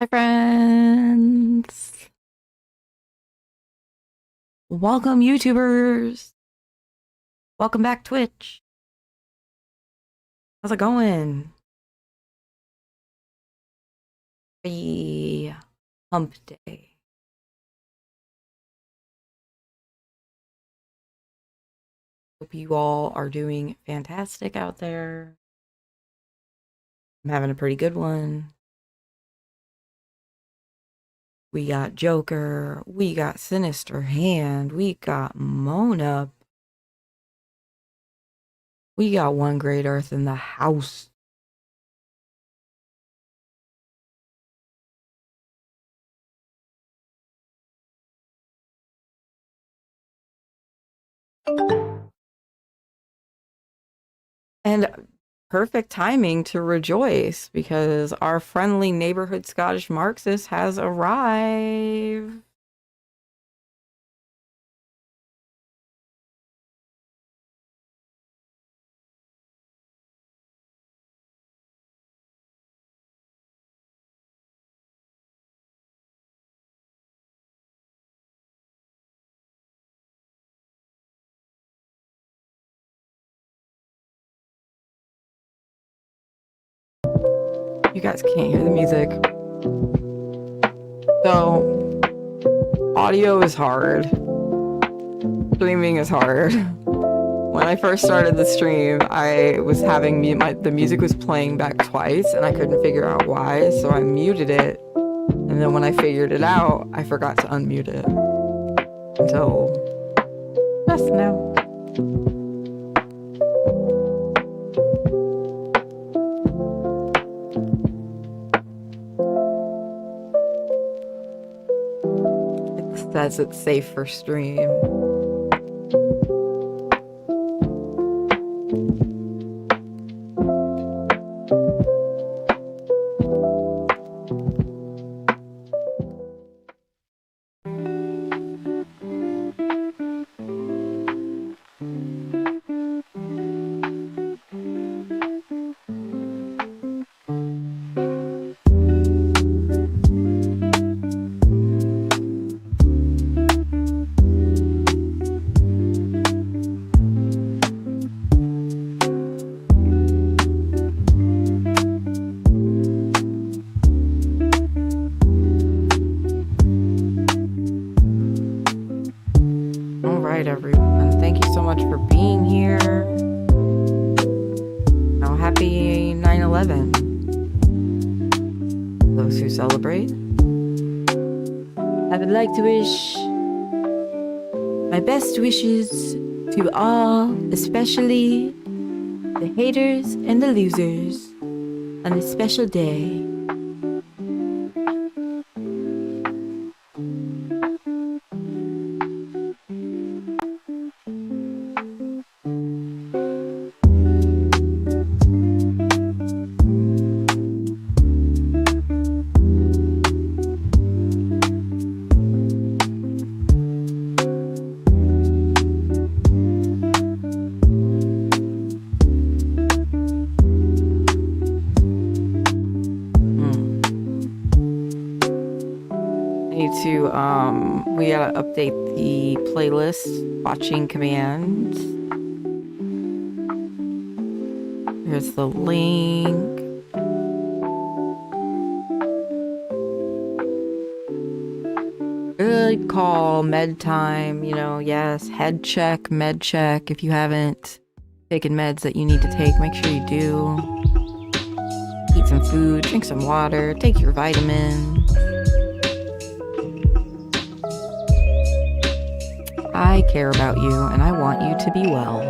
Hi, friends. Welcome, YouTubers. Welcome back, Twitch. How's it going? Happy hump day. hope you all are doing fantastic out there. I'm having a pretty good one. We got Joker, we got Sinister Hand, we got Mona. We got One Great Earth in the house. And perfect timing to rejoice because our friendly neighborhood Scottish Marxist has arrived. You guys can't hear the music. So, audio is hard. Streaming is hard. When I first started the stream, I was having the music was playing back twice and I couldn't figure out why, so I muted it. And then when I figured it out, I forgot to unmute it. Until just now. It says it's safe for stream. Wishes to all, especially the haters and the losers, on this special day. We gotta update the playlist watching commands. Here's the link. Good call, med time, you know, yes, head check, med check. If you haven't taken meds that you need to take, make sure you do. Eat some food, drink some water, take your vitamins. I care about you, and I want you to be well.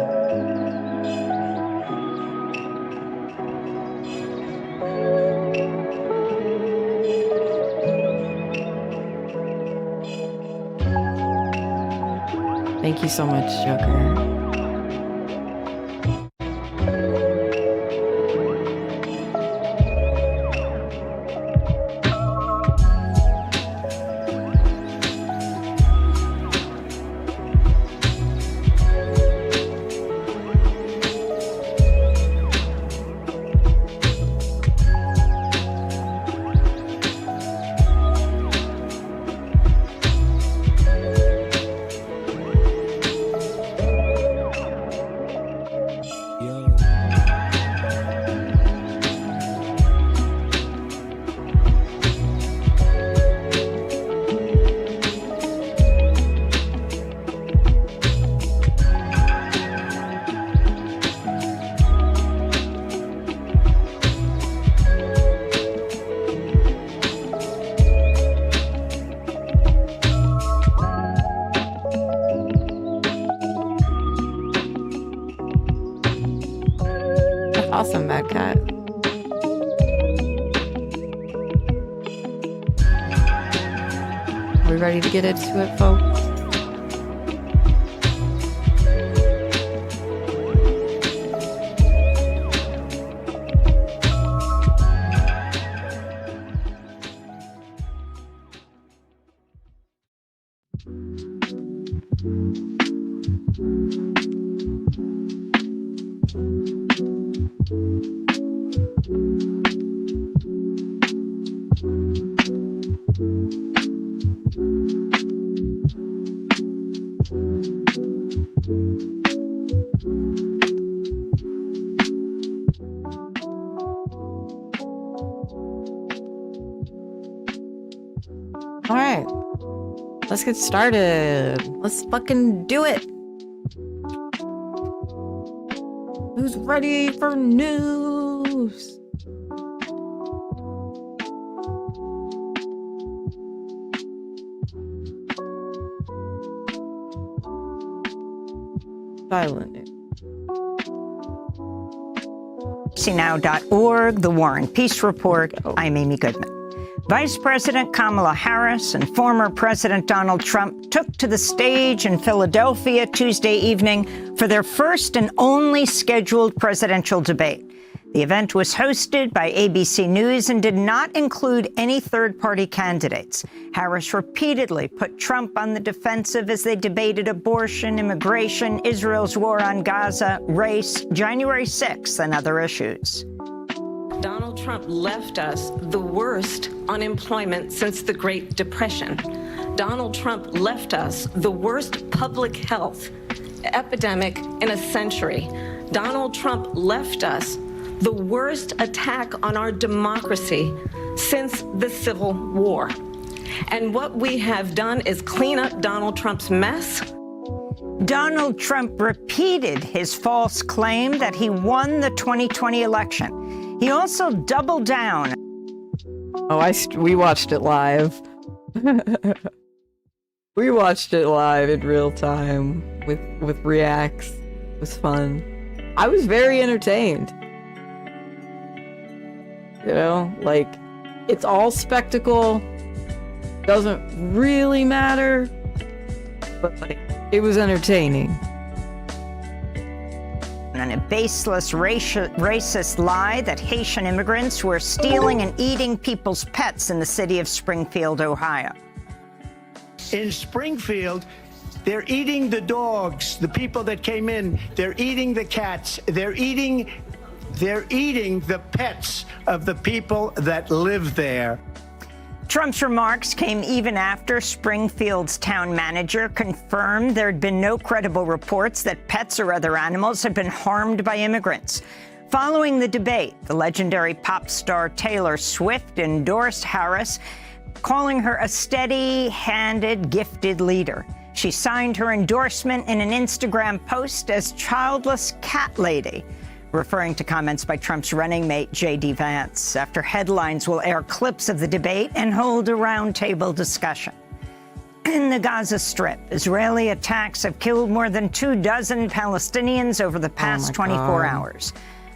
Thank you so much, Joker. We ready to get into it, folks? All right, let's get started. Let's fucking do it. Who's ready for news? Silent. CNow.org, The War and Peace Report. I'm Amy Goodman. Vice President Kamala Harris and former President Donald Trump took to the stage in Philadelphia Tuesday evening for their first and only scheduled presidential debate. The event was hosted by ABC News and did not include any third-party candidates. Harris repeatedly put Trump on the defensive as they debated abortion, immigration, Israel's war on Gaza, race, January 6th, and other issues. Donald Trump left us the worst unemployment since the Great Depression. Donald Trump left us the worst public health epidemic in a century. Donald Trump left us the worst attack on our democracy since the Civil War. And what we have done is clean up Donald Trump's mess. Donald Trump repeated his false claim that he won the 2020 election. He also doubled down. We watched it live. We watched it live in real time with reacts. It was fun. I was very entertained. You know, like, it's all spectacle. Doesn't really matter. But, like, it was entertaining. And a baseless racist lie that Haitian immigrants were stealing and eating people's pets in the city of Springfield, Ohio. In Springfield, they're eating the dogs, the people that came in. They're eating the cats. They're eating the pets of the people that live there. Trump's remarks came even after Springfield's town manager confirmed there had been no credible reports that pets or other animals had been harmed by immigrants. Following the debate, the legendary pop star Taylor Swift endorsed Harris, calling her a steady-handed, gifted leader. She signed her endorsement in an Instagram post as childless cat lady, referring to comments by Trump's running mate, J.D. Vance. After headlines will air clips of the debate and hold a roundtable discussion. In the Gaza Strip, Israeli attacks have killed more than 24 Palestinians over the past 24 hours.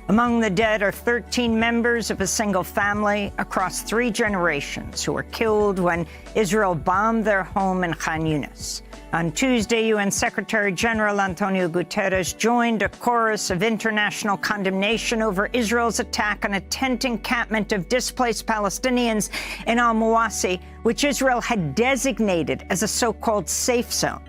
Among the dead are 13 members of a single family across 3 generations who were killed when Israel bombed their home in Khan Yunis. On Tuesday, UN Secretary General Antonio Guterres joined a chorus of international condemnation over Israel's attack on a tent encampment of displaced Palestinians in al-Mawasi, which Israel had designated as a so-called safe zone.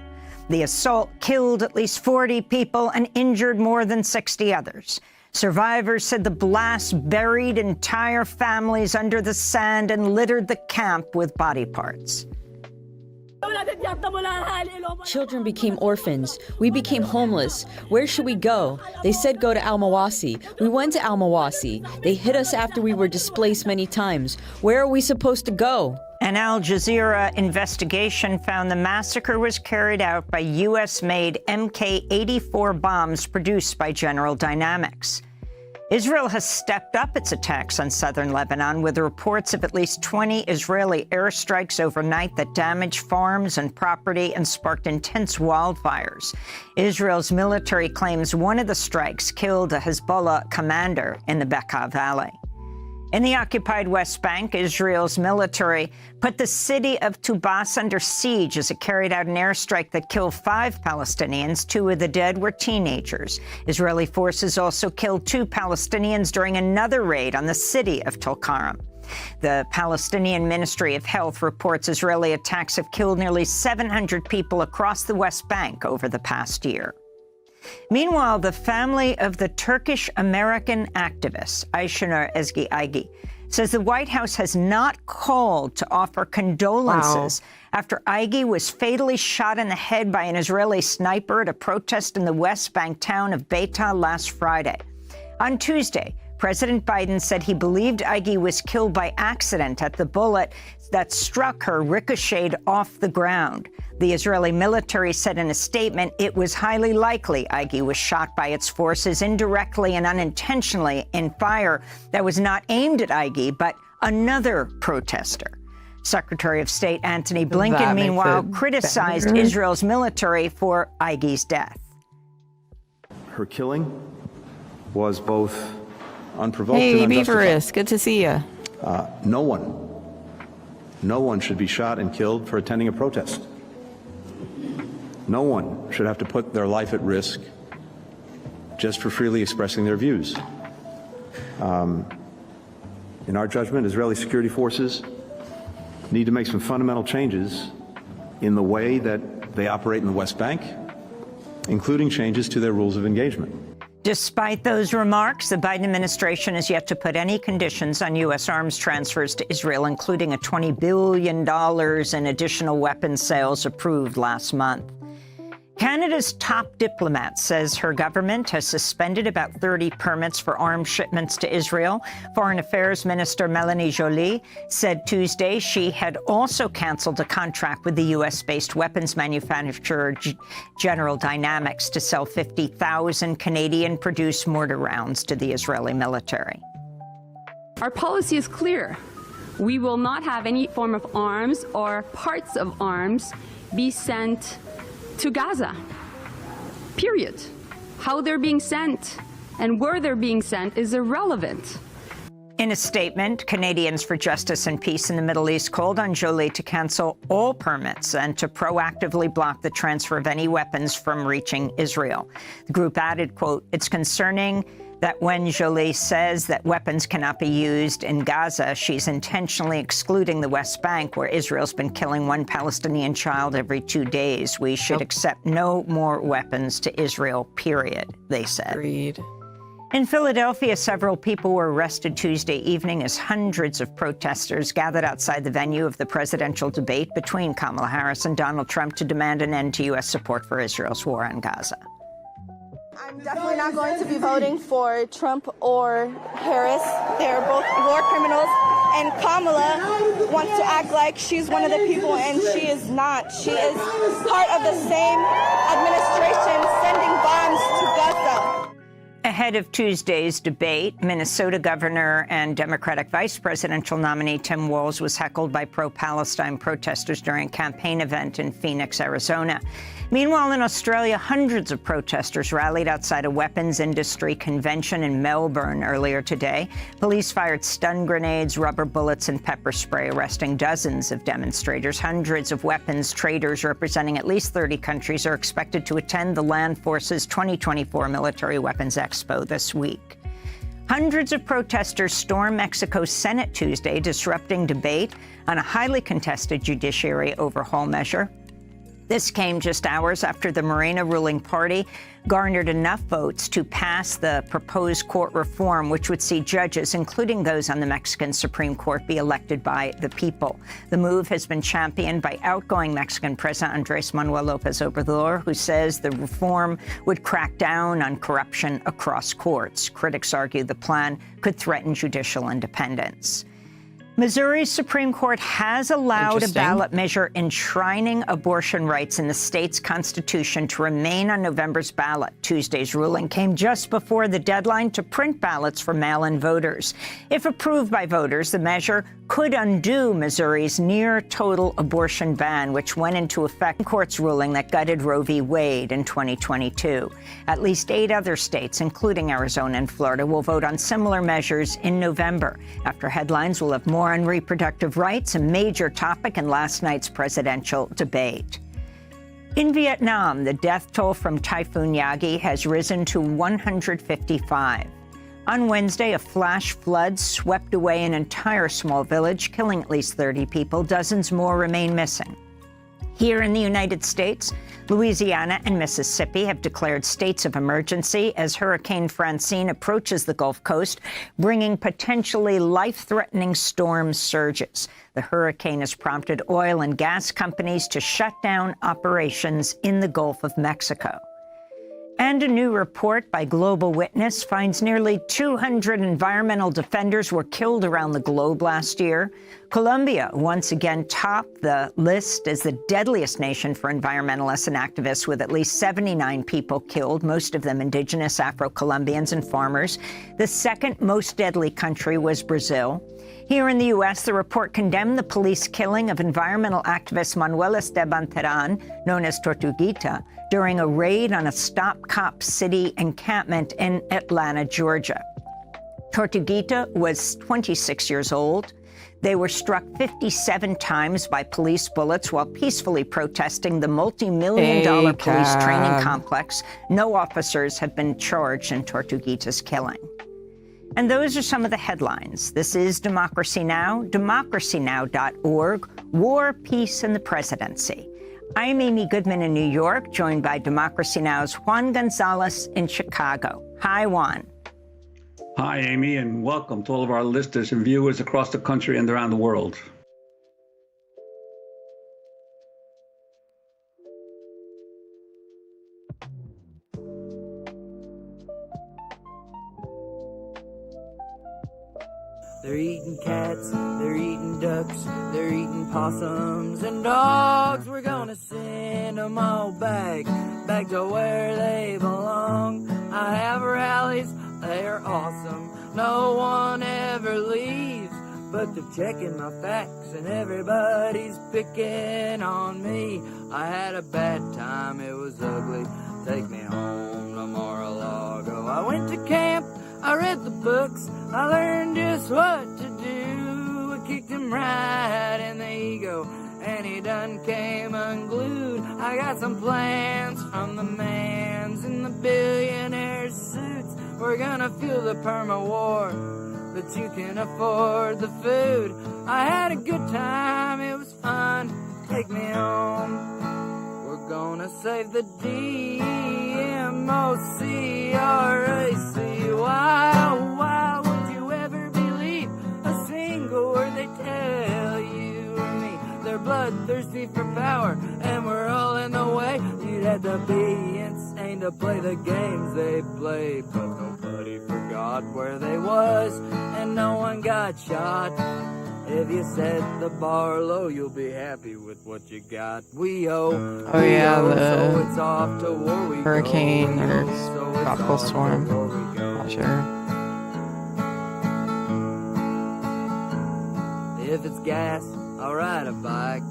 The assault killed at least 40 people and injured more than 60 others. Survivors said the blast buried entire families under the sand and littered the camp with body parts. Children became orphans. We became homeless. Where should we go? They said go to Al-Mawasi. We went to Al-Mawasi. They hit us after we were displaced many times. Where are we supposed to go? An Al Jazeera investigation found the massacre was carried out by U.S.-made Mk-84 bombs produced by General Dynamics. Israel has stepped up its attacks on southern Lebanon with reports of at least 20 Israeli airstrikes overnight that damaged farms and property and sparked intense wildfires. Israel's military claims one of the strikes killed a Hezbollah commander in the Bekaa Valley. In the occupied West Bank, Israel's military put the city of Tubas under siege as it carried out an airstrike that killed 5 Palestinians. 2 of the dead were teenagers. Israeli forces also killed 2 Palestinians during another raid on the city of Tulkarem. The Palestinian Ministry of Health reports Israeli attacks have killed nearly 700 people across the West Bank over the past year. Meanwhile, the family of the Turkish-American activist Ayşenur Ezgi Aygi says the White House has not called to offer condolences after Aygi was fatally shot in the head by an Israeli sniper at a protest in the West Bank town of Beita last Friday. On Tuesday, President Biden said he believed Aygi was killed by accident at the bullet that struck her ricocheted off the ground. The Israeli military said in a statement it was highly likely Aygi was shot by its forces indirectly and unintentionally in fire that was not aimed at Aygi, but another protester. Secretary of State Antony Blinken, meanwhile, criticized Israel's military for Aygi's death. Her killing was both unprovoked Hey, and unjustified. Beaverus, good to see you. No one should be shot and killed for attending a protest. No one should have to put their life at risk just for freely expressing their views. In our judgment, Israeli security forces need to make some fundamental changes in the way that they operate in the West Bank, including changes to their rules of engagement. Despite those remarks, the Biden administration has yet to put any conditions on U.S. arms transfers to Israel, including a $20 billion in additional weapons sales approved last month. Canada's top diplomat says her government has suspended about 30 permits for arms shipments to Israel. Foreign Affairs Minister Melanie Joly said Tuesday she had also canceled a contract with the U.S.-based weapons manufacturer General Dynamics to sell 50,000 Canadian-produced mortar rounds to the Israeli military. Our policy is clear. We will not have any form of arms or parts of arms be sent to Gaza, period. How they're being sent and where they're being sent is irrelevant. In a statement, Canadians for Justice and Peace in the Middle East called on Joly to cancel all permits and to proactively block the transfer of any weapons from reaching Israel. The group added, quote, "It's concerning that when Joly says that weapons cannot be used in Gaza, she's intentionally excluding the West Bank, where Israel's been killing 1 Palestinian child every 2 days. We should accept no more weapons to Israel, period," they said. Agreed. In Philadelphia, several people were arrested Tuesday evening as hundreds of protesters gathered outside the venue of the presidential debate between Kamala Harris and Donald Trump to demand an end to U.S. support for Israel's war on Gaza. I'm definitely not going to be voting for Trump or Harris. They're both war criminals. And Kamala wants to act like she's one of the people, and she is not. She is part of the same administration sending bombs to Gaza. Ahead of Tuesday's debate, Minnesota Governor and Democratic vice presidential nominee Tim Walz was heckled by pro-Palestine protesters during a campaign event in Phoenix, Arizona. Meanwhile, in Australia, hundreds of protesters rallied outside a weapons industry convention in Melbourne earlier today. Police fired stun grenades, rubber bullets, and pepper spray, arresting dozens of demonstrators. Hundreds of weapons traders representing at least 30 countries are expected to attend the Land Forces 2024 Military Weapons Expo this week. Hundreds of protesters stormed Mexico's Senate Tuesday, disrupting debate on a highly contested judiciary overhaul measure. This came just hours after the Morena ruling party garnered enough votes to pass the proposed court reform, which would see judges, including those on the Mexican Supreme Court, be elected by the people. The move has been championed by outgoing Mexican President Andrés Manuel López Obrador, who says the reform would crack down on corruption across courts. Critics argue the plan could threaten judicial independence. Missouri's Supreme Court has allowed a Interesting. ballot measure enshrining abortion rights in the state's constitution to remain on November's ballot. Tuesday's ruling came just before the deadline to print ballots for mail-in voters. If approved by voters, the measure could undo Missouri's near-total abortion ban, which went into effect in the court's ruling that gutted Roe v. Wade in 2022. At least 8 other states, including Arizona and Florida, will vote on similar measures in November. After headlines, we'll have more on reproductive rights, a major topic in last night's presidential debate. In Vietnam, the death toll from Typhoon Yagi has risen to 155. On Wednesday, a flash flood swept away an entire small village, killing at least 30 people. Dozens more remain missing. Here in the United States, Louisiana and Mississippi have declared states of emergency as Hurricane Francine approaches the Gulf Coast, bringing potentially life-threatening storm surges. The hurricane has prompted oil and gas companies to shut down operations in the Gulf of Mexico. And a new report by Global Witness finds nearly 200 environmental defenders were killed around the globe last year. Colombia once again topped the list as the deadliest nation for environmentalists and activists, with at least 79 people killed, most of them indigenous Afro-Colombians and farmers. The second most deadly country was Brazil. Here in the U.S., the report condemned the police killing of environmental activist Manuel Esteban Terán, known as Tortuguita, during a raid on a Stop Cop City encampment in Atlanta, Georgia. Tortuguita was 26 years old. They were struck 57 times by police bullets while peacefully protesting the multi-million-dollar police training complex. No officers have been charged in Tortuguita's killing. And those are some of the headlines. This is Democracy Now!, democracynow.org, War, Peace, and the Presidency. I'm Amy Goodman in New York, joined by Democracy Now!'s Juan Gonzalez in Chicago. Hi, Juan. Hi, Amy, and welcome to all of our listeners and viewers across the country and around the world. They're eating cats, they're eating ducks, they're eating possums and dogs. We're gonna send them all back to where they belong. I have rallies, they're awesome, no one ever leaves, but they're checking my facts and everybody's picking on me. I had a bad time, it was ugly, take me home to Mar-a-Lago. I went to camp, I read the books, I learned just what to do. I kicked him right in the ego, and he done came unglued. I got some plans from the mans in the billionaire suits. We're gonna feel the perma-war, but you can afford the food. I had a good time, it was fun, take me home. We're gonna save the DMOCRAC. Why would you ever believe a single word they tell you or me? They're bloodthirsty for power, and we're all in the way. You'd have to be insane to play the games they play, but nobody forgot where they was, and no one got shot. If you set the bar low, you'll be happy with what you got. We owe. Oh yeah, so the it's off to war we hurricane go. or So it's tropical off to storm. war we go. Not sure. If it's gas, I'll ride a bike.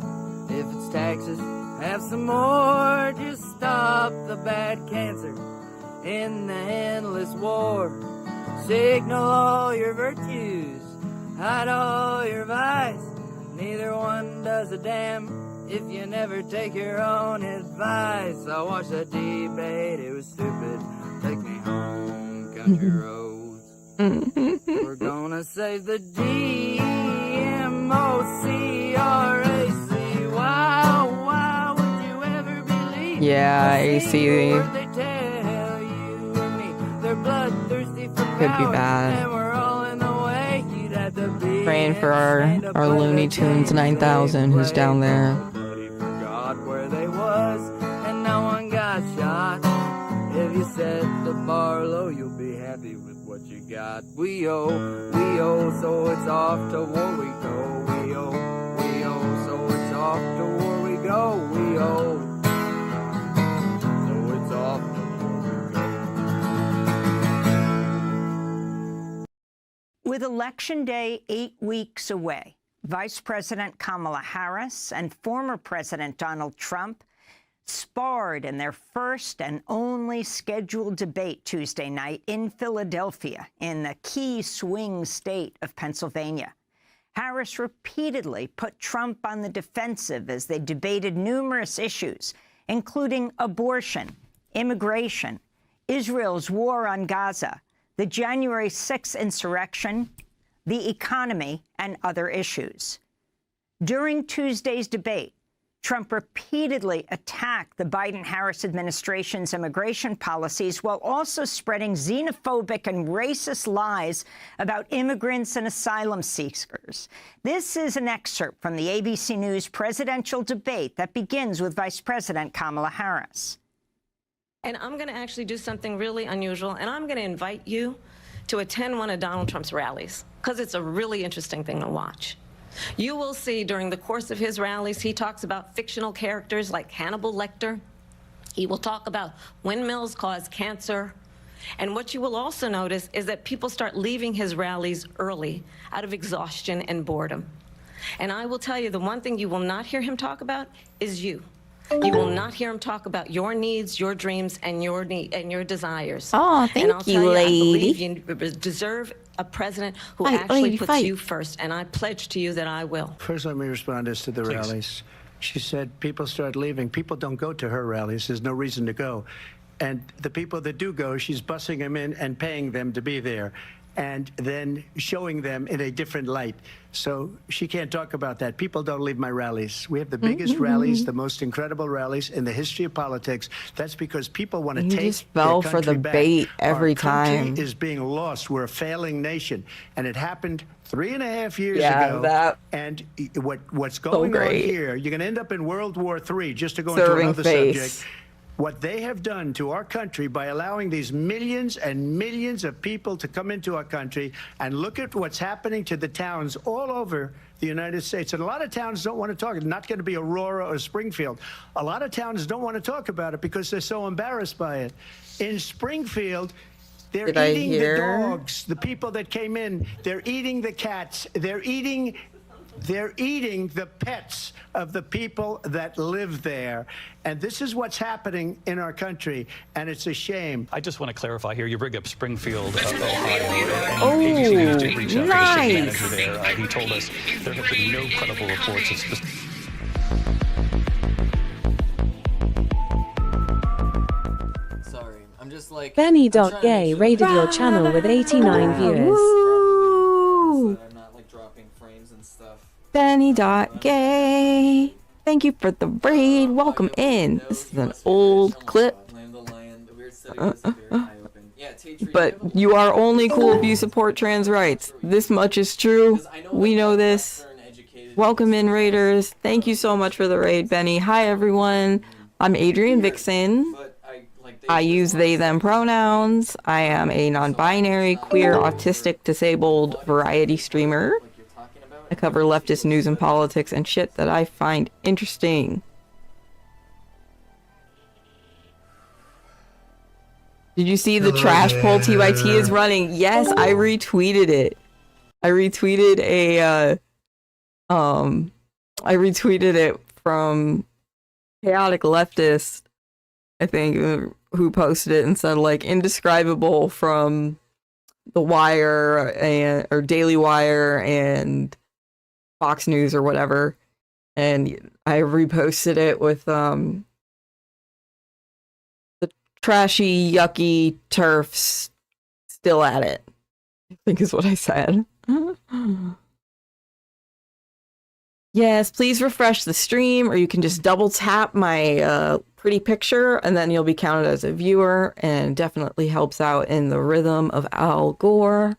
If it's taxes, have some more. Just stop the bad cancer in the endless war. Signal all your virtues, hide all your vice. Neither one does a damn if you never take your own advice. I watched the debate, it was stupid. Take me home, country roads. We're gonna save the DMOCRAC. Why would you ever believe? Yeah, a AC single word they tell you or me? They're bloodthirsty for could be power, bad. and we're all in the way. You'd have to be Praying for our Looney Tunes 9000 who's down there. Nobody forgot where they was, and no one got shot. If you set the bar low, you'll be happy with what you got. We owe, so it's off to war we go. With Election Day 8 weeks away, Vice President Kamala Harris and former President Donald Trump sparred in their first and only scheduled debate Tuesday night in Philadelphia, in the key swing state of Pennsylvania. Harris repeatedly put Trump on the defensive as they debated numerous issues, including abortion, immigration, Israel's war on Gaza, the January 6th insurrection, the economy, and other issues. During Tuesday's debate, Trump repeatedly attacked the Biden-Harris administration's immigration policies while also spreading xenophobic and racist lies about immigrants and asylum seekers. This is an excerpt from the ABC News presidential debate that begins with Vice President Kamala Harris. And I'm going to actually do something really unusual, and I'm going to invite you to attend one of Donald Trump's rallies, because it's a really interesting thing to watch. You will see during the course of his rallies, he talks about fictional characters like Hannibal Lecter. He will talk about windmills cause cancer. And what you will also notice is that people start leaving his rallies early out of exhaustion and boredom. And I will tell you, the one thing you will not hear him talk about is you. You will not hear him talk about your needs, your dreams, and your desires. Oh, and I'll thank tell you, I lady. believe you deserve a president who Fight, actually lady, puts fight. you first, and I pledge to you that I will. First, let me respond as to the rallies. She said people start leaving. People don't go to her rallies. There's no reason to go. And the people that do go, she's bussing them in and paying them to be there, and then showing them in a different light. So she can't talk about that. People don't leave my rallies. We have the biggest rallies, the most incredible rallies in the history of politics. That's because people want to You take just fell their for the country back. bait every Our country time. is being lost. We're a failing nation. And it happened 3.5 years Yeah, ago. that- And what's going on great. here, you're going to end up in World War III, just to go Serving into another face. subject. What they have done to our country by allowing these millions and millions of people to come into our country, and look at what's happening to the towns all over the United States. And a lot of towns don't want to talk. It's not going to be Aurora or Springfield. A lot of towns don't want to talk about it because they're so embarrassed by it. In Springfield, they're Did I eating the hear? dogs, the people that came in. They're eating the cats. They're eating the pets of the people that live there. And this is what's happening in our country, and it's a shame. I just want to clarify here. You bring up Springfield, Ohio. Oh, ABC News did reach out to the nice. city manager there. He told us there have been no credible reports of specific. Sorry, I'm just like... Benny.gay rated your channel with 89 viewers. Woo! I'm not like dropping frames and stuff. Benny.gay. Thank you for the raid. Welcome in. This is an old clip. Land the lion, the weird city was very eye-open. Yeah, Tate, But you are only cool if you support trans rights. This much is true. We know this. Welcome in, raiders. Thank you so much for the raid, Benny. Hi, everyone. I'm Adrian Vixen. I use they, them pronouns. I am a non-binary, queer, autistic, disabled variety streamer. I cover leftist news and politics and shit that I find interesting. Did you see the trash poll TYT is running? Yes, I retweeted it. I retweeted it from Chaotic Leftist, I think, who posted it and said, like, indescribable from The Wire or Daily Wire and Fox News or whatever. And I reposted it with the trashy, yucky turfs still at it, I think is what I said. Yes, please refresh the stream, or you can just double tap my pretty picture and then you'll be counted as a viewer, and definitely helps out in the rhythm of Al Gore.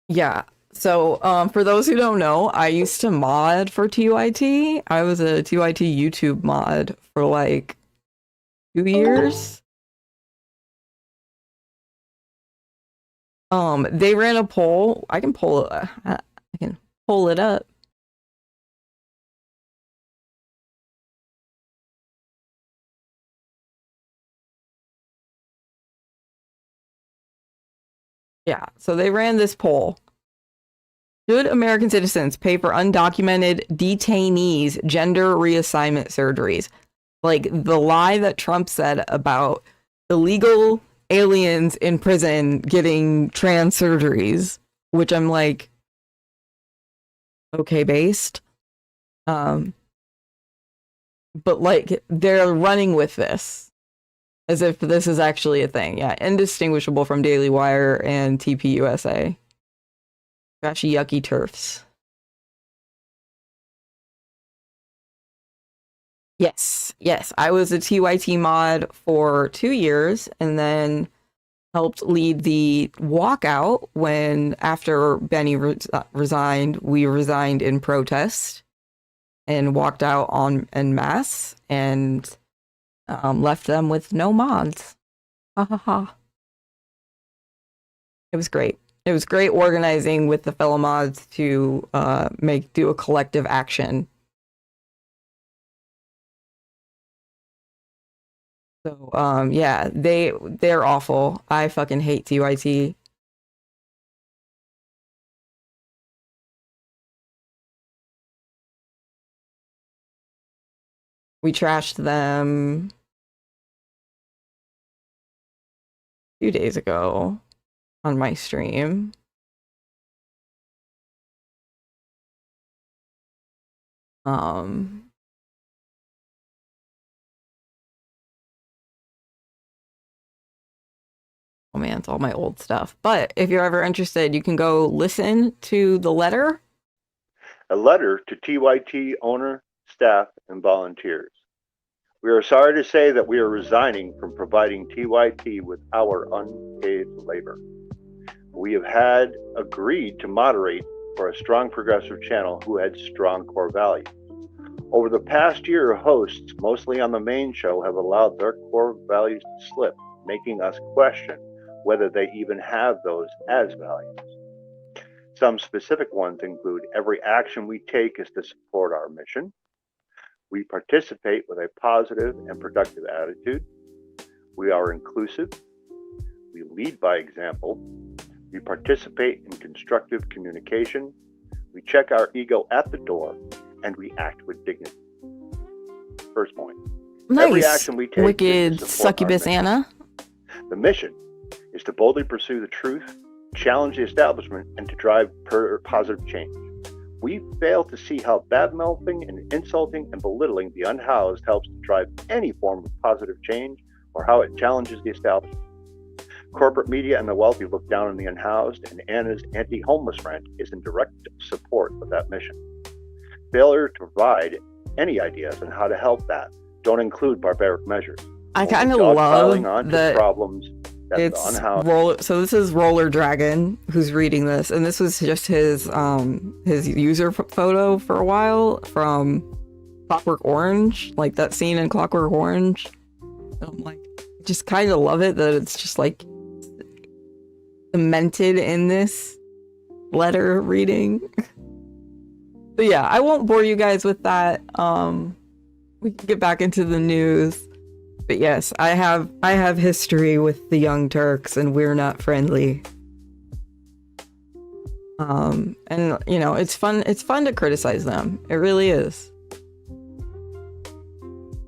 Yeah, so for those who don't know, I used to mod for TYT. I was a TYT YouTube mod for like 2 years. They ran a poll. I can pull it up. Yeah, so they ran this poll. Should American citizens pay for undocumented detainees' gender reassignment surgeries? Like the lie that Trump said about illegal aliens in prison getting trans surgeries, which I'm like, okay, based. But like they're running with this as if this is actually a thing. Yeah, indistinguishable from Daily Wire and TPUSA. Trashy, yucky turfs. Yes. I was a TYT mod for 2 years and then helped lead the walkout when, after Benny resigned, we resigned in protest and walked out en masse and left them with no mods. Ha ha ha. It was great. It was great organizing with the fellow mods to do a collective action. So yeah, they're awful. I fucking hate TYT. We trashed them a few days ago on my stream. Oh man, it's all my old stuff. But if you're ever interested, you can go listen to the letter. A letter to TYT owner, staff, and volunteers. We are sorry to say that we are resigning from providing TYT with our unpaid labor. We have had agreed to moderate for a strong progressive channel who had strong core values. Over the past year, hosts, mostly on the main show, have allowed their core values to slip, making us question whether they even have those as values. Some specific ones include every action we take is to support our mission. We participate with a positive and productive attitude. We are inclusive. We lead by example. We participate in constructive communication. We check our ego at the door, and we act with dignity. First point. Nice. Every action we take Wicked is to support succubus our mission. Anna. The mission is to boldly pursue the truth, challenge the establishment, and to drive positive change. We fail to see how bad-mouthing and insulting and belittling the unhoused helps to drive any form of positive change or how it challenges the establishment. Corporate media and the wealthy look down on the unhoused, and Anna's anti-homeless rant is in direct support of that mission. Failure to provide any ideas on how to help that don't include barbaric measures. I kind of love that problems that it's the unhoused. So this is Roller Dragon who's reading this, and this was just his user photo for a while from Clockwork Orange, like that scene in Clockwork Orange. And I'm like, just kind of love it that it's just like cemented in this letter reading. But yeah, I won't bore you guys with that. We can get back into the news. But yes, I have history with the Young Turks, and we're not friendly. And you know, it's fun to criticize them. It really is.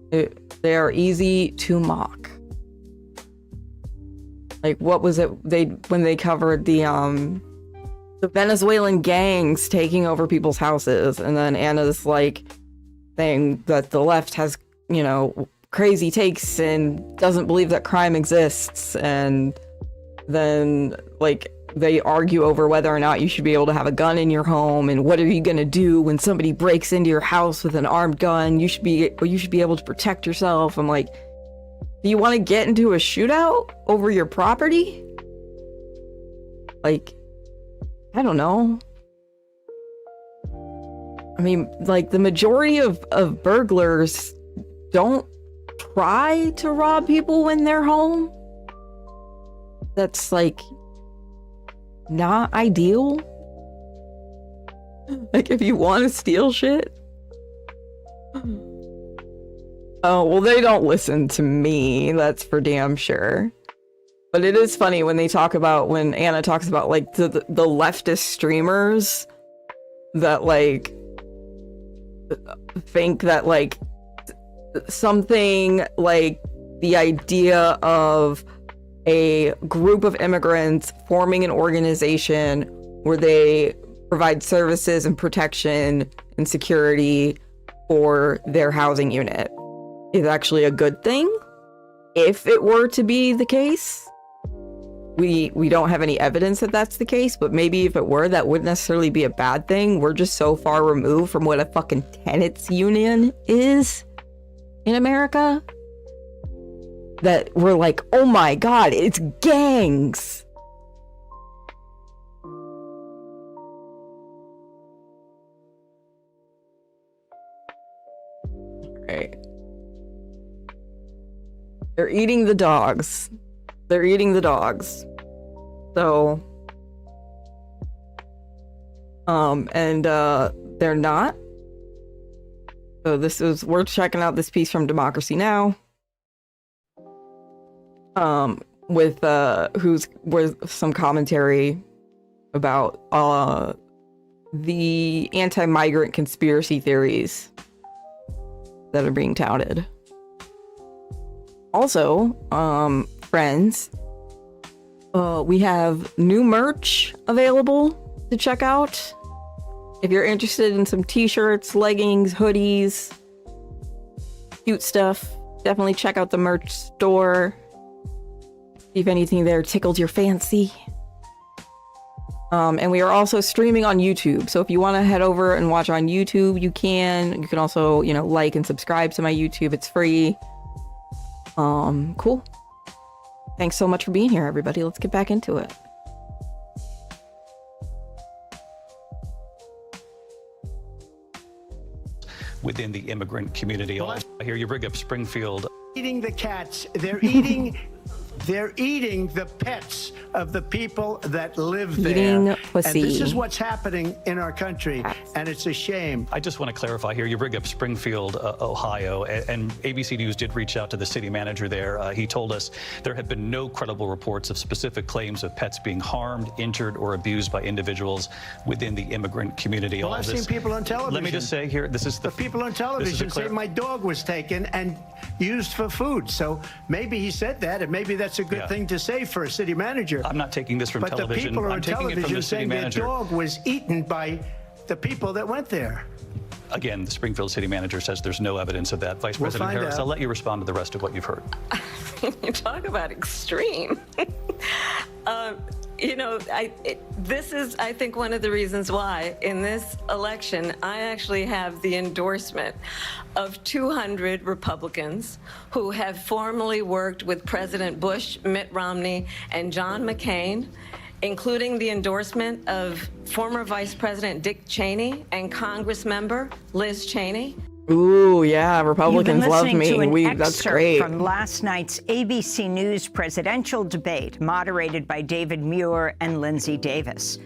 They are easy to mock. Like, what was it when they covered the Venezuelan gangs taking over people's houses, and then Anna's like saying that the left has, you know, crazy takes and doesn't believe that crime exists, and then like they argue over whether or not you should be able to have a gun in your home, and what are you gonna do when somebody breaks into your house with an armed gun? You should be able to protect yourself. I'm like, do you want to get into a shootout over your property? Like, I don't know. I mean, like, the majority of burglars don't try to rob people when they're home. That's like not ideal. Like, if you want to steal shit. Oh, well, they don't listen to me, that's for damn sure. But it is funny when they talk about, when Anna talks about like the leftist streamers that like think that like something like the idea of a group of immigrants forming an organization where they provide services and protection and security for their housing unit is actually a good thing. If it were to be the case, we don't have any evidence that that's the case, but maybe if it were, that wouldn't necessarily be a bad thing. We're just so far removed from what a fucking tenants union is in America that we're like, oh my god, it's gangs. Right. They're eating the dogs. They're eating the dogs. So, and they're not. So we're checking out this piece from Democracy Now! With some commentary about the anti-migrant conspiracy theories that are being touted. Also, friends, we have new merch available to check out. If you're interested in some t-shirts, leggings, hoodies, cute stuff, definitely check out the merch store. See if anything there tickles your fancy. And we are also streaming on YouTube. So if you want to head over and watch on YouTube, you can. You can also, like and subscribe to my YouTube. It's free. Cool. Thanks so much for being here, everybody. Let's get back into it. Within the immigrant community. I hear you bring up Springfield. Eating the cats. They're eating the pets of the people that live there. Eating pussy. And this is what's happening in our country, and it's a shame. I just want to clarify here. You bring up Springfield, Ohio, and ABC News did reach out to the city manager there. He told us there had been no credible reports of specific claims of pets being harmed, injured, or abused by individuals within the immigrant community. Well, I've seen people on television. Let me just say here, this is the people on television say my dog was taken and used for food. So maybe he said that, and maybe that's a good thing to say for a city manager. I'm not taking this from television. But the people I'm on taking it from television the city saying manager. their dog was eaten by the people that went there. Again, the Springfield city manager says there's no evidence of that. Vice President Harris, I'll let you respond to the rest of what you've heard. You talk about extreme. This is, I think, one of the reasons why in this election, I actually have the endorsement of 200 Republicans who have formerly worked with President Bush, Mitt Romney, and John McCain, including the endorsement of former Vice President Dick Cheney and Congress member Liz Cheney. Ooh, yeah, Republicans love me. That's great. From last night's ABC News presidential debate, moderated by David Muir and Lindsay Davis.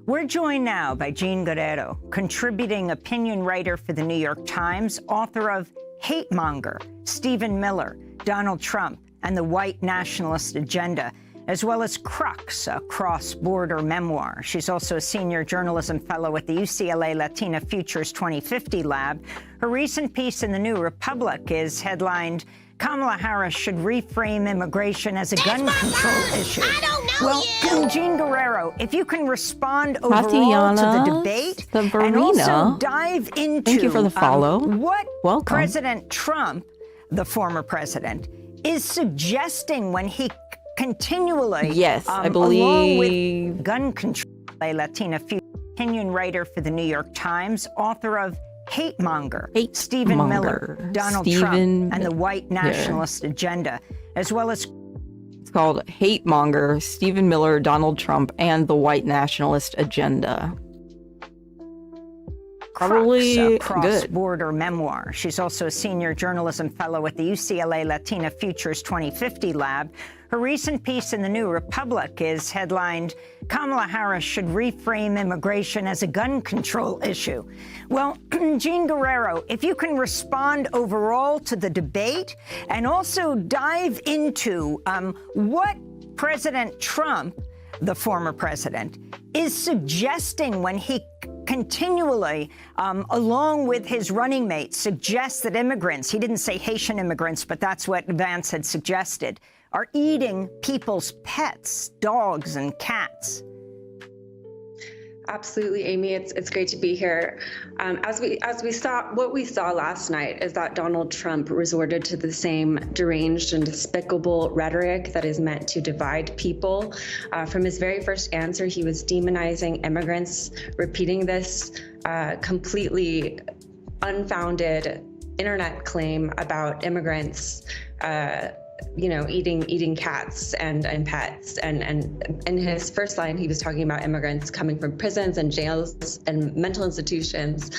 We're joined now by Jean Guerrero, contributing opinion writer for the New York Times, author of Hate Monger, Stephen Miller, Donald Trump, and the White Nationalist Agenda, as well as Crux, a cross-border memoir. She's also a senior journalism fellow at the UCLA Latina Futures 2050 Lab. Her recent piece in the New Republic is headlined, Kamala Harris should reframe immigration as a gun control issue. Well, Jean Guerrero, if you can respond overall to the debate and also dive into Thank you for the follow. What President Trump, the former president, is suggesting when he continually, I believe, along with gun control, a Latina opinion writer for the New York Times, author of Hate Monger, Stephen Miller, Donald Trump, and the White Nationalist Agenda, as well as... It's called Hate Monger, Stephen Miller, Donald Trump, and the White Nationalist Agenda. Probably a cross-border memoir. She's also a senior journalism fellow at the UCLA Latina Futures 2050 Lab. Her recent piece in the New Republic is headlined, Kamala Harris should reframe immigration as a gun control issue. Well, Jean Guerrero, if you can respond overall to the debate and also dive into what President Trump, the former president, is suggesting when he continually, along with his running mate, suggests that immigrants, he didn't say Haitian immigrants, but that's what Vance had suggested, are eating people's pets, dogs and cats. Absolutely, Amy. It's great to be here. As we saw, what we saw last night is that Donald Trump resorted to the same deranged and despicable rhetoric that is meant to divide people. From his very first answer, he was demonizing immigrants, repeating this completely unfounded internet claim about immigrants. Eating cats and pets. And in his first line, he was talking about immigrants coming from prisons and jails and mental institutions.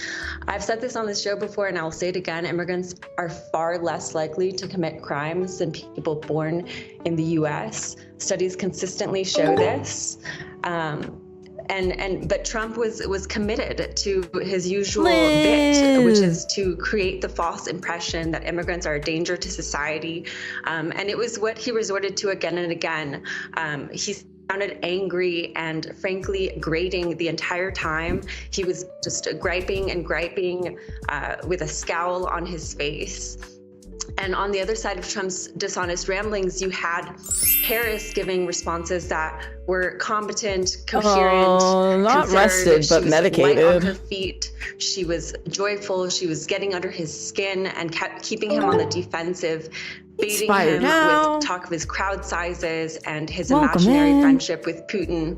I've said this on this show before, and I'll say it again, immigrants are far less likely to commit crimes than people born in the US. Studies consistently show this. But Trump was committed to his usual bit, which is to create the false impression that immigrants are a danger to society. And it was what he resorted to again and again. He sounded angry and frankly grating the entire time. He was just griping with a scowl on his face. And on the other side of Trump's dishonest ramblings, you had Harris giving responses that were competent, coherent, not rested, but medicated. Light on her feet. She was joyful. She was getting under his skin and kept keeping him on the defensive, baiting him with talk of his crowd sizes and his imaginary friendship with Putin.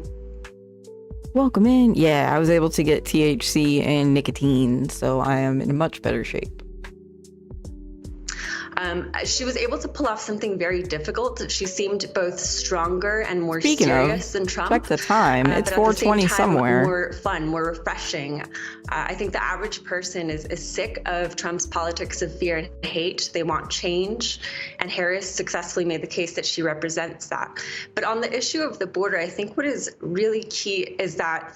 Welcome in. Yeah, I was able to get THC and nicotine, so I am in much better shape. She was able to pull off something very difficult. She seemed both stronger and more serious than Trump. Check the time. It's 4:20 somewhere. More fun, more refreshing. I think the average person is sick of Trump's politics of fear and hate. They want change, and Harris successfully made the case that she represents that. But on the issue of the border, I think what is really key is that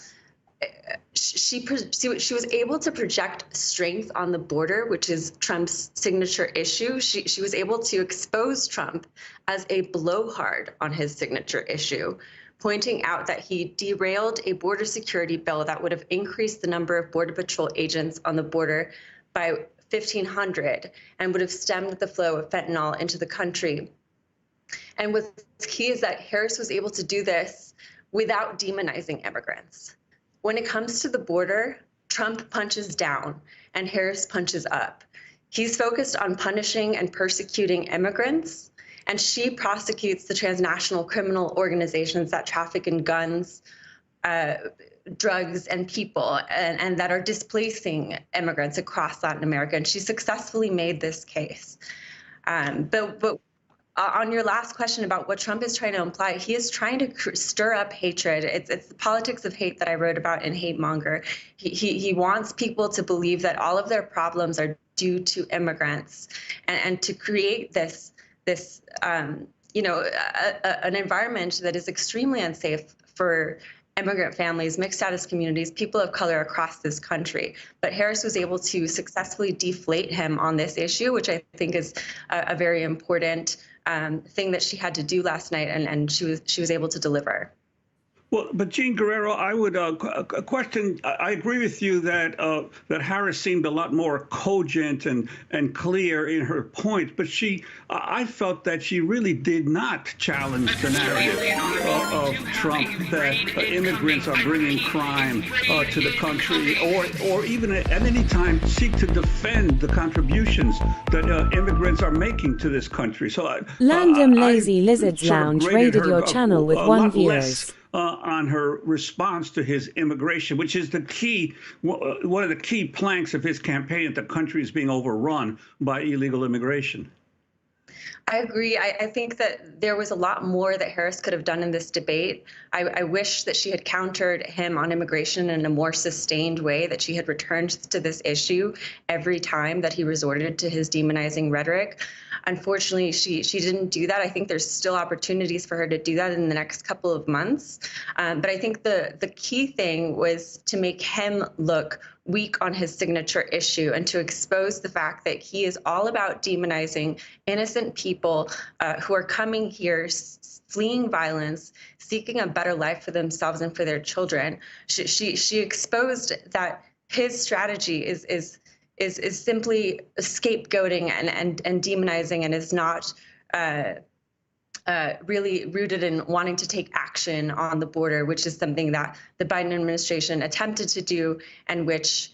she was able to project strength on the border, which is Trump's signature issue. She was able to expose Trump as a blowhard on his signature issue, pointing out that he derailed a border security bill that would have increased the number of Border Patrol agents on the border by 1,500 and would have stemmed the flow of fentanyl into the country. And what's key is that Harris was able to do this without demonizing immigrants. When it comes to the border, Trump punches down and Harris punches up. He's focused on punishing and persecuting immigrants, and she prosecutes the transnational criminal organizations that traffic in guns, drugs, and people, and that are displacing immigrants across Latin America. And she successfully made this case. But on your last question about what Trump is trying to imply, he is trying to stir up hatred. It's the politics of hate that I wrote about in Hate Monger. He wants people to believe that all of their problems are due to immigrants, and to create an environment that is extremely unsafe for immigrant families, mixed status communities, people of color across this country. But Harris was able to successfully deflate him on this issue, which I think is a very important thing that she had to do last night, and she was able to deliver. Well, but Jean Guerrero, I would question. I agree with you that that Harris seemed a lot more cogent and clear in her point, but I felt that she really did not challenge the narrative of Trump that immigrants are bringing crime to the country, or even at any time seek to defend the contributions that immigrants are making to this country. So, Landom Lazy Lizards Lounge raided your channel with 1 viewers. On her response to his immigration, which is the key, one of the key planks of his campaign, that the country is being overrun by illegal immigration. I agree. I think that there was a lot more that Harris could have done in this debate. I wish that she had countered him on immigration in a more sustained way, that she had returned to this issue every time that he resorted to his demonizing rhetoric. Unfortunately, she didn't do that. I think there's still opportunities for her to do that in the next couple of months. But I think the key thing was to make him look weak on his signature issue and to expose the fact that he is all about demonizing innocent people who are coming here, fleeing violence, seeking a better life for themselves and for their children. She exposed that his strategy is simply scapegoating and demonizing, and is not really rooted in wanting to take action on the border, which is something that the Biden administration attempted to do, and which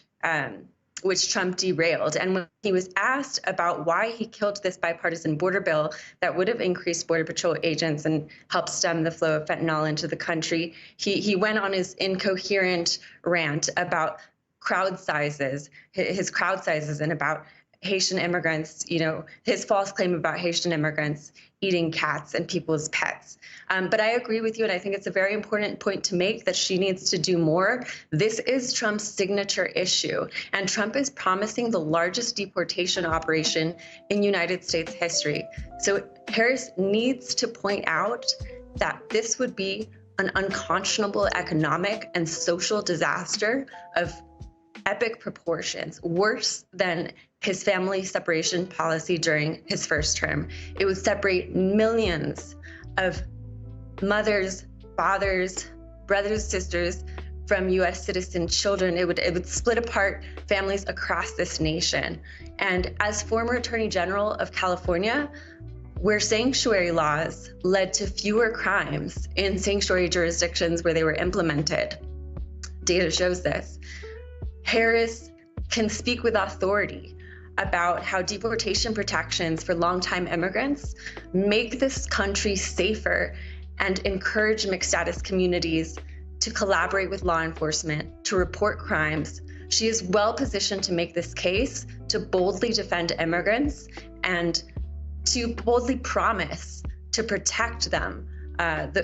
Trump derailed. And when he was asked about why he killed this bipartisan border bill that would have increased Border Patrol agents and helped stem the flow of fentanyl into the country, he went on his incoherent rant about crowd sizes, his crowd sizes, and about Haitian immigrants, his false claim about Haitian immigrants eating cats and people's pets. But I agree with you, and I think it's a very important point to make, that she needs to do more. This is Trump's signature issue, and Trump is promising the largest deportation operation in United States history. So Harris needs to point out that this would be an unconscionable economic and social disaster of epic proportions, worse than his family separation policy during his first term. It would separate millions of mothers, fathers, brothers, sisters from U.S. citizen children. It would split apart families across this nation. And as former Attorney General of California, where sanctuary laws led to fewer crimes in sanctuary jurisdictions where they were implemented, data shows this, Harris can speak with authority about how deportation protections for longtime immigrants make this country safer and encourage mixed status communities to collaborate with law enforcement, to report crimes. She is well positioned to make this case, to boldly defend immigrants, and to boldly promise to protect them,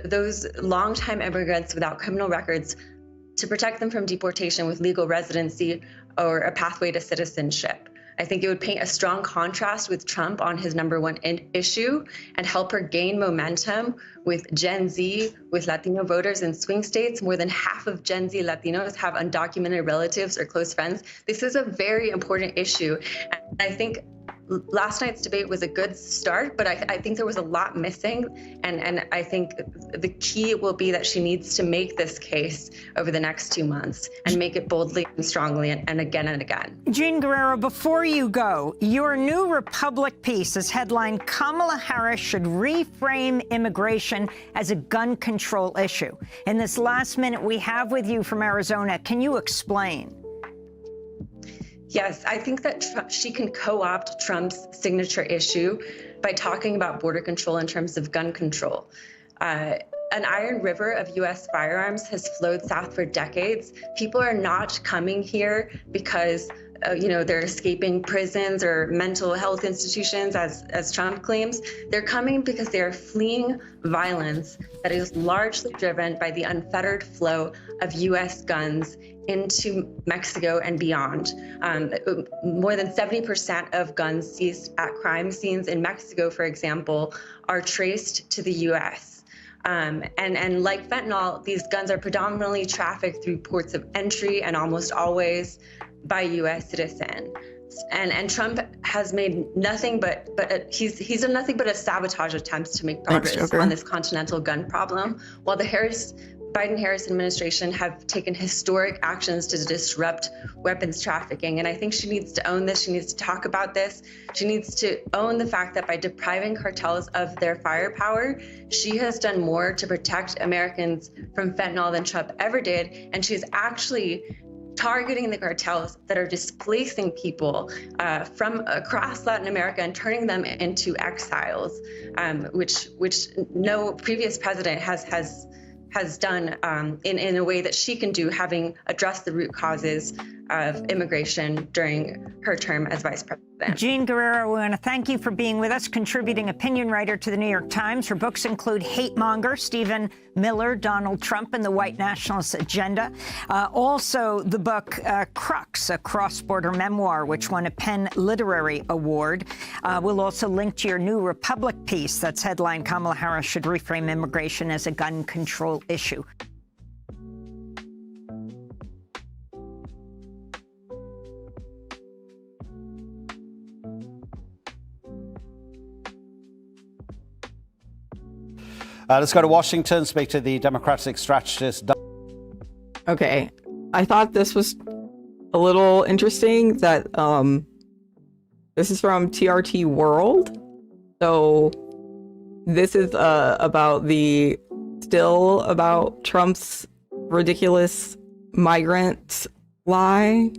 those longtime immigrants without criminal records, to protect them from deportation with legal residency or a pathway to citizenship. I think it would paint a strong contrast with Trump on his #1 issue and help her gain momentum with Gen Z, with Latino voters in swing states. More than half of Gen Z Latinos have undocumented relatives or close friends. This is a very important issue. And I think last night's debate was a good start, but I think there was a lot missing. And I think the key will be that she needs to make this case over the next 2 months and make it boldly and strongly and again and again. Jean Guerrero, before you go, your New Republic piece is headlined, Kamala Harris should reframe immigration as a gun control issue. In this last minute we have with you from Arizona, can you explain? Yes, I think that she can co-opt Trump's signature issue by talking about border control in terms of gun control. An iron river of U.S. firearms has flowed south for decades. People are not coming here because they're escaping prisons or mental health institutions, as Trump claims. They're coming because they are fleeing violence that is largely driven by the unfettered flow of U.S. guns into Mexico and beyond. More than 70% of guns seized at crime scenes in Mexico, for example, are traced to the U.S. And like fentanyl, these guns are predominantly trafficked through ports of entry and almost always by U.S. citizens. And Trump has made nothing but he's done nothing but a sabotage attempts to make progress on this continental gun problem, while the Biden-Harris administration have taken historic actions to disrupt weapons trafficking. And I think she needs to own this. She needs to talk about this. She needs to own the fact that by depriving cartels of their firepower, she has done more to protect Americans from fentanyl than Trump ever did. And she's actually targeting the cartels that are displacing people from across Latin America and turning them into exiles, which no previous president has done in a way that she can do, having addressed the root causes of immigration during her term as vice president. Jean Guerrero, we want to thank you for being with us, contributing opinion writer to the New York Times. Her books include Hate Monger, Stephen Miller, Donald Trump, and the White Nationalist Agenda. Also, the book Crux, a cross-border memoir, which won a Penn Literary Award. We'll also link to your New Republic piece that's headlined, Kamala Harris should reframe immigration as a gun control issue. Let's go to Washington, speak to the Democratic strategist. Okay, I thought this was a little interesting that this is from TRT World. So this is about Trump's ridiculous migrant lie.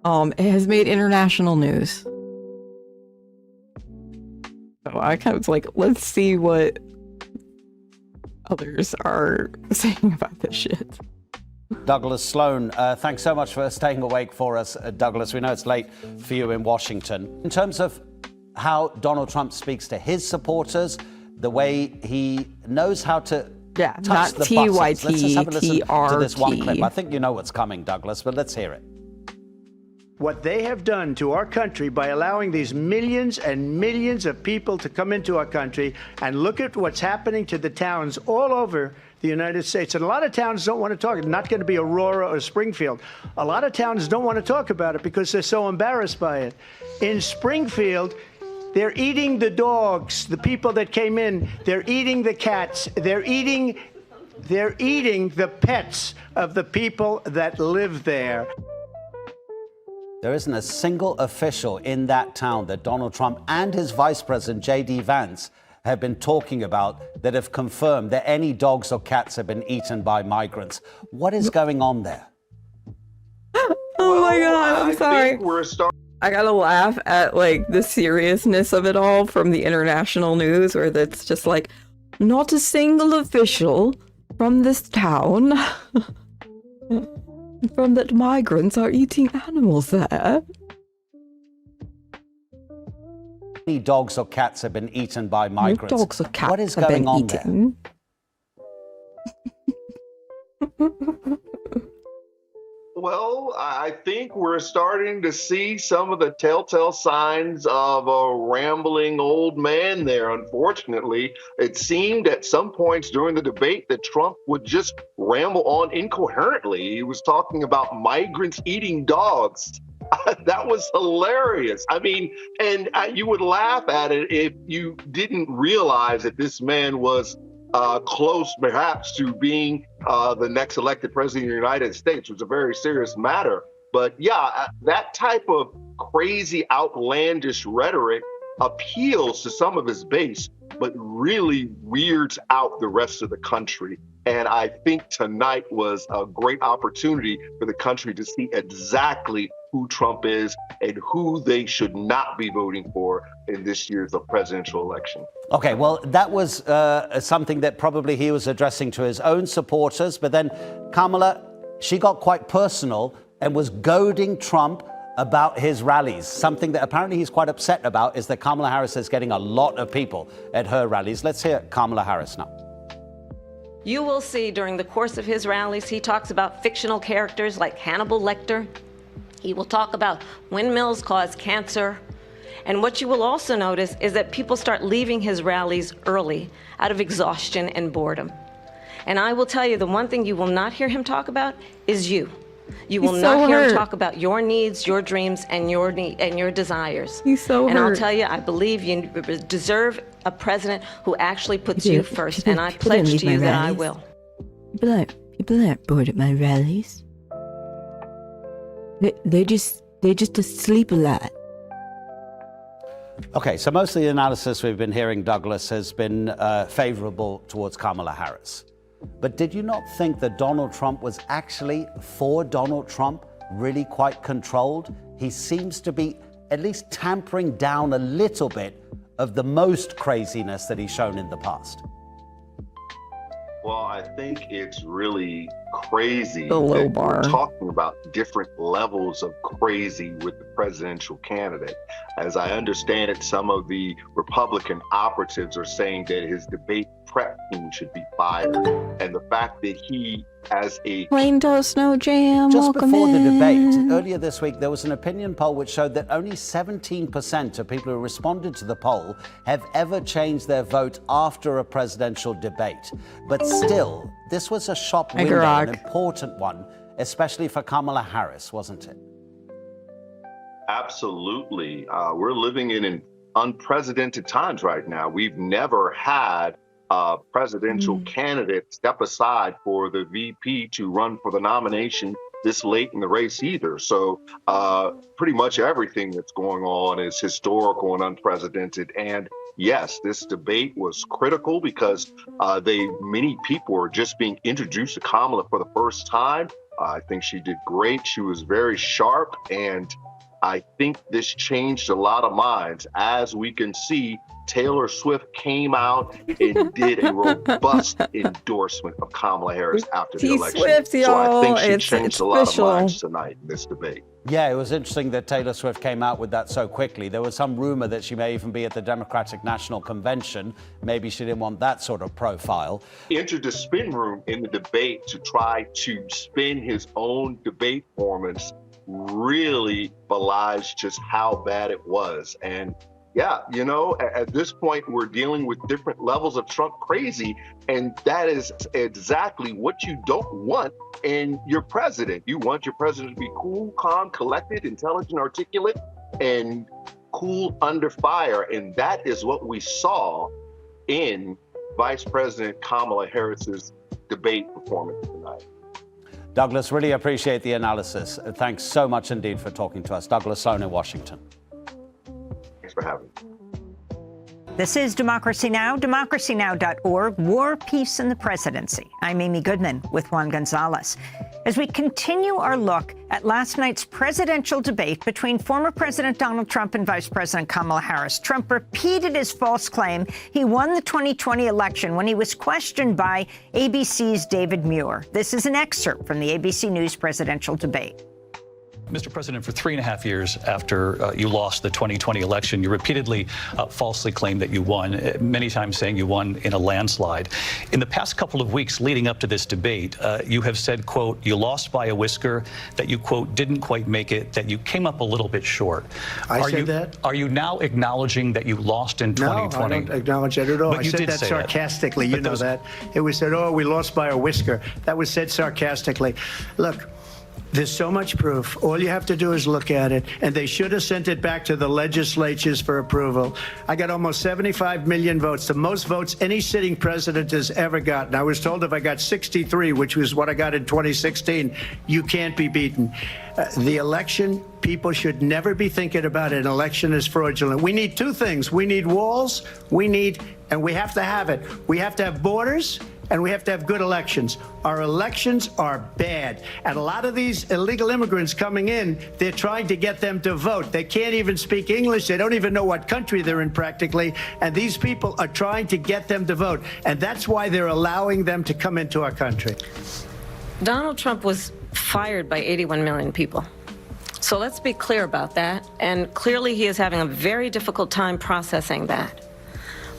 It has made international news. So I kind of was like, let's see what others are saying about this shit. Douglas Sloan, thanks so much for staying awake for us, Douglas. We know it's late for you in Washington. In terms of how Donald Trump speaks to his supporters, the way he knows how to touch the buttons. Let's just have a listen to this one clip. I think you know what's coming, Douglas, but let's hear it. What they have done to our country by allowing these millions and millions of people to come into our country, and look at what's happening to the towns all over the United States. And a lot of towns don't want to talk. It's not going to be Aurora or Springfield. A lot of towns don't want to talk about it because they're so embarrassed by it. In Springfield, they're eating the dogs, the people that came in. They're eating the cats. They're eating the pets of the people that live there. There isn't a single official in that town that Donald Trump and his vice president, J.D. Vance, have been talking about that have confirmed that any dogs or cats have been eaten by migrants. What is going on there? Oh my God, I'm sorry. I gotta laugh at like the seriousness of it all from the international news, where that's just like, not a single official from this town from that migrants are eating animals there. Any dogs or cats have been eaten by migrants. No dogs or cats what is have going been on eaten. there? Well, I think we're starting to see some of the telltale signs of a rambling old man there. Unfortunately, it seemed at some points during the debate that Trump would just ramble on incoherently. He was talking about migrants eating dogs. That was hilarious. I mean, and you would laugh at it if you didn't realize that this man was close perhaps to being the next elected president of the United States, which is a very serious matter. But yeah, that type of crazy, outlandish rhetoric appeals to some of his base, but really weirds out the rest of the country. And I think tonight was a great opportunity for the country to see exactly who Trump is and who they should not be voting for in this year's presidential election. Okay, well, that was something that probably he was addressing to his own supporters. But then Kamala, she got quite personal and was goading Trump about his rallies. Something that apparently he's quite upset about is that Kamala Harris is getting a lot of people at her rallies. Let's hear Kamala Harris now. You will see during the course of his rallies, he talks about fictional characters like Hannibal Lecter. He will talk about windmills cause cancer. And what you will also notice is that people start leaving his rallies early out of exhaustion and boredom. And I will tell you, the one thing you will not hear him talk about is you. You will not hear him talk about your needs, your dreams, and your desires. He's so And hurt. I'll tell you, I believe you deserve a president who actually puts you first. And I pledge to you that I will. People aren't bored at my rallies. They're just asleep a lot. Okay, so most of the analysis we've been hearing, Douglas, has been favorable towards Kamala Harris. But did you not think that Donald Trump was actually, for Donald Trump, really quite controlled? He seems to be at least tampering down a little bit of the most craziness that he's shown in the past. Well, I think it's really crazy the low that bar. we're talking about different levels of crazy with the presidential candidate. As I understand it, some of the Republican operatives are saying that his debate prep team should be fired. And the fact that he, as a Plain toast, no jam. Just welcome before the in. debate, earlier this week, there was an opinion poll which showed that only 17% of people who responded to the poll have ever changed their vote after a presidential debate. But still, this was a shop window, an important one, especially for Kamala Harris, wasn't it? Absolutely. We're living in unprecedented times right now. We've never had presidential candidate step aside for the VP to run for the nomination this late in the race either. So pretty much everything that's going on is historical and unprecedented. And yes, this debate was critical because many people are just being introduced to Kamala for the first time. I think she did great. She was very sharp, and I think this changed a lot of minds. As we can see, Taylor Swift came out and did a robust endorsement of Kamala Harris after the election. Swift, so I think she it's changed a lot official. of minds tonight in this debate. Yeah, it was interesting that Taylor Swift came out with that so quickly. There was some rumor that she may even be at the Democratic National Convention. Maybe she didn't want that sort of profile. He entered the spin room in the debate to try to spin his own debate performance really belies just how bad it was. And yeah, you know, at this point, we're dealing with different levels of Trump crazy, and that is exactly what you don't want in your president. You want your president to be cool, calm, collected, intelligent, articulate, and cool under fire. And that is what we saw in Vice President Kamala Harris's debate performance tonight. Douglas, really appreciate the analysis. Thanks so much indeed for talking to us. Douglas Sloan in Washington. Thanks for having me. This is Democracy Now!, democracynow.org, War, Peace, and the Presidency. I'm Amy Goodman with Juan Gonzalez. As we continue our look at last night's presidential debate between former President Donald Trump and Vice President Kamala Harris, Trump repeated his false claim he won the 2020 election when he was questioned by ABC's David Muir. This is an excerpt from the ABC News presidential debate. Mr. President, for 3.5 years after you lost the 2020 election, you repeatedly falsely claimed that you won, many times saying you won in a landslide. In the past couple of weeks leading up to this debate, you have said, quote, you lost by a whisker, that you, quote, didn't quite make it, that you came up a little bit short. I said that? Are you now acknowledging that you lost in 2020? No, I don't acknowledge that at all. But I you said did that say sarcastically. That. You know that. It was said, oh, we lost by a whisker. That was said sarcastically. Look, there's so much proof. All you have to do is look at it, and they should have sent it back to the legislatures for approval. I got almost 75 million votes, the most votes any sitting president has ever gotten. I was told if I got 63, which was what I got in 2016, you can't be beaten. The election, people should never be thinking about an election as fraudulent. We need two things. We need walls, and we have to have it. We have to have borders, and we have to have good elections. Our elections are bad. And a lot of these illegal immigrants coming in, they're trying to get them to vote. They can't even speak English. They don't even know what country they're in practically. And these people are trying to get them to vote. And that's why they're allowing them to come into our country. Donald Trump was fired by 81 million people. So let's be clear about that. And clearly he is having a very difficult time processing that.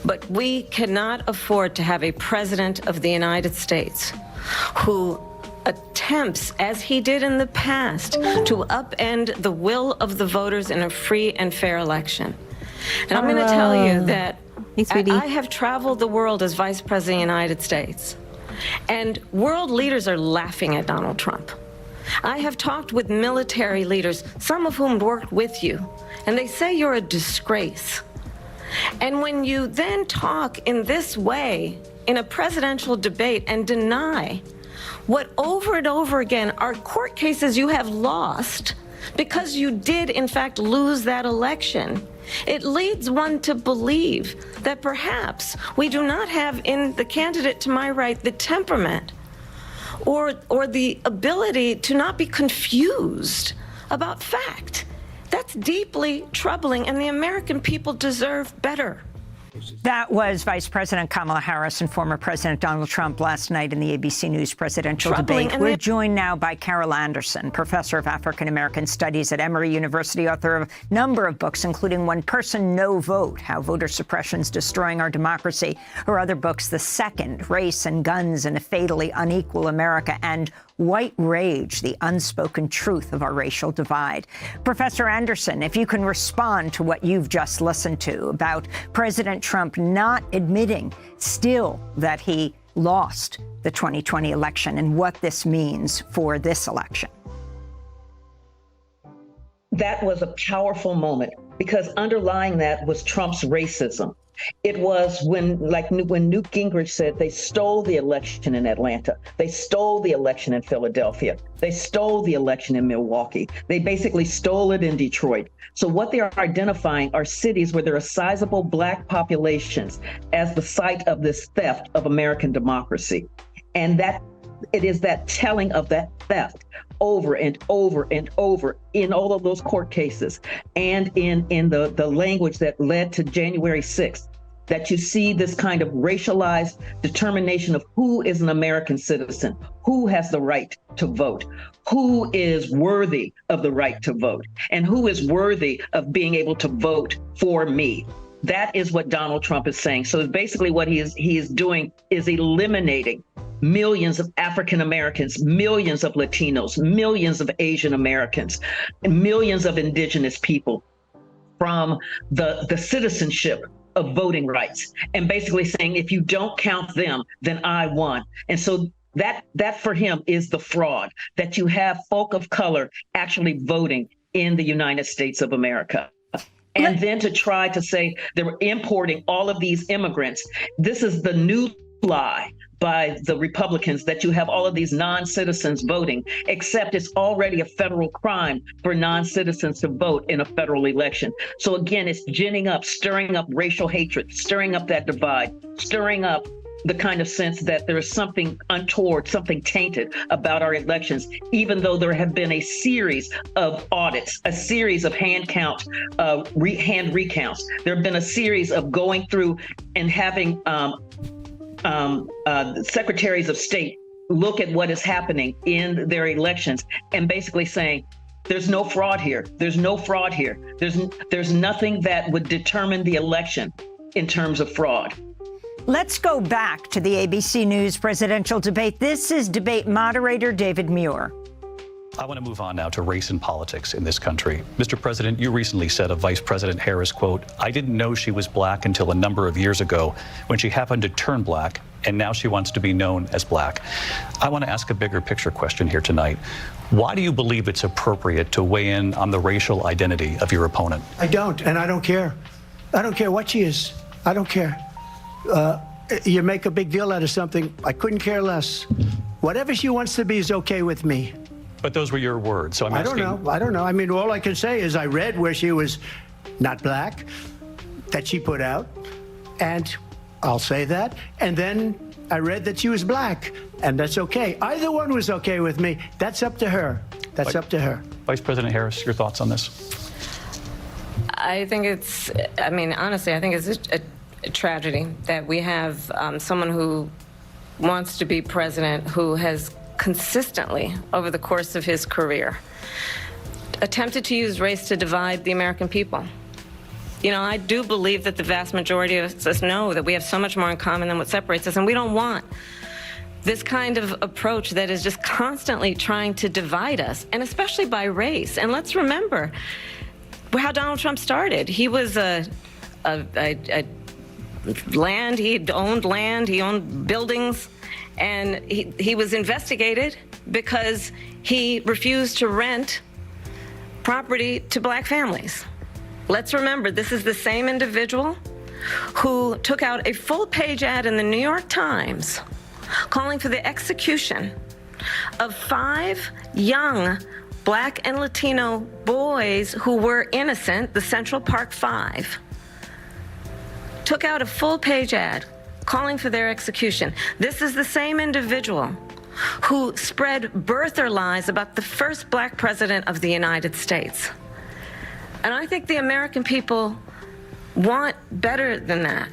But we cannot afford to have a president of the United States who attempts, as he did in the past, to upend the will of the voters in a free and fair election. And I'm going to tell you that I have traveled the world as Vice President of the United States, and world leaders are laughing at Donald Trump. I have talked with military leaders, some of whom worked with you, and they say you're a disgrace. And when you then talk in this way in a presidential debate and deny what over and over again are court cases you have lost because you did in fact lose that election, it leads one to believe that perhaps we do not have in the candidate to my right the temperament or the ability to not be confused about fact. That's deeply troubling, and the American people deserve better. That was Vice President Kamala Harris and former President Donald Trump last night in the ABC News presidential debate. We're joined now by Carol Anderson, professor of African American Studies at Emory University, author of a number of books, including One Person, No Vote, How Voter Suppression's Destroying Our Democracy. Her other books, The Second, Race and Guns in a Fatally Unequal America, and White Rage, the Unspoken Truth of Our Racial Divide. Professor Anderson, if you can respond to what you've just listened to about President Trump not admitting still that he lost the 2020 election and what this means for this election. That was a powerful moment because underlying that was Trump's racism. It was when Newt Gingrich said they stole the election in Atlanta. They stole the election in Philadelphia. They stole the election in Milwaukee. They basically stole it in Detroit. So what they are identifying are cities where there are sizable Black populations as the site of this theft of American democracy. And that it is that telling of that theft over and over and over in all of those court cases and in the language that led to January 6th, that you see this kind of racialized determination of who is an American citizen, who has the right to vote, who is worthy of the right to vote, and who is worthy of being able to vote for me. That is what Donald Trump is saying. So basically what he is doing is eliminating millions of African Americans, millions of Latinos, millions of Asian Americans, and millions of indigenous people from the citizenship of voting rights, and basically saying, if you don't count them, then I won. And so that for him is the fraud, that you have folk of color actually voting in the United States of America. And then to try to say they're importing all of these immigrants. This is the new lie by the Republicans, that you have all of these non-citizens voting, except it's already a federal crime for non-citizens to vote in a federal election. So again, it's ginning up, stirring up racial hatred, stirring up that divide, stirring up the kind of sense that there is something untoward, something tainted about our elections, even though there have been a series of audits, a series of hand recounts. There have been a series of going through and having secretaries of state look at what is happening in their elections and basically saying, there's no fraud here. There's no fraud here. There's nothing that would determine the election in terms of fraud. Let's go back to the ABC News presidential debate. This is debate moderator David Muir. I want to move on now to race and politics in this country. Mr. President, you recently said of Vice President Harris, quote, "I didn't know she was black until a number of years ago when she happened to turn black, and now she wants to be known as black." I want to ask a bigger picture question here tonight. Why do you believe it's appropriate to weigh in on the racial identity of your opponent? I don't, and I don't care. I don't care what she is. I don't care. You make a big deal out of something, I couldn't care less. Whatever she wants to be is okay with me. But those were your words, so I'm asking. I don't know. I mean, all I can say is I read where she was not black, that she put out, and I'll say that. And then I read that she was black, and that's okay. Either one was okay with me. That's up to her. That's up to her. Vice President Harris, your thoughts on this? I think it's, I mean, honestly, I think it's a tragedy that we have someone who wants to be president who has consistently, over the course of his career, attempted to use race to divide the American people. You know, I do believe that the vast majority of us know that we have so much more in common than what separates us, and we don't want this kind of approach that is just constantly trying to divide us, and especially by race. And let's remember how Donald Trump started. He was land, he owned buildings, and he was investigated because he refused to rent property to black families. Let's remember, this is the same individual who took out a full-page ad in the New York Times calling for the execution of 5 young black and Latino boys who were innocent, the Central Park 5. Took out a full-page ad calling for their execution. This is the same individual who spread birther lies about the first black president of the United States. And I think the American people want better than that.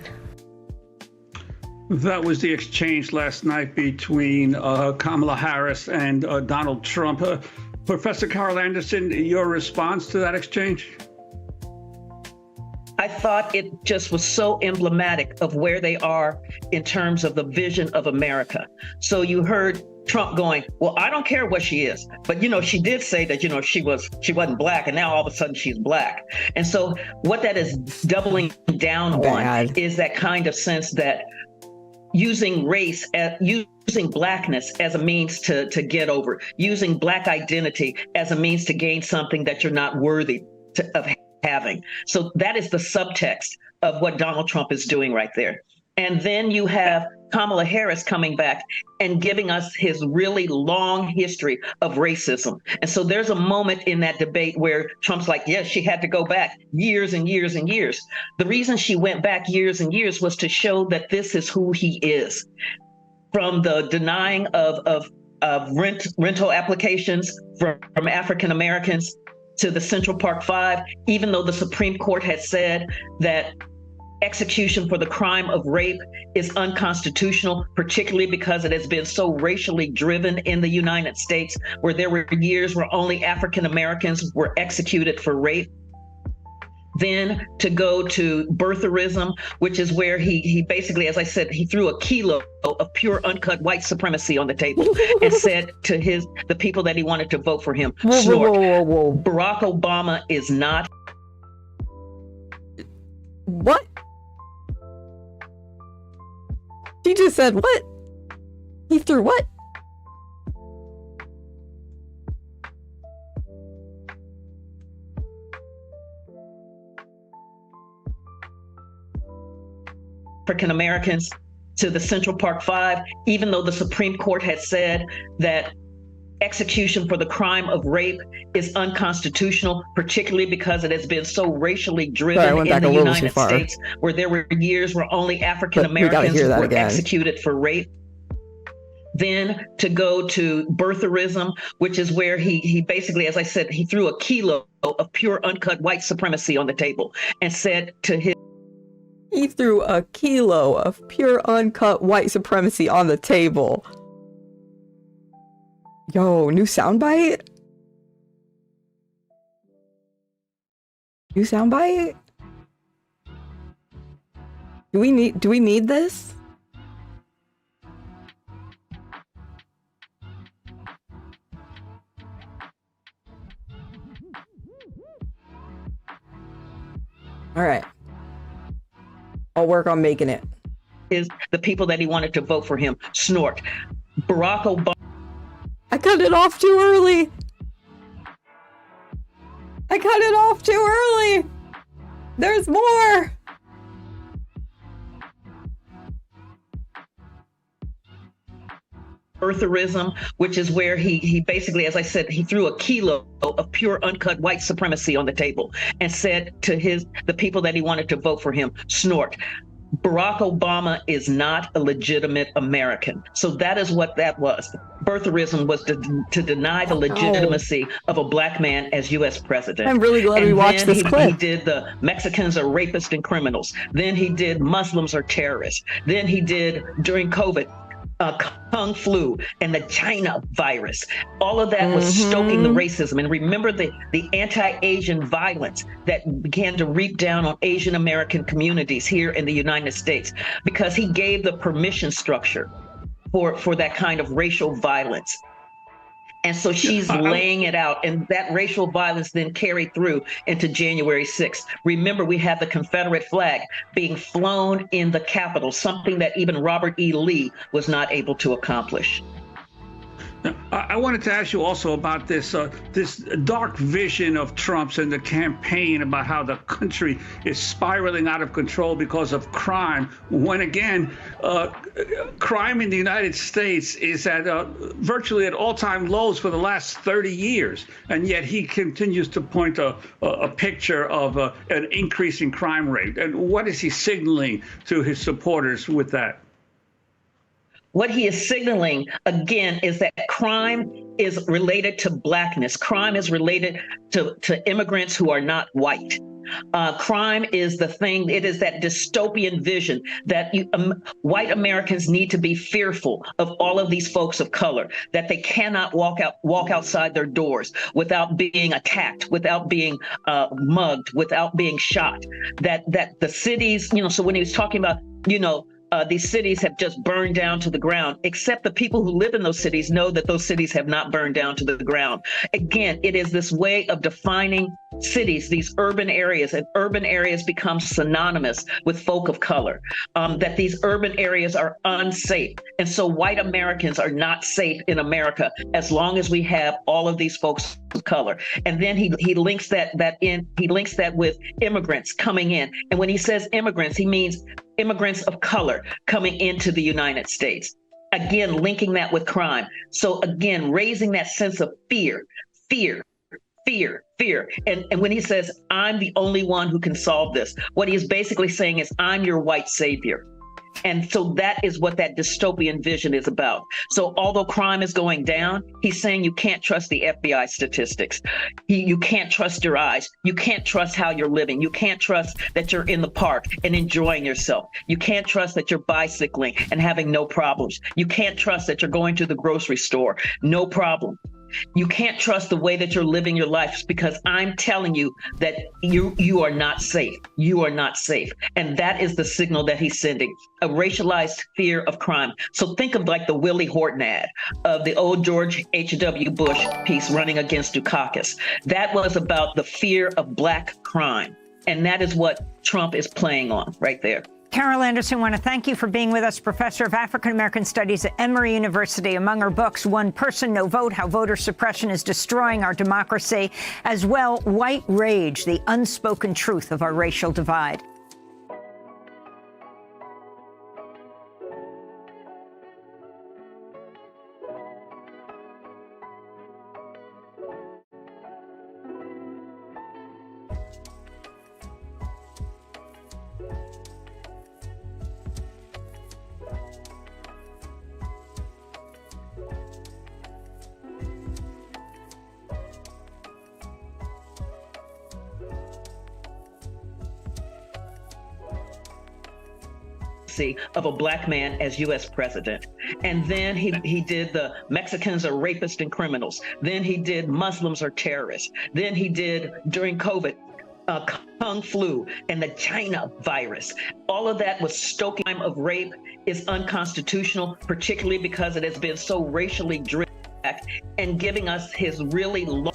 That was the exchange last night between Kamala Harris and Donald Trump. Professor Carol Anderson, your response to that exchange? I thought it just was so emblematic of where they are in terms of the vision of America. So you heard Trump going, well, I don't care what she is, but she did say that she wasn't black, and now all of a sudden she's black. And so what that is doubling down on is that kind of sense that using race, using blackness as a means to get over, using black identity as a means to gain something that you're not worthy of having. So that is the subtext of what Donald Trump is doing right there. And then you have Kamala Harris coming back and giving us his really long history of racism. And so there's a moment in that debate where Trump's like, yes, she had to go back years and years and years. The reason she went back years and years was to show that this is who he is. From the denying of rental applications from African Americans to the Central Park Five, even though the Supreme Court had said that execution for the crime of rape is unconstitutional, particularly because it has been so racially driven in the United States, where there were years where only African Americans were executed for rape. Then to go to birtherism, which is where he basically, as I said, he threw a kilo of pure uncut white supremacy on the table and said to the people that he wanted to vote for him, snort. Barack Obama is not. What? She just said what? He threw what? African Americans to the Central Park Five, even though the Supreme Court had said that execution for the crime of rape is unconstitutional, particularly because it has been so racially driven in the United States, where there were years where only African Americans were executed for rape. Then to go to birtherism, which is where he basically, as I said, he threw a kilo of pure uncut white supremacy on the table and said to his. He threw a kilo of pure uncut white supremacy on the table. Yo, new soundbite? New soundbite? Do we need this? All right. I'll work on making it. Is the people that he wanted to vote for him, snort. Barack Obama. I cut it off too early. I cut it off too early. There's more. Birtherism, which is where he basically, as I said, he threw a kilo of pure uncut white supremacy on the table and said to the people that he wanted to vote for him, snort. Barack Obama is not a legitimate American. So that is what that was. Birtherism was to deny the legitimacy of a black man as U.S. president. I'm really glad we watched this clip. He did the Mexicans are rapists and criminals. Then he did Muslims are terrorists. Then he did, during COVID, Kung flu and the China virus. All of that was stoking the racism. And remember the anti-Asian violence that began to reap down on Asian American communities here in the United States, because he gave the permission structure for that kind of racial violence. And so she's laying it out, and that racial violence then carried through into January 6th. Remember, we had the Confederate flag being flown in the Capitol, something that even Robert E. Lee was not able to accomplish. I wanted to ask you also about this dark vision of Trump's and the campaign about how the country is spiraling out of control because of crime, when again, crime in the United States is at virtually at all-time lows for the last 30 years. And yet he continues to point a picture of an increasing crime rate. And what is he signaling to his supporters with that? What he is signaling, again, is that crime is related to blackness. Crime is related to immigrants who are not white. Crime is the thing, it is that dystopian vision that white Americans need to be fearful of all of these folks of color, that they cannot walk outside their doors without being attacked, without being mugged, without being shot, that the cities, so when he was talking about, these cities have just burned down to the ground, except the people who live in those cities know that those cities have not burned down to the ground. Again, it is this way of defining cities, these urban areas, and urban areas become synonymous with folk of color, that these urban areas are unsafe. And so white Americans are not safe in America as long as we have all of these folks of color. And then he links that with immigrants coming in. And when he says immigrants, he means immigrants of color coming into the United States. Again, linking that with crime. So again, raising that sense of fear. And when he says, I'm the only one who can solve this, what he is basically saying is, I'm your white savior. And so that is what that dystopian vision is about. So although crime is going down, he's saying you can't trust the FBI statistics. You can't trust your eyes. You can't trust how you're living. You can't trust that you're in the park and enjoying yourself. You can't trust that you're bicycling and having no problems. You can't trust that you're going to the grocery store, no problem. You can't trust the way that you're living your life, because I'm telling you that you are not safe. You are not safe. And that is the signal that he's sending, a racialized fear of crime. So think of like the Willie Horton ad of the old George H.W. Bush piece, Running Against Dukakis. That was about the fear of Black crime. And that is what Trump is playing on right there. Carol Anderson, I want to thank you for being with us, professor of African American Studies at Emory University. Among her books, One Person, No Vote, How Voter Suppression is Destroying Our Democracy, as well, White Rage, The Unspoken Truth of Our Racial Divide. Of a Black man as U.S. president. And then he did the Mexicans are rapists and criminals. Then he did Muslims are terrorists. Then he did, during COVID, Kung flu and the China virus. All of that was stoking of rape is unconstitutional, particularly because it has been so racially driven and giving us his really long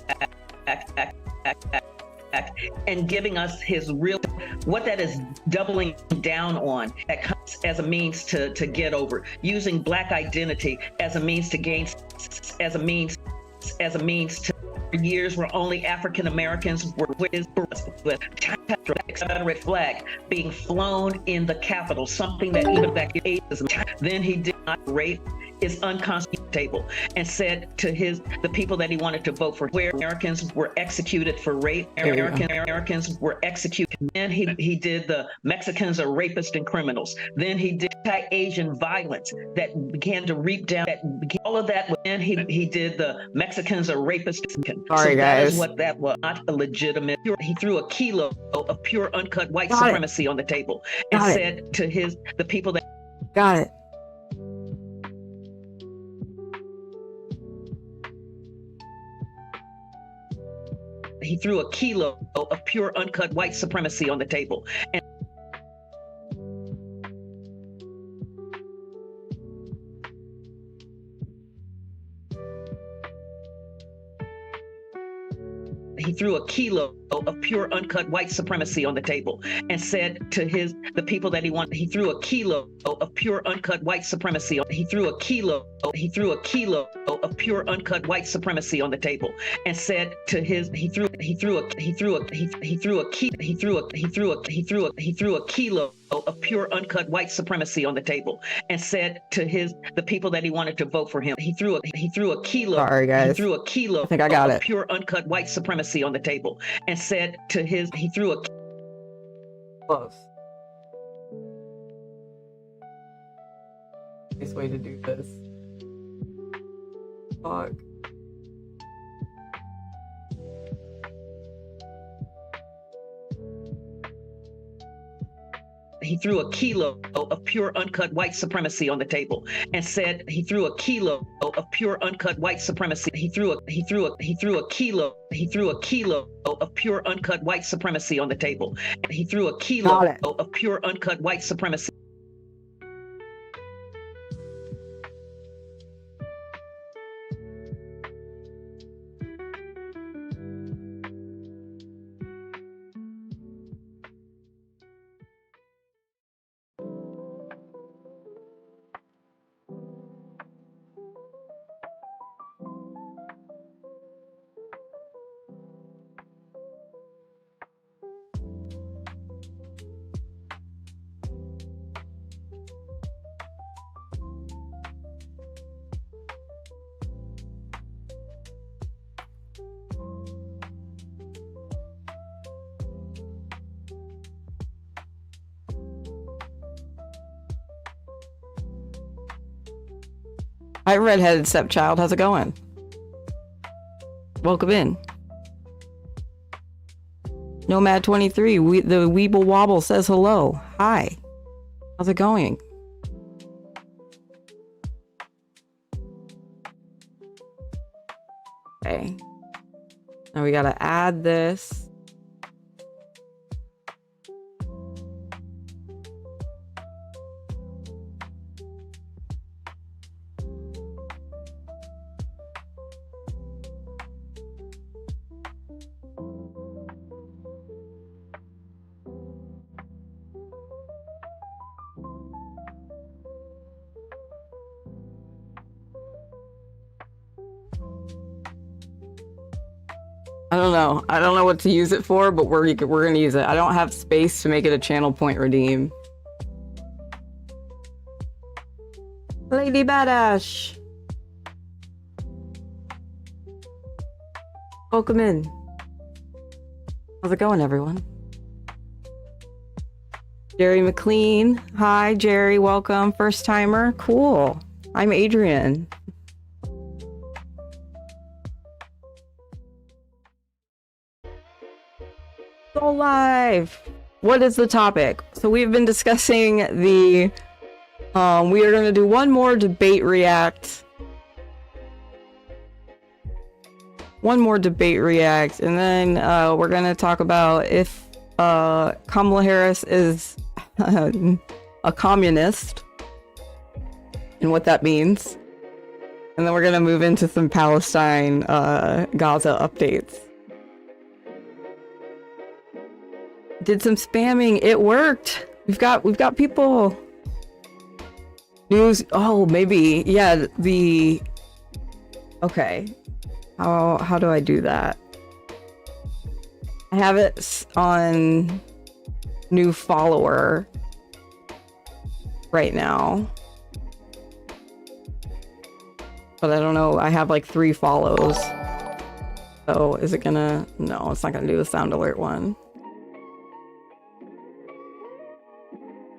and giving us his real, what that is doubling down on that comes as a means to get over, using Black identity as a means to gain, as a means to years where only African Americans were with Confederate flag being flown in the Capitol, something that even back in ageism. Then he did not rape is unconstitutional, and said to the people that he wanted to vote for, where Americans were executed for rape, Americans were executed. Then he did the Mexicans are rapists and criminals. Then he did anti-Asian violence that began to reap down. All of that. Then he did the Mexicans are rapists. Sorry, so that guys. is what that was. Not a legitimate. He threw a kilo of pure uncut white supremacy on the table and said to the people that. Got it. He threw a kilo of pure uncut white supremacy on the table. And he threw a kilo of pure uncut white supremacy on the table and said to the people that he wanted. He threw a kilo of pure uncut white supremacy. He threw a kilo of pure uncut white supremacy on the table and said to he threw a kilo of pure uncut white supremacy on the table and said to the people that he wanted to vote for him. He threw a kilo. Sorry, guys. He threw a kilo I think I got of it. pure uncut white supremacy on the table and said to he threw a Close. Nice way to do this. Fuck. he threw a kilo of pure uncut white supremacy on the table and said he threw a kilo of pure uncut white supremacy. He threw a kilo of pure uncut white supremacy on the table. And he threw a kilo of pure uncut white supremacy. Hi, redheaded stepchild. How's it going? Welcome in. Nomad23, the Weeble Wobble says hello. Hi. How's it going? Okay. Now we gotta add this. I don't know what to use it for, but we're gonna use it. I don't have space to make it a channel point redeem. Lady Badash. Welcome in. How's it going, everyone? Jerry McLean. Hi, Jerry. Welcome. First timer. Cool. I'm Adrian. Go live. What is the topic? So we've been discussing the we are going to do one more debate react, and then we're going to talk about if Kamala Harris is a communist and what that means, and then we're going to move into some Palestine Gaza updates. Did some spamming. It worked. We've got people. News. Oh, maybe. Yeah. Okay. How do I do that? I have it on new follower right now, but I don't know. I have like 3 follows. So is it gonna? No, it's not gonna do the sound alert one.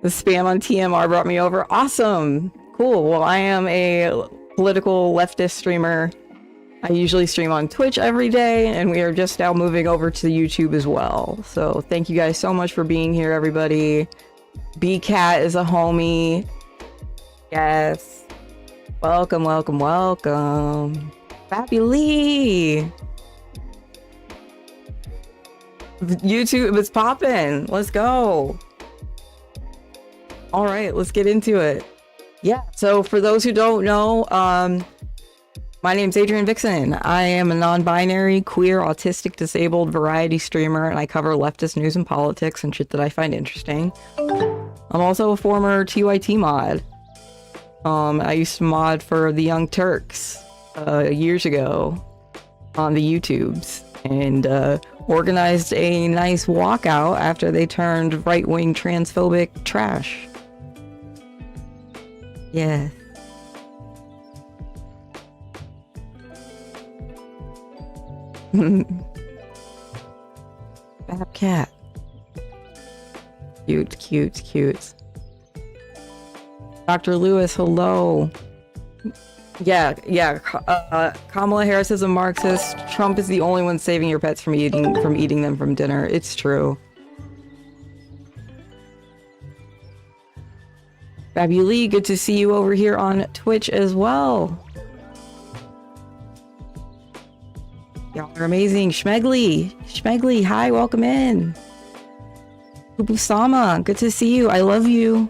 The spam on TMR brought me over. Awesome. Cool. Well, I am a political leftist streamer. I usually stream on Twitch every day, and we are just now moving over to YouTube as well. So thank you guys so much for being here, everybody. B-Cat is a homie. Yes. Welcome, welcome, welcome. Fabulous. YouTube is popping. Let's go. All right, let's get into it. Yeah, so for those who don't know, my name's Adrian Vixen. I am a non-binary, queer, autistic, disabled variety streamer, and I cover leftist news and politics and shit that I find interesting. I'm also a former TYT mod. I used to mod for the Young Turks years ago on the YouTubes, and organized a nice walkout after they turned right-wing transphobic trash. Yeah. Bad cat. Cute, cute, cute. Dr. Lewis, hello. Yeah. Kamala Harris is a Marxist. Trump is the only one saving your pets from eating them from dinner. It's true. Fabuli, good to see you over here on Twitch as well. Y'all are amazing. Schmegly, hi, welcome in. Ubusama, good to see you. I love you.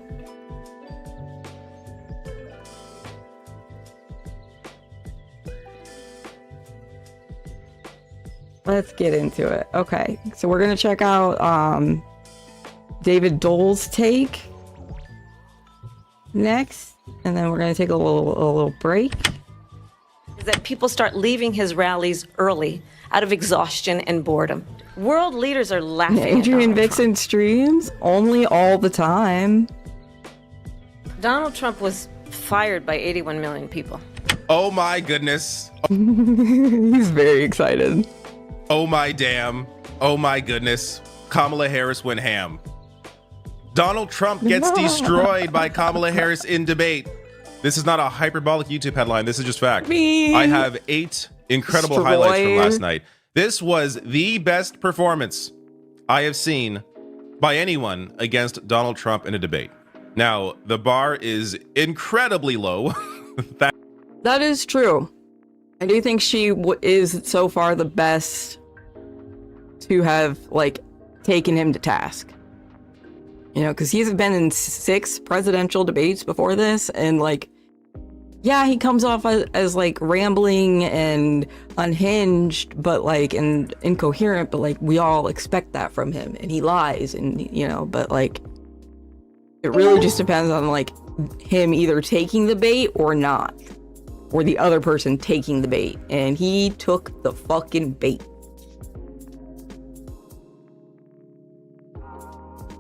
Let's get into it. Okay, so we're gonna check out David Dole's take next, and then we're gonna take a little break. Is that people start leaving his rallies early out of exhaustion and boredom. World leaders are laughing. Adrian Vixen streams only all the time. Donald Trump was fired by 81 million people. Oh my goodness. He's very excited. Oh my damn. Oh my goodness. Kamala Harris went ham. Donald Trump gets destroyed by Kamala Harris in debate. This is not a hyperbolic YouTube headline. This is just fact. Me. I have 8 incredible highlights from last night. This was the best performance I have seen by anyone against Donald Trump in a debate. Now, the bar is incredibly low. That is true. I do think she is so far the best to have, like, taken him to task. You know, because he's been in 6 presidential debates before this, and, like, yeah, he comes off as like, rambling and unhinged, but, like, and incoherent, but, like, we all expect that from him, and he lies, and, you know, but, like, it really just depends on, like, him either taking the bait or not. Or the other person taking the bait. And he took the fucking bait.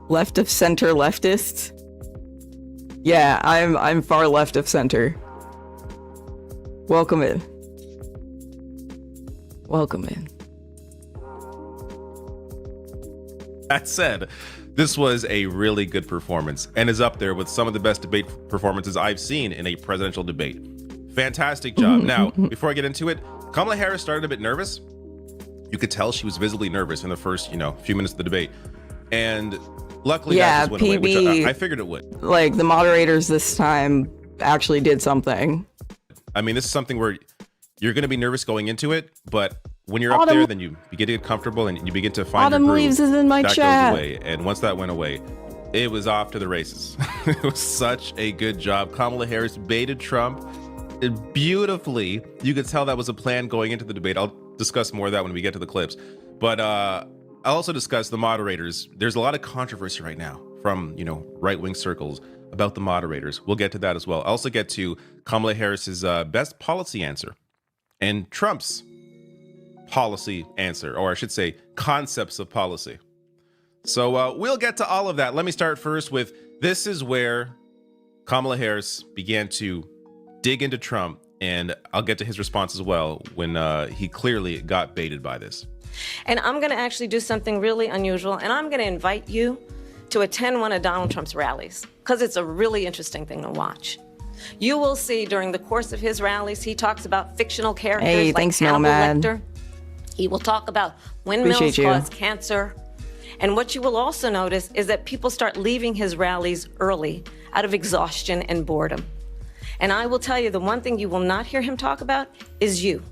Left of center leftists? Yeah, I'm far left of center. Welcome in. Welcome in. That said, this was a really good performance and is up there with some of the best debate performances I've seen in a presidential debate. Fantastic job. Now, before I get into it, Kamala Harris started a bit nervous. You could tell she was visibly nervous in the first, few minutes of the debate. And luckily that just went away, which I figured it would. Like, the moderators this time actually did something. I mean, this is something where you're going to be nervous going into it, but when you're up there, then you begin to get comfortable and you begin to find your groove. Leaves is in my that chat. goes away. And once that went away, it was off to the races. It was such a good job. Kamala Harris baited Trump beautifully. You could tell that was a plan going into the debate. I'll discuss more of that when we get to the clips. But I'll also discuss the moderators. There's a lot of controversy right now from, right-wing circles about the moderators. We'll get to that as well. I'll also get to Kamala Harris's best policy answer and Trump's policy answer, or I should say concepts of policy. So we'll get to all of that. Let me start first with, this is where Kamala Harris began to dig into Trump, and I'll get to his response as well when he clearly got baited by this. And I'm going to actually do something really unusual, and I'm going to invite you to attend one of Donald Trump's rallies, because it's a really interesting thing to watch. You will see during the course of his rallies, he talks about fictional characters like Hannibal Lecter. He will talk about windmills cause cancer. And what you will also notice is that people start leaving his rallies early out of exhaustion and boredom. And I will tell you, the one thing you will not hear him talk about is you.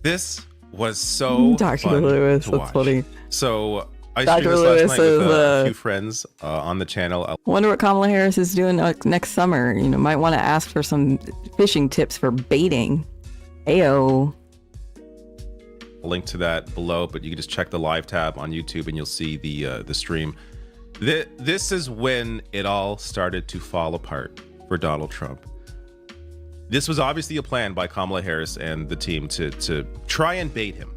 This was so Dr. Lewis, that's funny. So I streamed this last night with a few friends on the channel. I wonder what Kamala Harris is doing next summer. Might want to ask for some fishing tips for baiting. Ayo. Link to that below, but you can just check the live tab on YouTube and you'll see the stream. This is when it all started to fall apart for Donald Trump. This was obviously a plan by Kamala Harris and the team to try and bait him.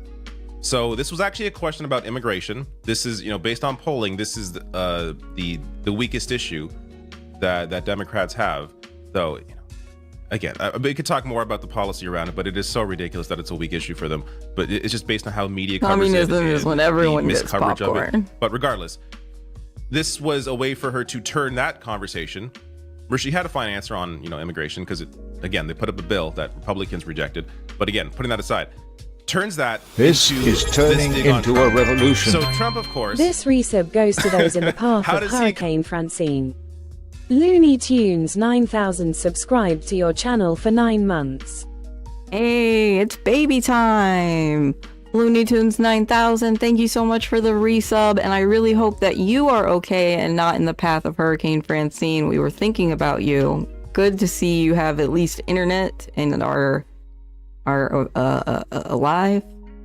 So this was actually a question about immigration. This is, based on polling, this is the weakest issue that Democrats have. Though, again, we could talk more about the policy around it, but it is so ridiculous that it's a weak issue for them. But it's just based on how media covers it. Communism is when everyone gets popcorn. But regardless, this was a way for her to turn that conversation, where she had a fine answer on, immigration, because again, they put up a bill that Republicans rejected. But again, putting that aside, turns that this is turning into a revolution. So Trump, of course. This resub goes to those in the path of Hurricane Francine. Looney Tunes 9000 subscribed to your channel for 9 months. Hey, it's baby time. Looney Tunes 9000, thank you so much for the resub, and I really hope that you are okay and not in the path of Hurricane Francine. We were thinking about you. Good to see you have at least internet and are alive.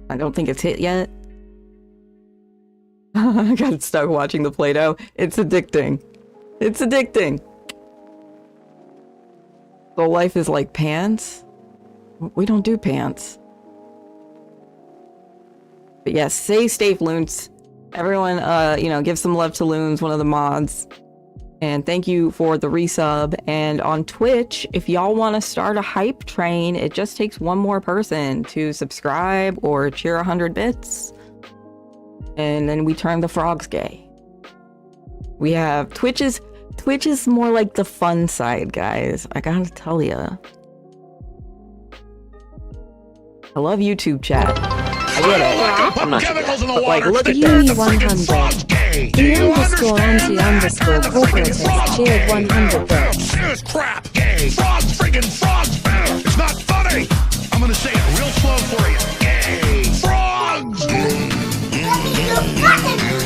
I don't think it's hit yet. I got stuck watching the Play-Doh. It's addicting. It's addicting. So life is like pants? We don't do pants. But yes, stay safe, Loons. Everyone, give some love to Loons, one of the mods. And thank you for the resub. And on Twitch, if y'all want to start a hype train, it just takes one more person to subscribe or cheer 100 bits. And then we turn the frogs gay. We have Twitch's Twitch is more like the fun side, guys. I gotta tell ya. I love YouTube chat. I get it. I'm not but like, look at this. Yumi100. _anti_corporatist cheered 100 bits. This crap, gay. Frogs, friggin' frogs. It's not funny. I'm gonna say it real slow for you. Gay. Frogs.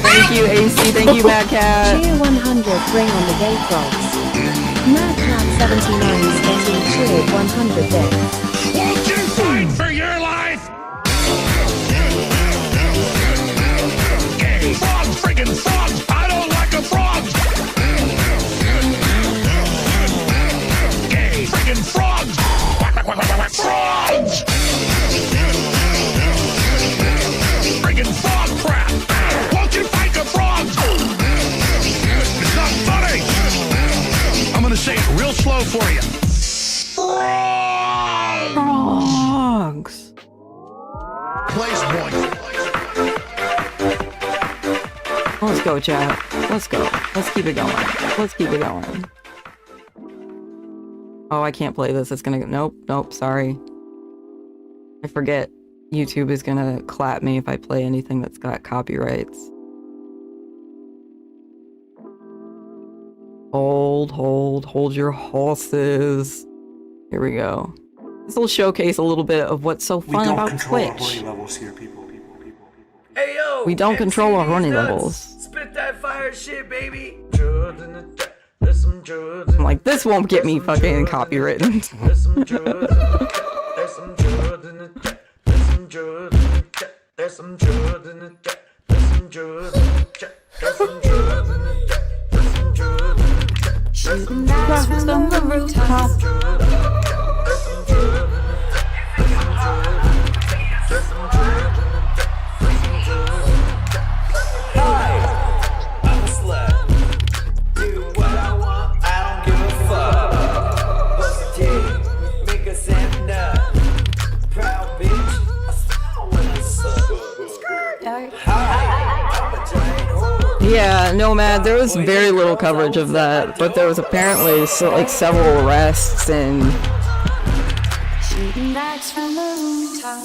Thank you, AC. Thank you, Mad Cat. Cheer 100, bring on the gay frogs. Mad Cat 79 Spitty cheered 100 bits. Won't you fight for your life? Gay. Frogs, friggin' frogs. I don't like a frog. Gay. Friggin' frogs. Frogs. Friggin' frog crap. Won't you fight the frogs? It's not funny. I'm gonna say it real slow for you. Frogs. Place point. Let's go, chat. Let's go. Let's keep it going. Let's keep it going. Oh, I can't play this. It's gonna... Nope. Sorry. I forget. YouTube is gonna clap me if I play anything that's got copyrights. Hold your horses. Here we go. This will showcase a little bit of what's so fun about Twitch. Hey, yo, We don't control our horny levels. Spit that fire shit, baby. I'm like, this won't get me fucking copywritten. Shooting back from the rooftop. I'm a slut. Do what I want, I don't give a fuck. Bust a titty, make a stand up. Proud bitch, I smile when I suck. Yeah, Nomad, there was very little coverage of that, but there was apparently like several arrests and... Shooting backs from the rooftop.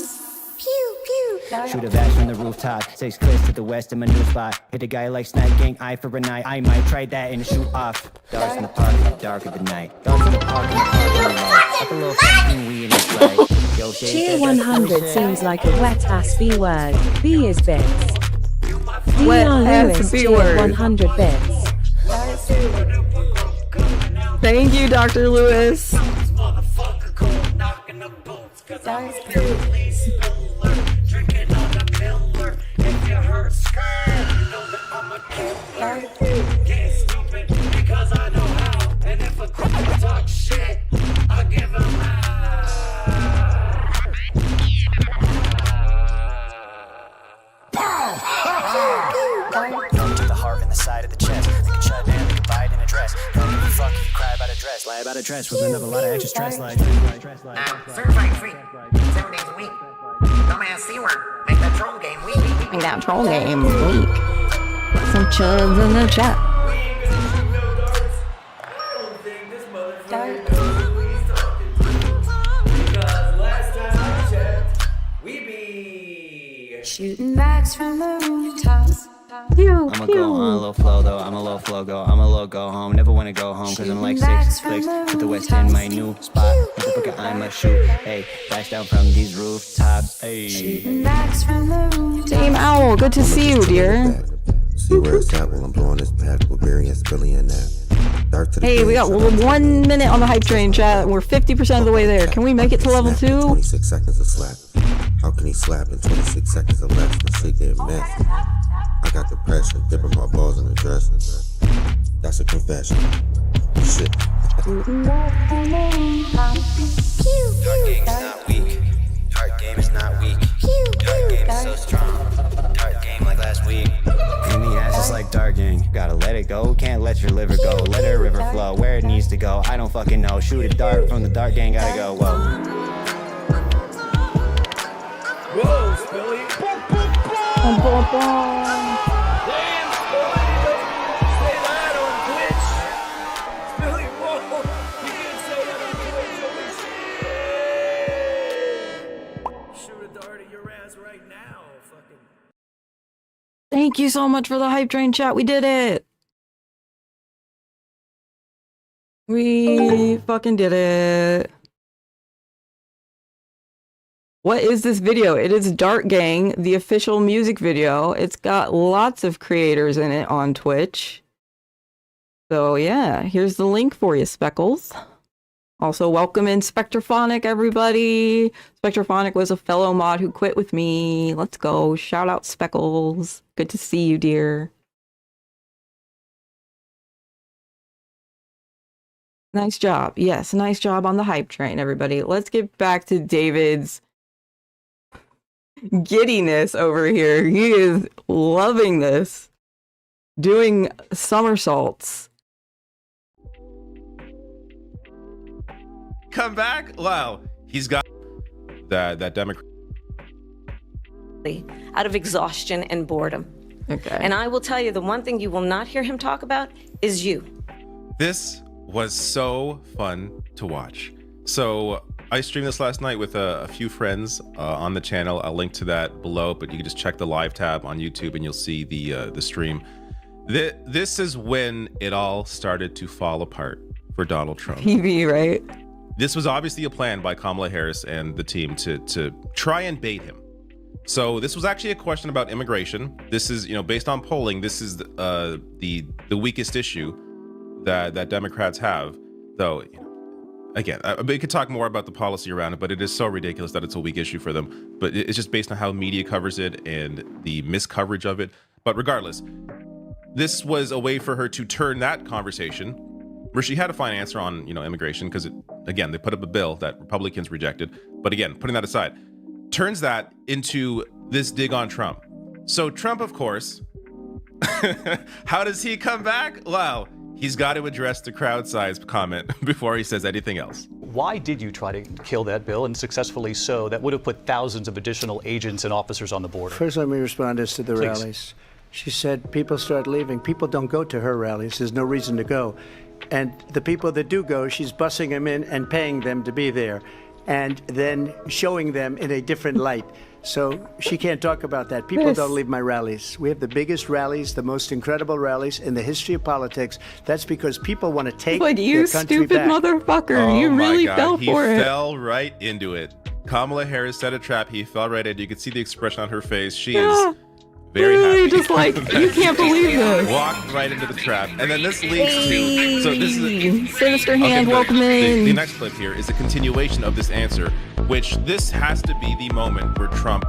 Pew, pew. Shoot a bash from the rooftop, 6 clicks to the west of my new spot. Hit a guy like Snipe Gang, eye for a night. I might try that and shoot off. Dogs in the park, dark of the night. Dogs in the park, like a little fucking weed in the play. Yo, Cheer 100 seems like a wet ass B word. B is bits. Wet DR ass Lewis B cheered word. 100 bits. Thank you, Dr. Lewis. To the heart and the side of the chest. They can shut down, they can buy it in a dress. Don't give a fuck if you cry about a dress. Lie about a dress, we're gonna have a lot of extra stress. Certified free, 7 days a week. Dumbass C-word, make that troll game weak. Make that troll game weak. Some chuds in the chat. Shooting backs from the rooftops. I'ma go on a little flow though, I'm a little flow go, I'm a little go home, never wanna go home, cause I'm like 6 clicks to the west end, my new spot, motherfucker I'ma shoot, hey, flash down from these rooftops, hey. Shooting backs from the rooftops. Dame Owl, good to see you, dear. See where it's at while I'm blowing this pack with various billion that. Hey, we got 1 minute on the hype train, chat. We're 50% of the way there. Can we make it to level 2? 26 seconds of slap. How can he slap in 26 seconds or less? My shit getting messy. I got depression, dipping my balls in the dressing. That's a confession. Shit. Shooting backs from the rooftops. Heart game is not weak. Heart game is not weak. Heart game is so strong. Heart game like last week. In the ass is like dark gang. Gotta let it go. Can't let your liver go. Let a river flow where it needs to go. I don't fucking know. Shoot a dart from the dark gang. Gotta go. Whoa. Whoa, Spilly. Bum, bum, bum. Damn, Spilly. Say that on Twitch. Thank you so much for the hype train chat. We did it. We fucking did it. What is this video? It is Dart Gang, the official music video. It's got lots of creators in it on Twitch. So yeah, here's the link for you, Speckles. Also, welcome in Spectrophonic, everybody. Spectrophonic was a fellow mod who quit with me. Let's go. Shout out, Speckles. Good to see you, dear. Nice job. Yes, nice job on the hype train, everybody. Let's get back to David's giddiness over here. He is loving this. Doing somersaults. Come back? Wow. He's got that Democrat. Out of exhaustion and boredom. Okay. And I will tell you, the one thing you will not hear him talk about is you. This was so fun to watch. So I streamed this last night with a few friends on the channel. I'll link to that below, but you can just check the live tab on YouTube and you'll see the stream. This is when it all started to fall apart for Donald Trump. PV, right? This was obviously a plan by Kamala Harris and the team to try and bait him. So this was actually a question about immigration. This is, based on polling, this is the weakest issue that Democrats have. Though, again, we could talk more about the policy around it, but it is so ridiculous that it's a weak issue for them. But it's just based on how media covers it and the miscoverage of it. But regardless, this was a way for her to turn that conversation, where she had to find an answer on, immigration, because again, they put up a bill that Republicans rejected. But again, putting that aside, turns that into this dig on Trump. So Trump, of course, how does he come back? Well, he's got to address the crowd size comment before he says anything else. Why did you try to kill that bill, and successfully so? That would have put thousands of additional agents and officers on the border. First, let me respond as to the rallies. She said people start leaving. People don't go to her rallies. There's no reason to go. And the people that do go, she's bussing them in and paying them to be there, and then showing them in a different light. So she can't talk about that. People don't leave my rallies. We have the biggest rallies, the most incredible rallies in the history of politics. That's because people want to take like, you their country stupid back. motherfucker. Oh you really my God. fell for it. He fell right into it. Kamala Harris set a trap. He fell right in. You could see the expression on her face. She is very really happy. Just like, you can't believe this. Walked right into the trap. And then this leads to... So this is Sinister Hand, welcome in. The next clip here is a continuation of this answer, which this has to be the moment where Trump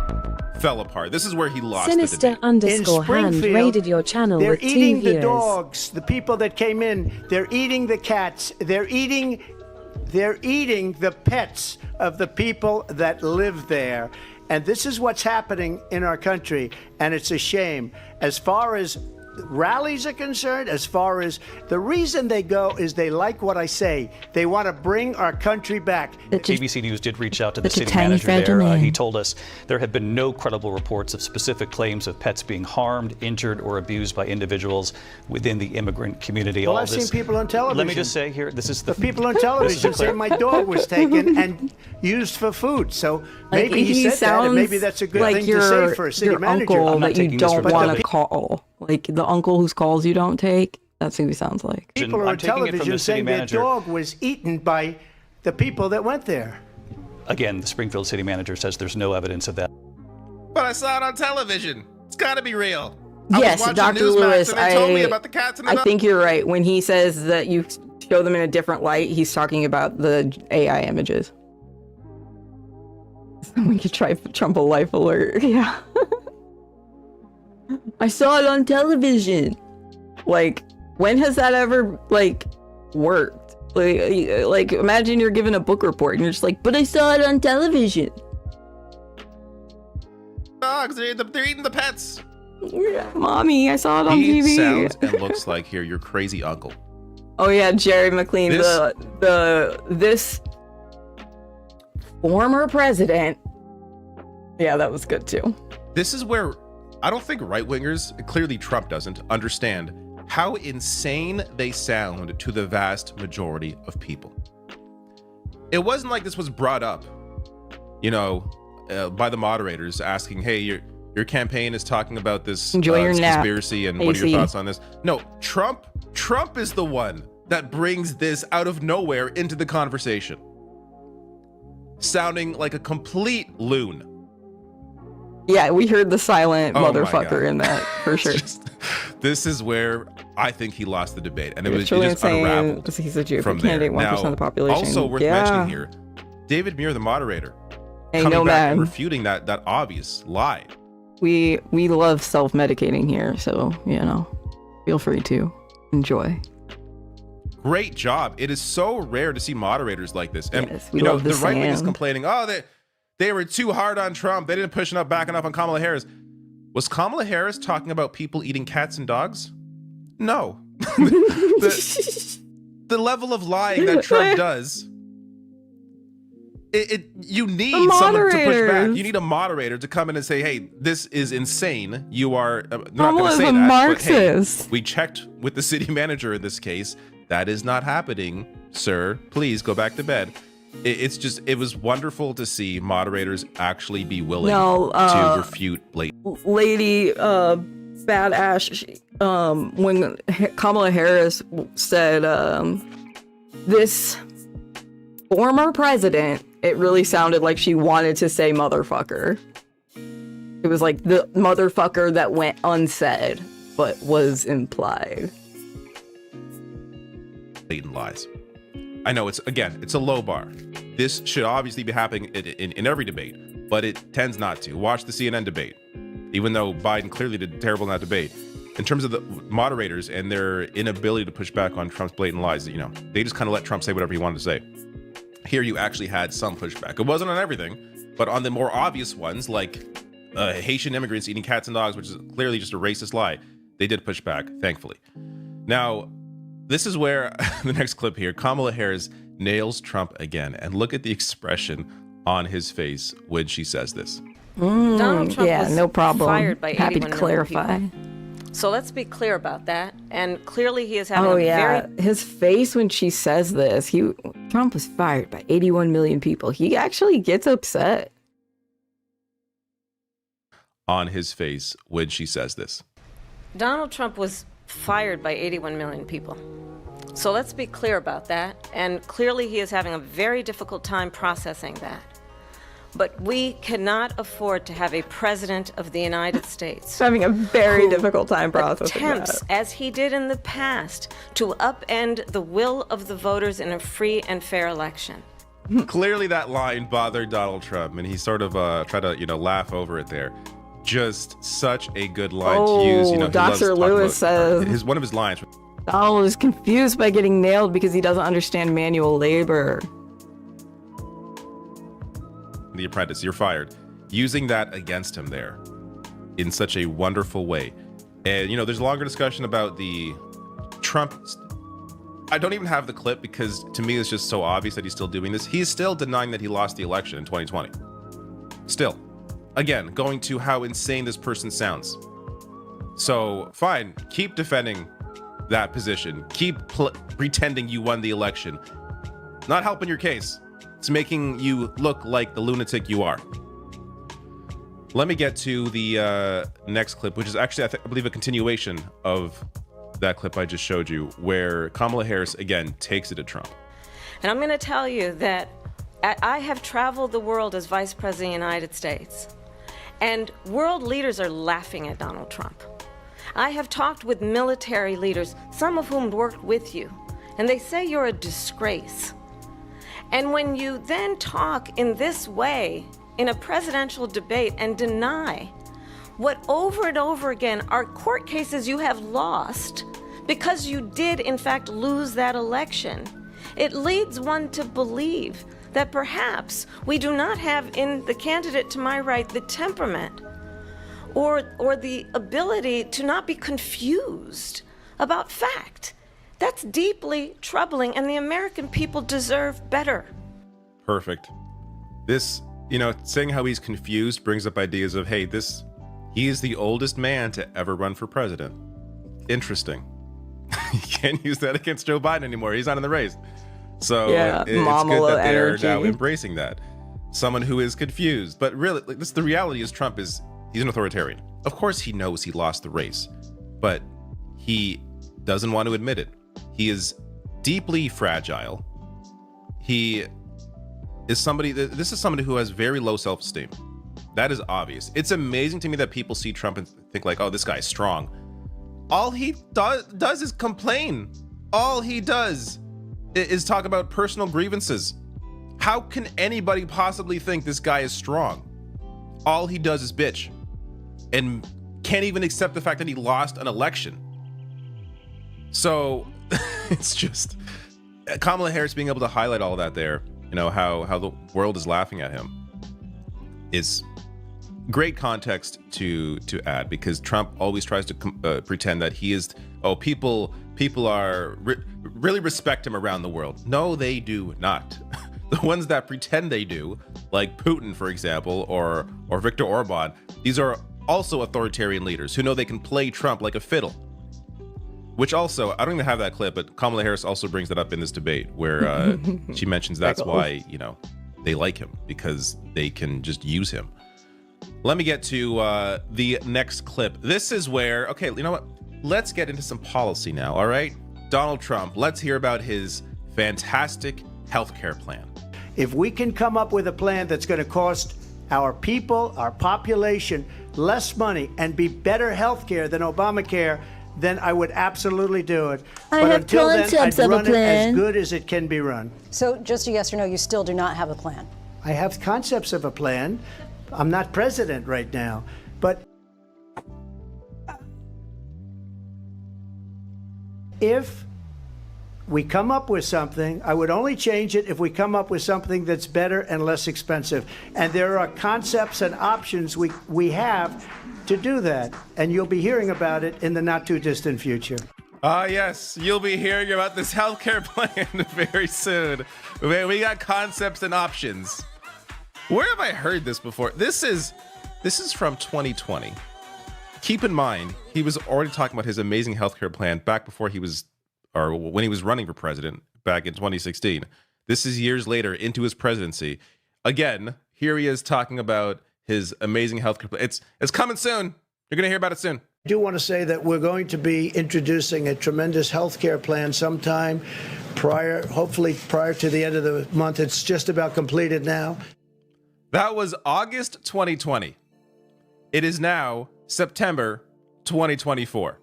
fell apart. This is where he lost Sinister the debate. underscore hand raided your channel They're with 2 eating viewers. the dogs, the people that came in. They're eating the cats. They're eating the pets of the people that live there. And this is what's happening in our country, and it's a shame. As far as rallies are concerned, as far as the reason they go is they like what I say. They want to bring our country back. ABC News did reach out to the city tiny manager fragile there. man. He told us there have been no credible reports of specific claims of pets being harmed, injured, or abused by individuals within the immigrant community. Well, All I've this, seen people on television. Let me just say here, this is the people on television say my dog was taken and used for food. So maybe Like, he said that, and maybe that's a good like thing to say for a city your manager. uncle that you don't want to call. Like the uncle whose calls you don't take. That's who he sounds like. People are on television saying their dog was eaten by the people that went there. Again, the Springfield city manager says there's no evidence of that. But I saw it on television. It's got to be real. I was Yes, watching Dr. Newsmax Lewis, and they told me about the cats in the I think you're right. When he says that you show them in a different light, he's talking about the AI images. We could try Trump a life alert. Yeah. I saw it on television. Like, when has that ever, like, worked? Like, imagine you're given a book report and you're just like, but I saw it on television. dogs. They're eating the pets. Yeah, Mommy, I saw it on TV. He sounds and looks like your crazy uncle. Oh yeah, Jerry McLean, this former president. Yeah, that was good too. This is where I don't think right-wingers, clearly Trump doesn't, understand how insane they sound to the vast majority of people. It wasn't like this was brought up, by the moderators asking, hey, Your campaign is talking about this Enjoy your nap, conspiracy, and what are AC. your thoughts on this? No, Trump is the one that brings this out of nowhere into the conversation, sounding like a complete loon. Yeah, we heard the silent Oh my motherfucker God. in that for sure. This is where I think he lost the debate, and it It's was truly just insane. unraveled He's a GOP from there. candidate, 1% of the population. Also worth Yeah. mentioning here, David Muir, the moderator, Hey, coming no back man. and refuting that obvious lie. We love self-medicating here, so feel free to enjoy. Great job. It is so rare to see moderators like this. And Yes, we you know, love the the right wing is sand. complaining, they were too hard on Trump. They didn't push back enough on Kamala Harris. Was Kamala Harris talking about people eating cats and dogs? No. the level of lying that Trump does, you need someone to push back. You need a moderator to come in and say, hey, this is insane. You are not going to say a that. Marxist. But hey, we checked with the city manager in this case. That is not happening, sir. Please go back to bed. It was wonderful to see moderators actually be willing to refute blatant. Lady Bad Ash, when Kamala Harris said this former president, it really sounded like she wanted to say motherfucker. It was like the motherfucker that went unsaid, but was implied. Blatant lies. I know it's a low bar. This should obviously be happening in every debate, but it tends not to. Watch the CNN debate. Even though Biden clearly did terrible in that debate, in terms of the moderators and their inability to push back on Trump's blatant lies, they just kind of let Trump say whatever he wanted to say. Here you actually had some pushback. It wasn't on everything, but on the more obvious ones, like Haitian immigrants eating cats and dogs, which is clearly just a racist lie, they did push back, thankfully. Now, this is where the next clip here, Kamala Harris nails Trump again, and look at the expression on his face when she says this. Donald Trump yeah, was no problem. fired by Happy 81 to million clarify. people. So let's be clear about that. And clearly he is having very... His face when she says this, Trump was fired by 81 million people. He actually gets upset. On his face when she says this. Donald Trump was fired by 81 million people. So let's be clear about that. And clearly he is having a very difficult time processing that. But we cannot afford to have a president of the United States Having a very difficult time processing attempts, that. as he did in the past, to upend the will of the voters in a free and fair election. Clearly that line bothered Donald Trump, and he sort of tried to, laugh over it there. Just such a good line to use. He loves Dr. talking Lewis about, says one of his lines. Donald is confused by getting nailed because he doesn't understand manual labor. The Apprentice, you're fired. Using that against him there in such a wonderful way. And, there's a longer discussion about the Trump. I don't even have the clip because to me it's just so obvious that he's still doing this. He's still denying that he lost the election in 2020. Still. Again, going to how insane this person sounds. So, fine. Keep defending that position. Keep pretending you won the election. Not helping your case. It's making you look like the lunatic you are. Let me get to the next clip, which is actually, I believe, a continuation of that clip I just showed you, where Kamala Harris, again, takes it to Trump. And I'm going to tell you that I have traveled the world as Vice President of the United States, and world leaders are laughing at Donald Trump. I have talked with military leaders, some of whom worked with you, and they say you're a disgrace. And when you then talk in this way in a presidential debate and deny what over and over again are court cases you have lost because you did in fact lose that election, it leads one to believe that perhaps we do not have in the candidate to my right the temperament or the ability to not be confused about fact. That's deeply troubling, and the American people deserve better. Perfect. This, saying how he's confused brings up ideas of, hey, he is the oldest man to ever run for president. Interesting. You can't use that against Joe Biden anymore. He's not in the race. So Yeah, it's good that they're energy. now embracing that. Someone who is confused. But really, the reality is Trump is He's an authoritarian. Of course he knows he lost the race, but he doesn't want to admit it. He is deeply fragile. He is somebody this is somebody who has very low self-esteem. That is obvious. It's amazing to me that people see Trump and think like, oh, this guy's strong. All he does is complain. All he does is talk about personal grievances. How can anybody possibly think this guy is strong? All he does is bitch and can't even accept the fact that he lost an election. So it's just Kamala Harris being able to highlight all that there, you know, how the world is laughing at him, is great context to add, because Trump always tries to pretend that he is, people are really respect him around the world. No, they do not. The ones that pretend they do, like Putin, for example, or Viktor Orban, these are also authoritarian leaders who know they can play Trump like a fiddle. Which also, I don't even have that clip, but Kamala Harris also brings that up in this debate where she mentions that's why, you know, they like him, because they can just use him. Let me get to the next clip. This is where, okay, you know what? Let's get into some policy now, all right? Donald Trump, let's hear about his fantastic healthcare plan. If we can come up with a plan that's going to cost our people, our population, less money and be better healthcare than Obamacare, then I would absolutely do it. But until then, I'd run it as good as it can be run. So just a yes or no, you still do not have a plan? I have concepts of a plan. I'm not president right now, but if we come up with something, I would only change it if we come up with something that's better and less expensive. And there are concepts and options we have to do that. And you'll be hearing about it in the not too distant future. Yes, you'll be hearing about this healthcare plan very soon. We got concepts and options. Where have I heard this before? This is from 2020. Keep in mind, he was already talking about his amazing healthcare plan back before he was, or when he was running for president back in 2016. This is years later into his presidency. Again, here he is talking about his amazing healthcare plan. It's coming soon. You're going to hear about it soon. I do want to say that we're going to be introducing a tremendous healthcare plan sometime hopefully prior to the end of the month. It's just about completed now. That was August 2020. It is now September 2024.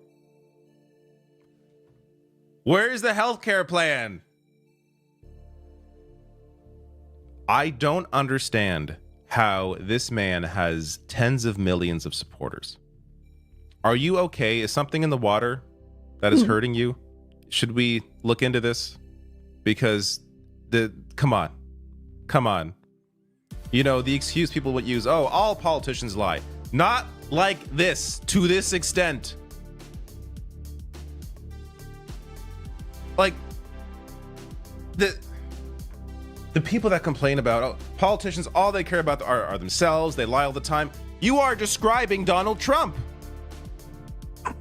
Where's the healthcare plan? I don't understand how this man has tens of millions of supporters. Are you okay? Is something in the water that is hurting you? Should we look into this? Because come on. You know, the excuse people would use, oh, all politicians lie. Not like this, to this extent. Like, the people that complain about politicians, all they care about are themselves, they lie all the time. You are describing Donald Trump.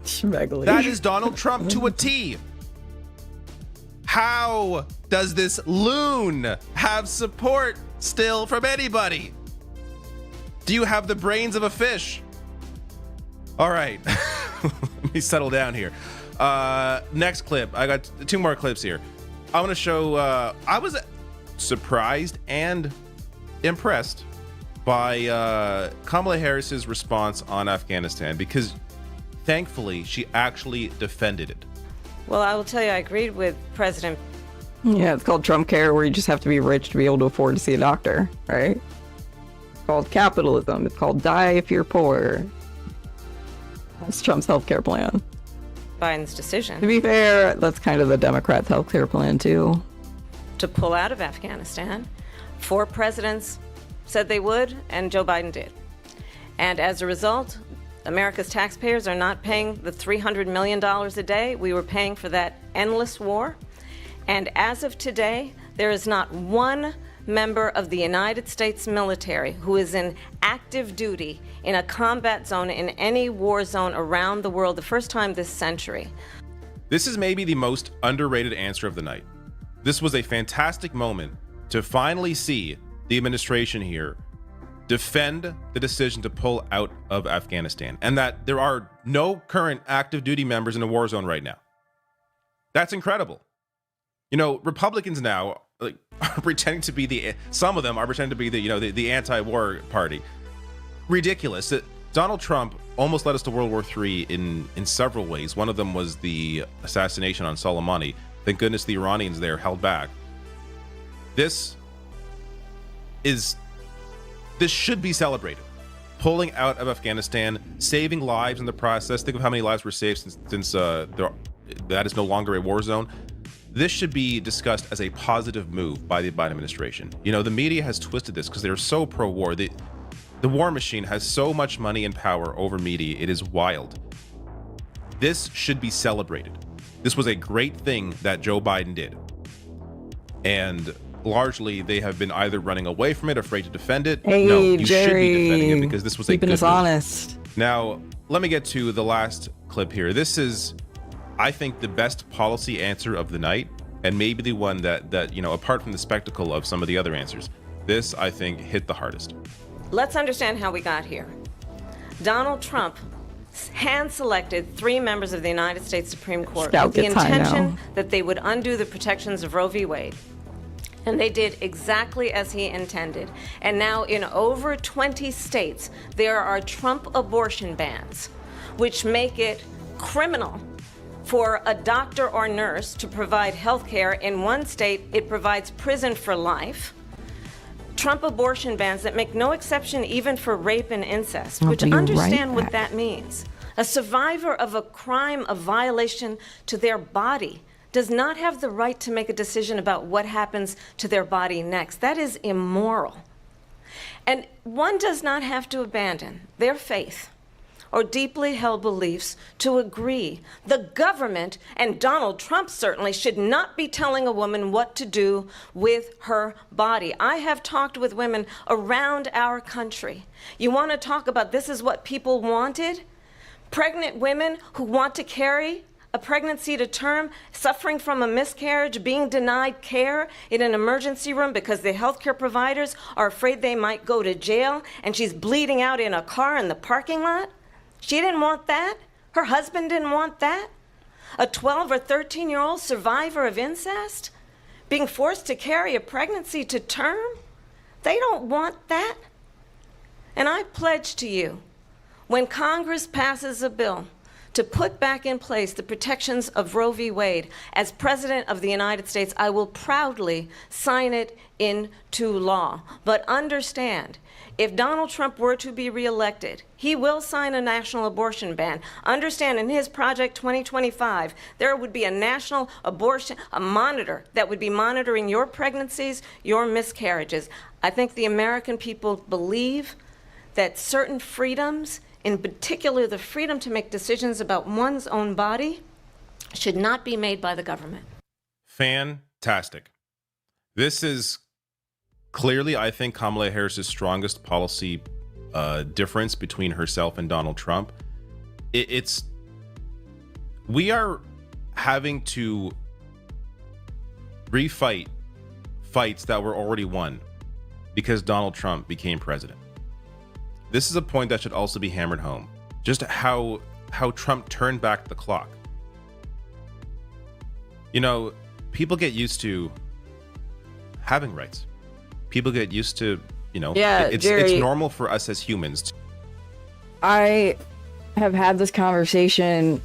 Schmeggly. That is Donald Trump to a T. How does this loon have support still from anybody? Do you have the brains of a fish? All right, let me settle down here. Next clip. I got two more clips here. I want to show, I was surprised and impressed by Kamala Harris's response on Afghanistan, because thankfully she actually defended it. Well, I will tell you, I agreed with President. Yeah, it's called Trump Care, where you just have to be rich to be able to afford to see a doctor, right? It's called capitalism. It's called die if you're poor. That's Trump's healthcare plan. Biden's decision. To be fair, that's kind of the Democrats' healthcare plan, too. To pull out of Afghanistan. 4 presidents said they would, and Joe Biden did. And as a result, America's taxpayers are not paying the $300 million a day we were paying for that endless war. And as of today, there is not one member of the United States military who is in active duty in a combat zone in any war zone around the world, the first time this century. This is maybe the most underrated answer of the night. This was a fantastic moment to finally see the administration here defend the decision to pull out of Afghanistan and that there are no current active duty members in a war zone right now. That's incredible. You know, Republicans now are pretending to be some of them are pretending to be the anti-war party. Ridiculous. Donald Trump almost led us to World War III in several ways. One of them was the assassination on Soleimani. Thank goodness the Iranians there held back. This should be celebrated. Pulling out of Afghanistan, saving lives in the process. Think of how many lives were saved since that is no longer a war zone. This should be discussed as a positive move by the Biden administration. You know, the media has twisted this because they're so pro-war. The war machine has so much money and power over media. It is wild. This should be celebrated. This was a great thing that Joe Biden did. And largely, they have been either running away from it, afraid to defend it. Hey, no, you Jerry, should be defending it because this was a good keeping us move. honest. Now, let me get to the last clip here. This is, I think, the best policy answer of the night, and maybe the one that you know, apart from the spectacle of some of the other answers, this, I think, hit the hardest. Let's understand how we got here. Donald Trump hand-selected 3 members of the United States Supreme Court with the intention that they would undo the protections of Roe v. Wade. And they did exactly as he intended. And now in over 20 states, there are Trump abortion bans, which make it criminal for a doctor or nurse to provide health care. In one state, it provides prison for life. Trump abortion bans that make no exception even for rape and incest, which understand what that means. A survivor of a crime of violation to their body does not have the right to make a decision about what happens to their body next. That is immoral. And one does not have to abandon their faith or deeply held beliefs to agree. The government, and Donald Trump certainly, should not be telling a woman what to do with her body. I have talked with women around our country. You want to talk about this is what people wanted? Pregnant women who want to carry a pregnancy to term, suffering from a miscarriage, being denied care in an emergency room because the healthcare providers are afraid they might go to jail, and she's bleeding out in a car in the parking lot. She didn't want that. Her husband didn't want that. A 12 or 13-year-old survivor of incest being forced to carry a pregnancy to term. They don't want that. And I pledge to you, when Congress passes a bill to put back in place the protections of Roe v. Wade, as President of the United States, I will proudly sign it into law. But understand, if Donald Trump were to be reelected, he will sign a national abortion ban. Understand, in his Project 2025, there would be a national abortion, a monitor that would be monitoring your pregnancies, your miscarriages. I think the American people believe that certain freedoms, in particular the freedom to make decisions about one's own body, should not be made by the government. Fantastic. This is clearly, I think, Kamala Harris's strongest policy difference between herself and Donald Trump. We are having to refight fights that were already won because Donald Trump became president. This is a point that should also be hammered home. Just how Trump turned back the clock. You know, people get used to having rights. People get used to, you know, it's normal for us as humans. I have had this conversation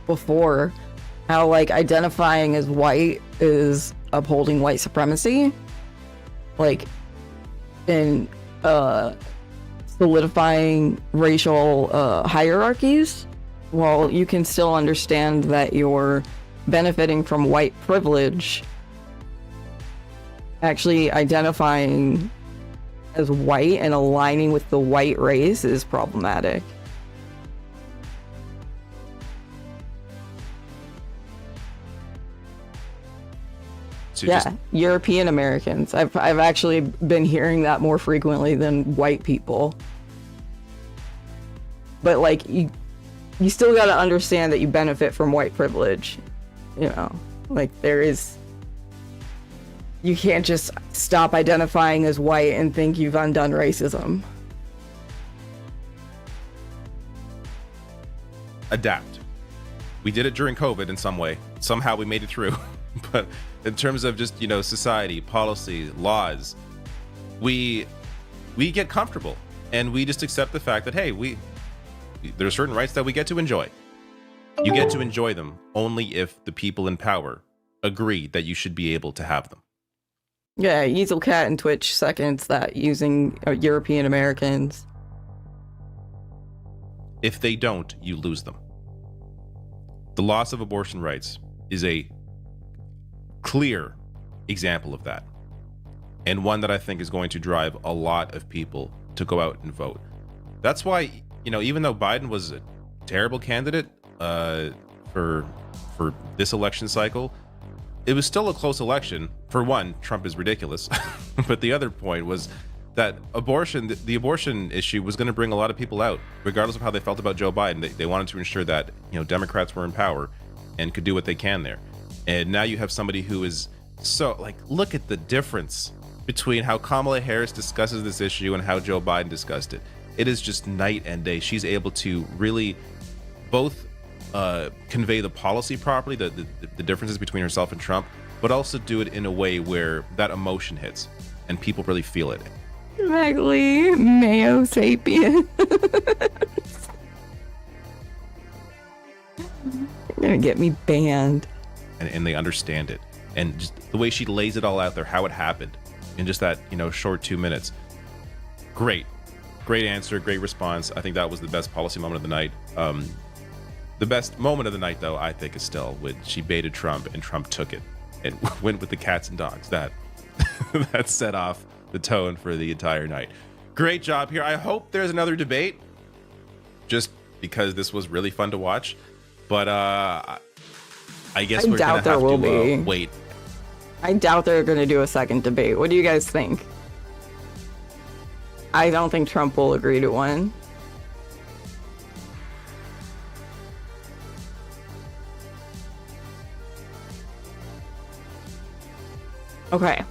before, how like identifying as white is upholding white supremacy, like in solidifying racial hierarchies. While you can still understand that you're benefiting from white privilege, actually identifying as white and aligning with the white race is problematic. So yeah, European Americans. I've actually been hearing that more frequently than white people. But like you still got to understand that you benefit from white privilege. You know, like there is you can't just stop identifying as white and think you've undone racism. Adapt. We did it during COVID in some way. Somehow we made it through. But in terms of just, society, policy, laws, we get comfortable and we just accept the fact that, hey, there are certain rights that we get to enjoy. You get to enjoy them only if the people in power agree that you should be able to have them. Yeah, Easelcat and Twitch seconds that using European Americans. If they don't, you lose them. The loss of abortion rights is a clear example of that, and one that I think is going to drive a lot of people to go out and vote. That's why, even though Biden was a terrible candidate for this election cycle, it was still a close election. For one, Trump is ridiculous. But the other point was that the abortion issue was going to bring a lot of people out, regardless of how they felt about Joe Biden. They wanted to ensure that, Democrats were in power and could do what they can there. And now you have somebody who is look at the difference between how Kamala Harris discusses this issue and how Joe Biden discussed it. It is just night and day. She's able to really both convey the policy properly, the differences between herself and Trump, but also do it in a way where that emotion hits and people really feel it. Exactly. Mayo sapien. You're gonna get me banned. And they understand it. And just the way she lays it all out there, how it happened in just that, short 2 minutes. Great answer, great response. I think that was the best policy moment of the night. The best moment of the night, though, I think, is still when she baited Trump and Trump took it and went with the cats and dogs. That set off the tone for the entire night. Great job here. I hope there's another debate, just because this was really fun to watch. But I guess we're gonna have to wait. I doubt they're gonna do a second debate. What do you guys think? I don't think Trump will agree to one. Okay.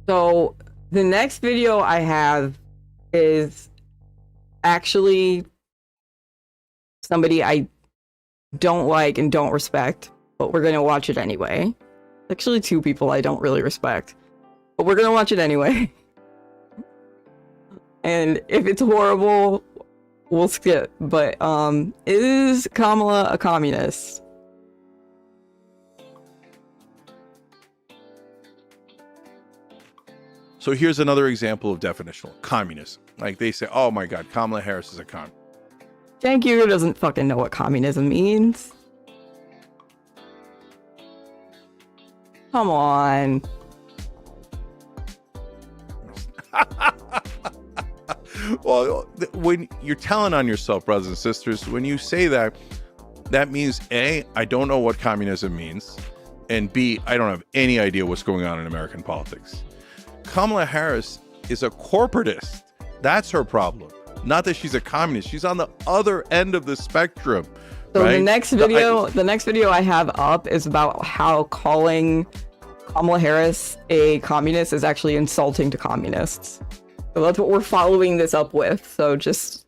So the next video I have is actually somebody I don't like and don't respect, but we're gonna watch it anyway. Actually, two people I don't really respect, but we're gonna watch it anyway. And if it's horrible, we'll skip. But is Kamala a communist? So here's another example of definitional communism. Like they say, oh my God, Kamala Harris is a communist. Cenk Uygur doesn't fucking know what communism means. Come on. Well, when you're telling on yourself, brothers and sisters, when you say that, that means A, I don't know what communism means, and B, I don't have any idea what's going on in American politics. Kamala Harris is a corporatist. That's her problem. Not that she's a communist. She's on the other end of the spectrum. So right? the next video I have up is about how calling Kamala Harris a communist is actually insulting to communists. So that's what we're following this up with. So just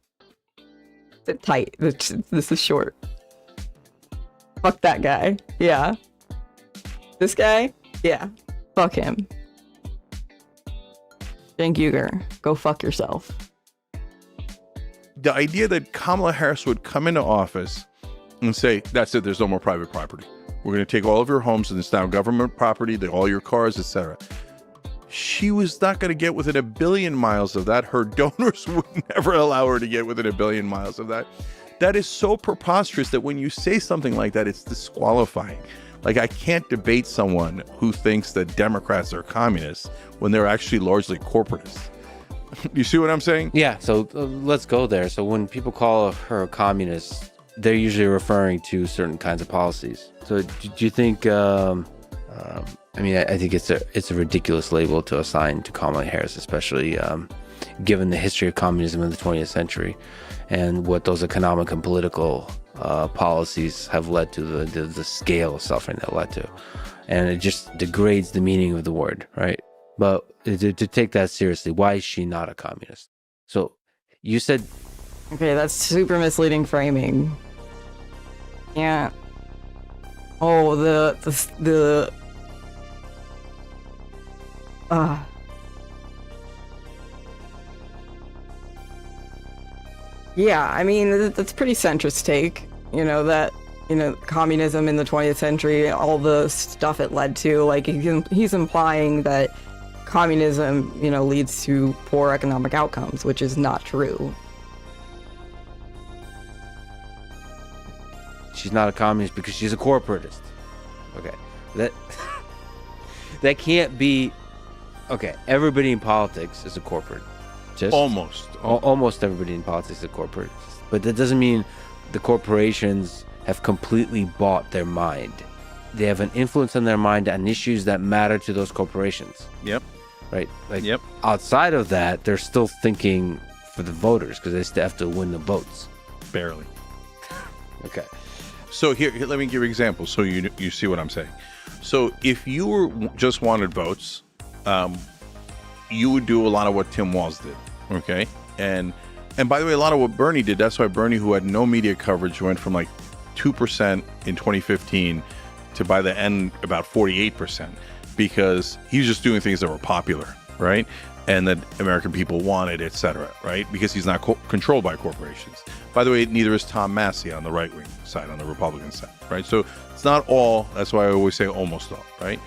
sit tight. This is short. Fuck that guy. Yeah. This guy? Yeah. Fuck him. Cenk Uygur, go fuck yourself. The idea that Kamala Harris would come into office and say, that's it, there's no more private property. We're going to take all of your homes and it's now government property, all your cars, etc. She was not going to get within 1 billion miles of that. Her donors would never allow her to get within 1 billion miles of that. That is so preposterous that when you say something like that, it's disqualifying. Like, I can't debate someone who thinks that Democrats are communists when they're actually largely corporatists. You see what I'm saying? Yeah, so let's go there. So when people call her a communist, they're usually referring to certain kinds of policies. So do you think, I think it's a ridiculous label to assign to Kamala Harris, especially given the history of communism in the 20th century and what those economic and political policies have led to, the scale of suffering that led to. And it just degrades the meaning of the word, right? But to take that seriously, why is she not a communist? So you said... Okay, that's super misleading framing. Yeah. Oh, yeah, I mean, that's pretty centrist take, that, communism in the 20th century, all the stuff it led to, like, he's implying that communism, leads to poor economic outcomes, which is not true. She's not a communist because she's a corporatist. Okay, that can't be. Okay, everybody in politics is a corporate. Almost everybody in politics is a corporate, but that doesn't mean the corporations have completely bought their mind. They have an influence on their mind on issues that matter to those corporations. Yep. Right. Like, outside of that, they're still thinking for the voters because they still have to win the votes. Barely. Okay. So here, let me give you an example so you see what I'm saying. So if you just wanted votes, you would do a lot of what Tim Walz did, okay? And by the way, a lot of what Bernie did, that's why Bernie, who had no media coverage, went from like 2% in 2015 to by the end about 48%, because he was just doing things that were popular, right? And that American people wanted, etc., right? Because he's not controlled by corporations. By the way, neither is Tom Massey on the right-wing side, on the Republican side, right? So it's not all, that's why I always say almost all, right?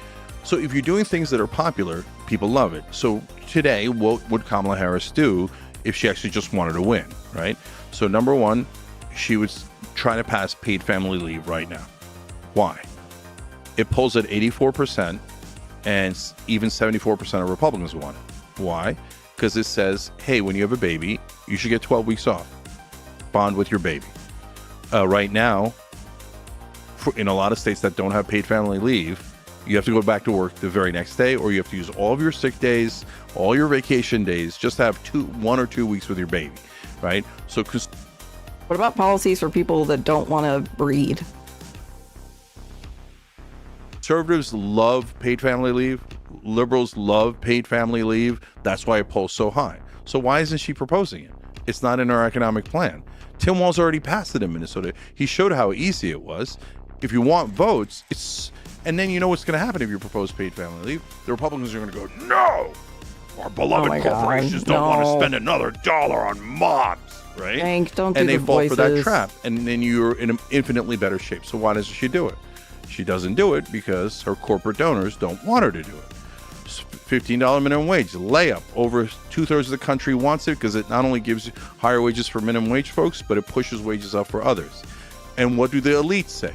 So if you're doing things that are popular, people love it. So today, what would Kamala Harris do if she actually just wanted to win, right? So number one, she would try to pass paid family leave right now. Why? It polls at 84%, and even 74% of Republicans want it. Why? Because it says, hey, when you have a baby, you should get 12 weeks off. Bond with your baby. Right now, in a lot of states that don't have paid family leave, you have to go back to work the very next day, or you have to use all of your sick days, all your vacation days, just to have 1 or 2 weeks with your baby, right? So, what about policies for people that don't want to breed? Conservatives love paid family leave. Liberals love paid family leave. That's why it polls so high. So why isn't she proposing it? It's not in our economic plan. Tim Walz already passed it in Minnesota. He showed how easy it was. If you want votes, and then you know what's going to happen if you propose paid family leave. The Republicans are going to go, no! Our beloved corporations don't want to spend another dollar on moms, right? Hank, don't do and they the fall voices. for that trap. And then you're in an infinitely better shape. So why doesn't she do it? She doesn't do it because her corporate donors don't want her to do it. $15 minimum wage, layup. Over 2/3 of the country wants it because it not only gives higher wages for minimum wage folks, but it pushes wages up for others. And what do the elites say?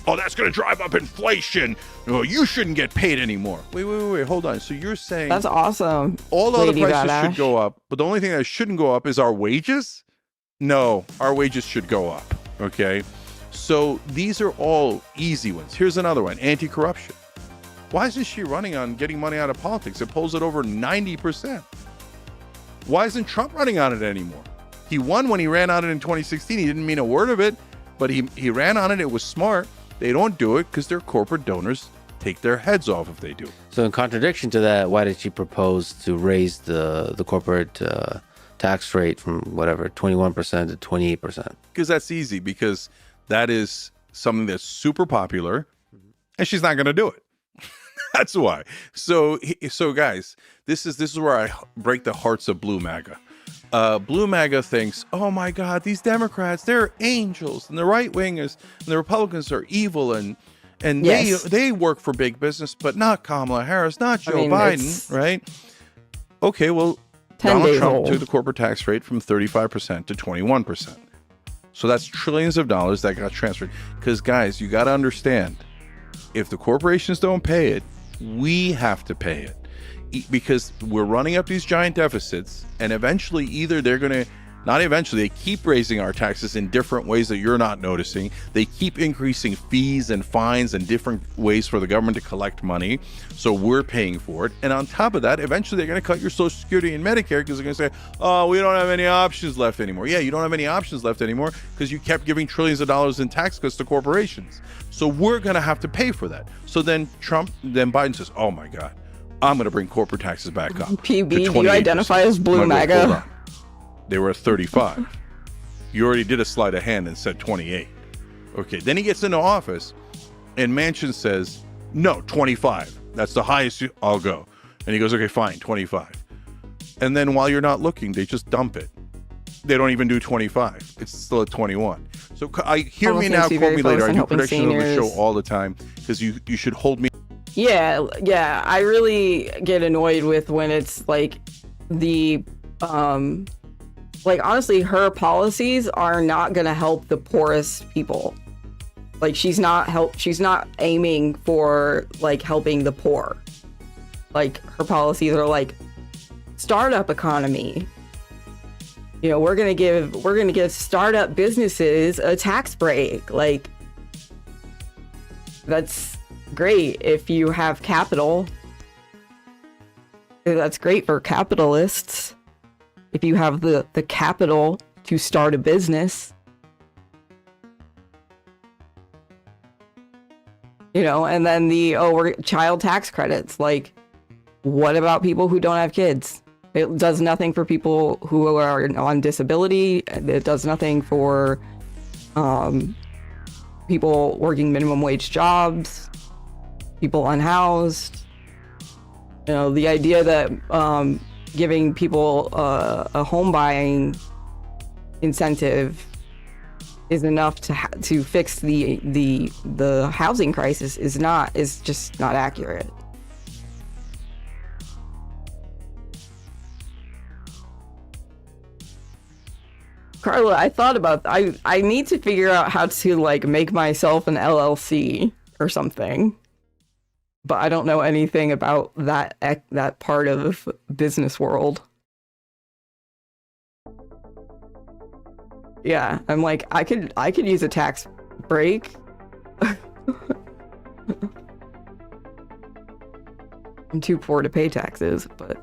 Oh, that's going to drive up inflation. Oh, you shouldn't get paid anymore. Wait, hold on. So you're saying... That's awesome. All the other prices should go up, but the only thing that shouldn't go up is our wages? No, our wages should go up, okay? So these are all easy ones. Here's another one, anti-corruption. Why isn't she running on getting money out of politics? It polls at over 90%. Why isn't Trump running on it anymore? He won when he ran on it in 2016. He didn't mean a word of it, but he ran on it. It was smart. They don't do it because their corporate donors take their heads off if they do. So in contradiction to that, why did she propose to raise the corporate tax rate from 21% to 28%? Because that's easy, because that is something that's super popular, and she's not going to do it. That's why. So guys, this is where I break the hearts of Blue MAGA. Blue MAGA thinks, oh my God, these Democrats, they're angels, and the right wingers and the Republicans are evil, and yes, they work for big business, but not Kamala Harris, not Joe Biden, right? Okay, well, Donald Trump took the corporate tax rate from 35% to 21%. So that's trillions of dollars that got transferred. Because guys, you got to understand, if the corporations don't pay it, we have to pay it. Because we're running up these giant deficits, and eventually either they're going to Not eventually. They keep raising our taxes in different ways that you're not noticing. They keep increasing fees and fines and different ways for the government to collect money. So we're paying for it. And on top of that, eventually they're going to cut your Social Security and Medicare because they're going to say, oh, we don't have any options left anymore. Yeah, you don't have any options left anymore because you kept giving trillions of dollars in tax cuts to corporations. So we're going to have to pay for that. So then Biden says, oh my God, I'm going to bring corporate taxes back up. PB, do you identify as blue MAGA? They were at 35. You already did a sleight of hand and said 28. Okay, then he gets into office and Manchin says, no, 25. That's the highest I'll go. And he goes, okay, fine, 25. And then while you're not looking, they just dump it. They don't even do 25. It's still at 21. So hear me now, quote me later. I do predictions on the show all the time because you should hold me. Yeah. I really get annoyed with when it's like the like honestly, her policies are not gonna help the poorest people. Like she's not aiming for like helping the poor. Like her policies are like startup economy. You know, we're gonna give startup businesses a tax break. Like that's great if you have capital. That's great for capitalists. If you have the capital to start a business, you know, and then we're child tax credits. Like, what about people who don't have kids? It does nothing for people who are on disability. It does nothing for people working minimum wage jobs, people unhoused. You know, the idea that giving people a home buying incentive is enough to fix the housing crisis is just not accurate. Carla, I thought about I need to figure out how to like make myself an LLC or something. But I don't know anything about that part of business world. Yeah, I'm like I could use a tax break. I'm too poor to pay taxes, but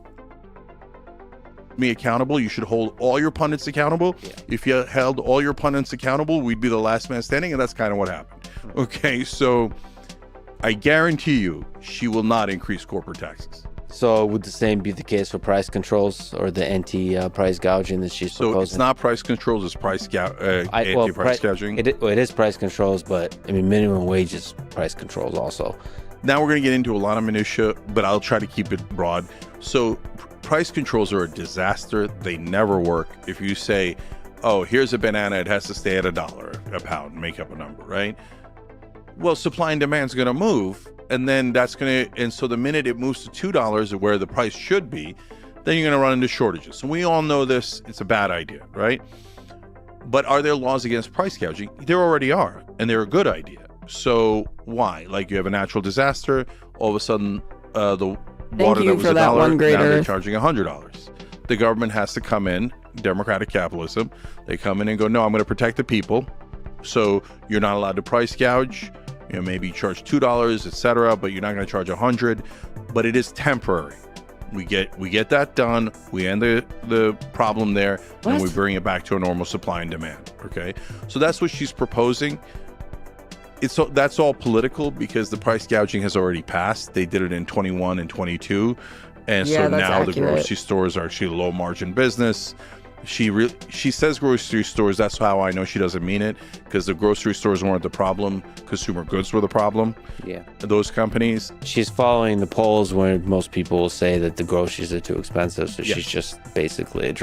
me accountable. You should hold all your pundits accountable. Yeah. If you held all your pundits accountable, we'd be the last man standing, and that's kind of what happened. Okay, so I guarantee you she will not increase corporate taxes. So would the same be the case for price controls or the anti-price gouging that she's proposing? So it's not price controls, it's anti-price gouging. It is price controls, but I mean minimum wage is price controls also. Now we're going to get into a lot of minutia, but I'll try to keep it broad. So price controls are a disaster. They never work. If you say, oh, here's a banana, it has to stay at $1 a pound, make up a number, right? Well, supply and demand is going to move, and then so the minute it moves to $2 where the price should be, then you're going to run into shortages. So we all know this. It's a bad idea, right? But are there laws against price gouging? There already are, and they're a good idea. So why? Like you have a natural disaster, all of a sudden the water that was $1, now they're charging $100. The government has to come in, democratic capitalism. They come in and go, no, I'm going to protect the people. So you're not allowed to price gouge. You know, maybe you charge $2, etc., but you're not going to charge $100. But it is temporary. We get that done. We end the problem there, and we bring it back to a normal supply and demand. Okay, so that's what she's proposing. That's all political because the price gouging has already passed. They did it in 21 and 22, and so now accurate. The grocery stores are actually a low margin business. She says grocery stores. That's how I know she doesn't mean it, because the grocery stores weren't the problem. Consumer goods were the problem. Yeah, those companies. She's following the polls where most people will say that the groceries are too expensive. So she's just basically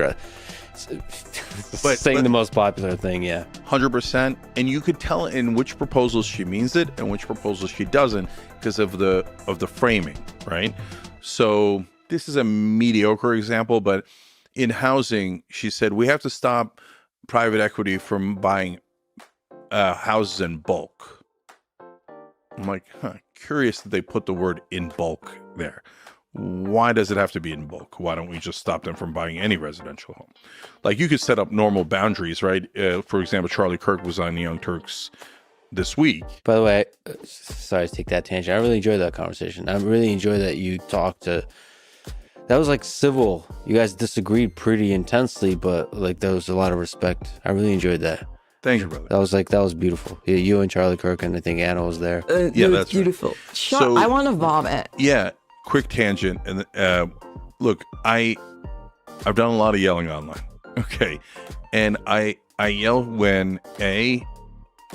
saying the most popular thing. Yeah, 100%. And you could tell in which proposals she means it and which proposals she doesn't because of the framing, right? So this is a mediocre example, but in housing, she said, we have to stop private equity from buying houses in bulk. I'm like, curious that they put the word in bulk there. why does it have to be in bulk? Why don't we just stop them from buying any residential home? Like, you could set up normal boundaries, right? For example, Charlie Kirk was on the Young Turks this week. By the way, sorry to take that tangent. I really enjoyed that conversation. I really enjoyed that you talked to. That was like civil. You guys disagreed pretty intensely, but like there was a lot of respect. I really enjoyed that. Thank you, brother. That was beautiful. Yeah, you and Charlie Kirk, and I think Anna was there. Yeah, that's beautiful. Right. So, I want to vomit. Yeah, quick tangent. And look, I've done a lot of yelling online. Okay, and I yell when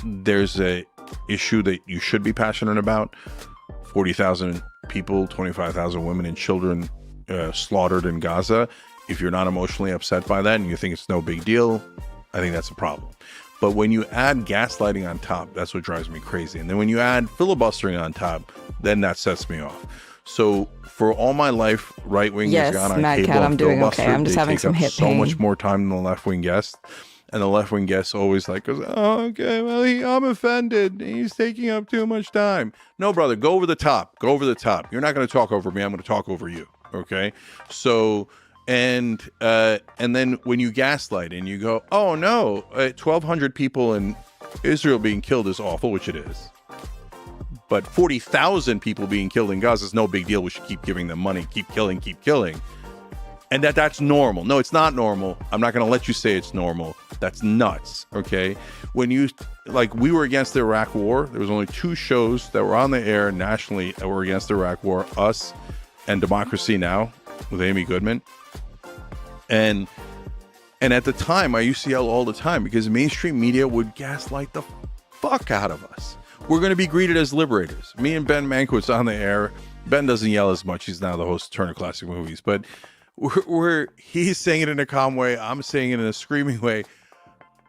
there's a issue that you should be passionate about. 40,000 people, 25,000 women and children slaughtered in Gaza. If you're not emotionally upset by that and you think it's no big deal, I think that's a problem. But when you add gaslighting on top, that's what drives me crazy. And then when you add filibustering on top, then that sets me off. So for all my life, right wing has gone on Mad cable Cat, and I'm doing filibuster. okay. I'm just They having take some up hip so pain. much more time than the left wing guest. And the left wing guest always like goes, oh, okay, well, I'm offended. He's taking up too much time. No, brother, go over the top. Go over the top. You're not going to talk over me. I'm going to talk over you. Okay. So, and then when you gaslight and you go, oh no, 1,200 people in Israel being killed is awful, which it is. But 40,000 people being killed in Gaza is no big deal. We should keep giving them money, keep killing. And that's normal. No, it's not normal. I'm not going to let you say it's normal. That's nuts. Okay. When we were against the Iraq war, there was only 2 shows that were on the air nationally that were against the Iraq war, Us and Democracy Now! With Amy Goodman. And at the time, I used to yell all the time because mainstream media would gaslight the fuck out of us. We're going to be greeted as liberators. Me and Ben Mankiewicz on the air. Ben doesn't yell as much. He's now the host of Turner Classic Movies. But he's saying it in a calm way. I'm saying it in a screaming way.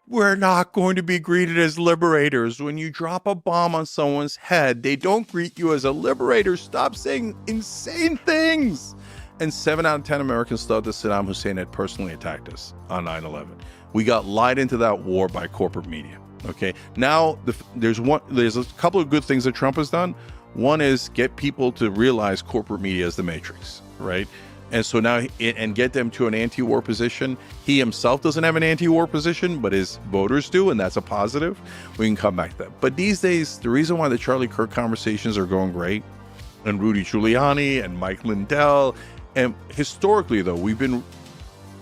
We're not going to be greeted as liberators. When you drop a bomb on someone's head, they don't greet you as a liberator. Stop saying insane things. And 7 out of 10 Americans thought that Saddam Hussein had personally attacked us on 9/11. We got lied into that war by corporate media. Okay. Now there's a couple of good things that Trump has done. One is get people to realize corporate media is the matrix, right? And so now, and get them to an anti-war position. He himself doesn't have an anti-war position, but his voters do, and that's a positive. We can come back to that. But these days, the reason why the Charlie Kirk conversations are going great, and Rudy Giuliani and Mike Lindell, and historically, though,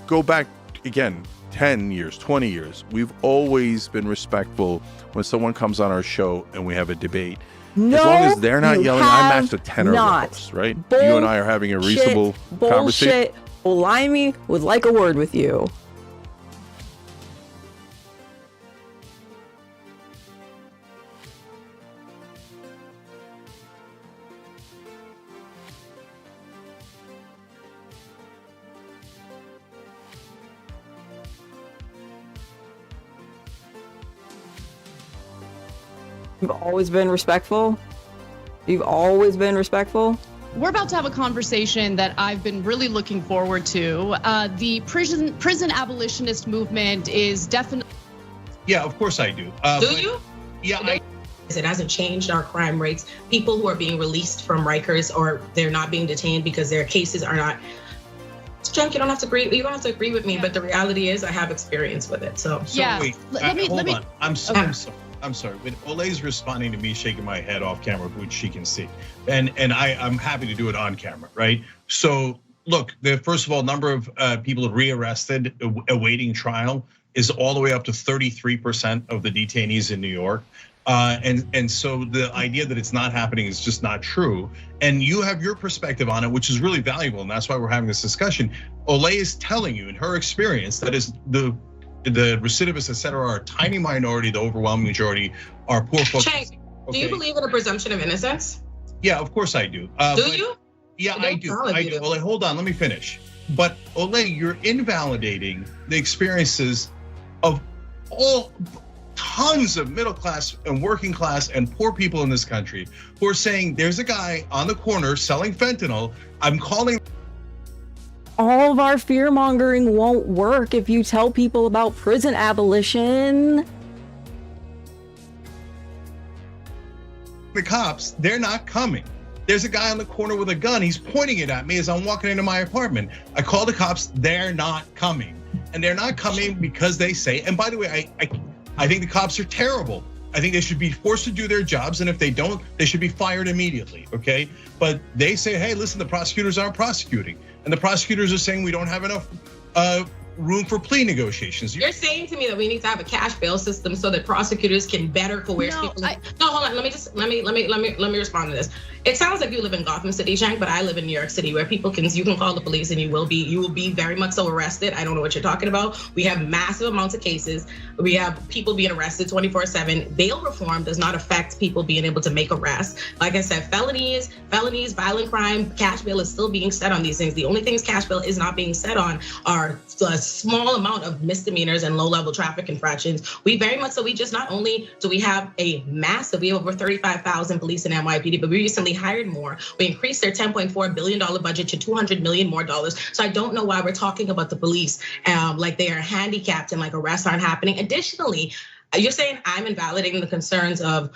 go back again, 10 years, 20 years, we've always been respectful when someone comes on our show and we have a debate. No, as long as they're not yelling, I match the tenor of the host, right? You and I are having a reasonable conversation. Bullshit. Would like a word with you. You've always been respectful? You've always been respectful? We're about to have a conversation that I've been really looking forward to. The prison abolitionist movement is definitely... Yeah, of course I do. Do you? Yeah, It hasn't changed our crime rates. People who are being released from Rikers, or they're not being detained because their cases are not... Junk, you don't have to agree. You don't have to agree with me, but the reality is I have experience with it. So yeah. Wait, hold on. I'm sorry. When Olay's responding to me shaking my head off camera, which she can see, and I'm happy to do it on camera, right? So look, first of all, number of people rearrested awaiting trial is all the way up to 33% of the detainees in New York. And so the idea that it's not happening is just not true. And you have your perspective on it, which is really valuable, and that's why we're having this discussion. Olay is telling you, in her experience, that is the recidivists, et cetera, are a tiny minority. The overwhelming majority are poor folks. Chang, do you believe in a presumption of innocence? Yeah, of course I do. Do you? Yeah, I do. Olay, hold on, let me finish. But Olay, you're invalidating the experiences of all tons of middle class and working class and poor people in this country who are saying there's a guy on the corner selling fentanyl. I'm calling. All of our fear mongering won't work if you tell people about prison abolition. The cops, they're not coming. There's a guy on the corner with a gun. He's pointing it at me as I'm walking into my apartment. I call the cops. They're not coming. And they're not coming because they say, and by the way, I think the cops are terrible. I think they should be forced to do their jobs. And if they don't, they should be fired immediately, okay? But they say, hey, listen, the prosecutors aren't prosecuting. And the prosecutors are saying we don't have enough room for plea negotiations. You're saying to me that we need to have a cash bail system so that prosecutors can better coerce people. No, hold on. Let me respond to this. It sounds like you live in Gotham City, Shank, but I live in New York City, where you can call the police and you will be very much so arrested. I don't know what you're talking about. We have massive amounts of cases. We have people being arrested 24/7. Bail reform does not affect people being able to make arrests. Like I said, felonies, violent crime, cash bail is still being set on these things. The only things cash bail is not being set on are a small amount of misdemeanors and low-level traffic infractions. We very much so, we just, not only do we have we have over 35,000 police in NYPD, but we recently hired more. We increased their $10.4 billion budget to $200 million more. So I don't know why we're talking about the police like they are handicapped and like arrests aren't happening. Additionally, you're saying I'm invalidating the concerns of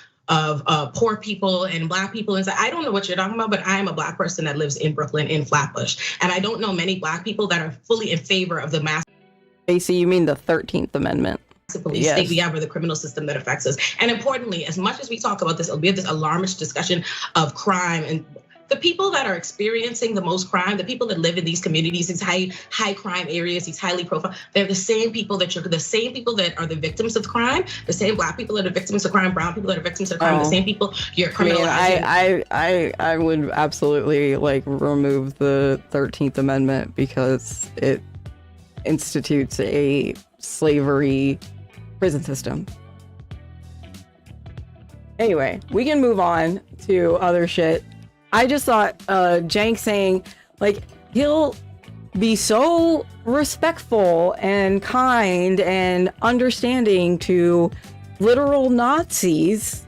poor people and Black people. And so I don't know what you're talking about, but I am a Black person that lives in Brooklyn in Flatbush. And I don't know many Black people that are fully in favor of the mass. AC, you mean the 13th Amendment? Police state we have, or the criminal system that affects us. And importantly, as much as we talk about this, we have this alarmist discussion of crime, and the people that are experiencing the most crime, the people that live in these communities, these high crime areas, these highly profile, they're the same people that are the victims of crime, the same Black people that are victims of crime, brown people that are victims of crime, the same people you're criminalizing. I would absolutely like remove the 13th Amendment because it institutes a slavery prison system. Anyway, we can move on to other shit. I just thought Jank saying like he'll be so respectful and kind and understanding to literal Nazis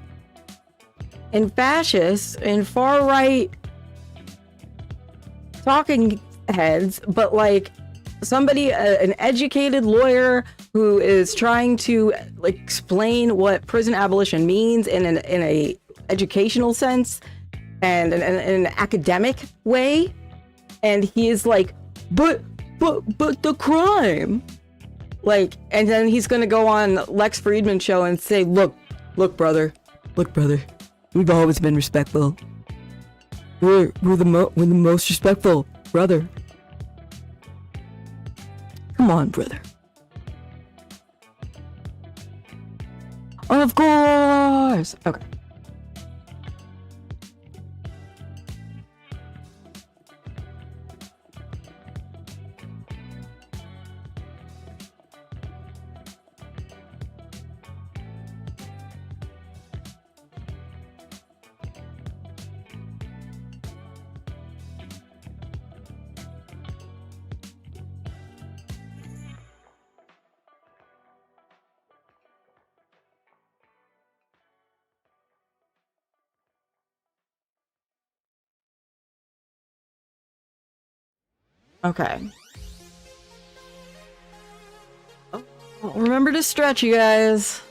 and fascists and far right talking heads, but like somebody, an educated lawyer who is trying to like explain what prison abolition means in a educational sense and in an academic way, and he is like, but the crime, like, and then he's gonna go on Lex Friedman's show and say, look brother, we've always been respectful. We're the most respectful, brother. Come on, brother. Of course. Okay. Okay. Oh, remember to stretch, you guys.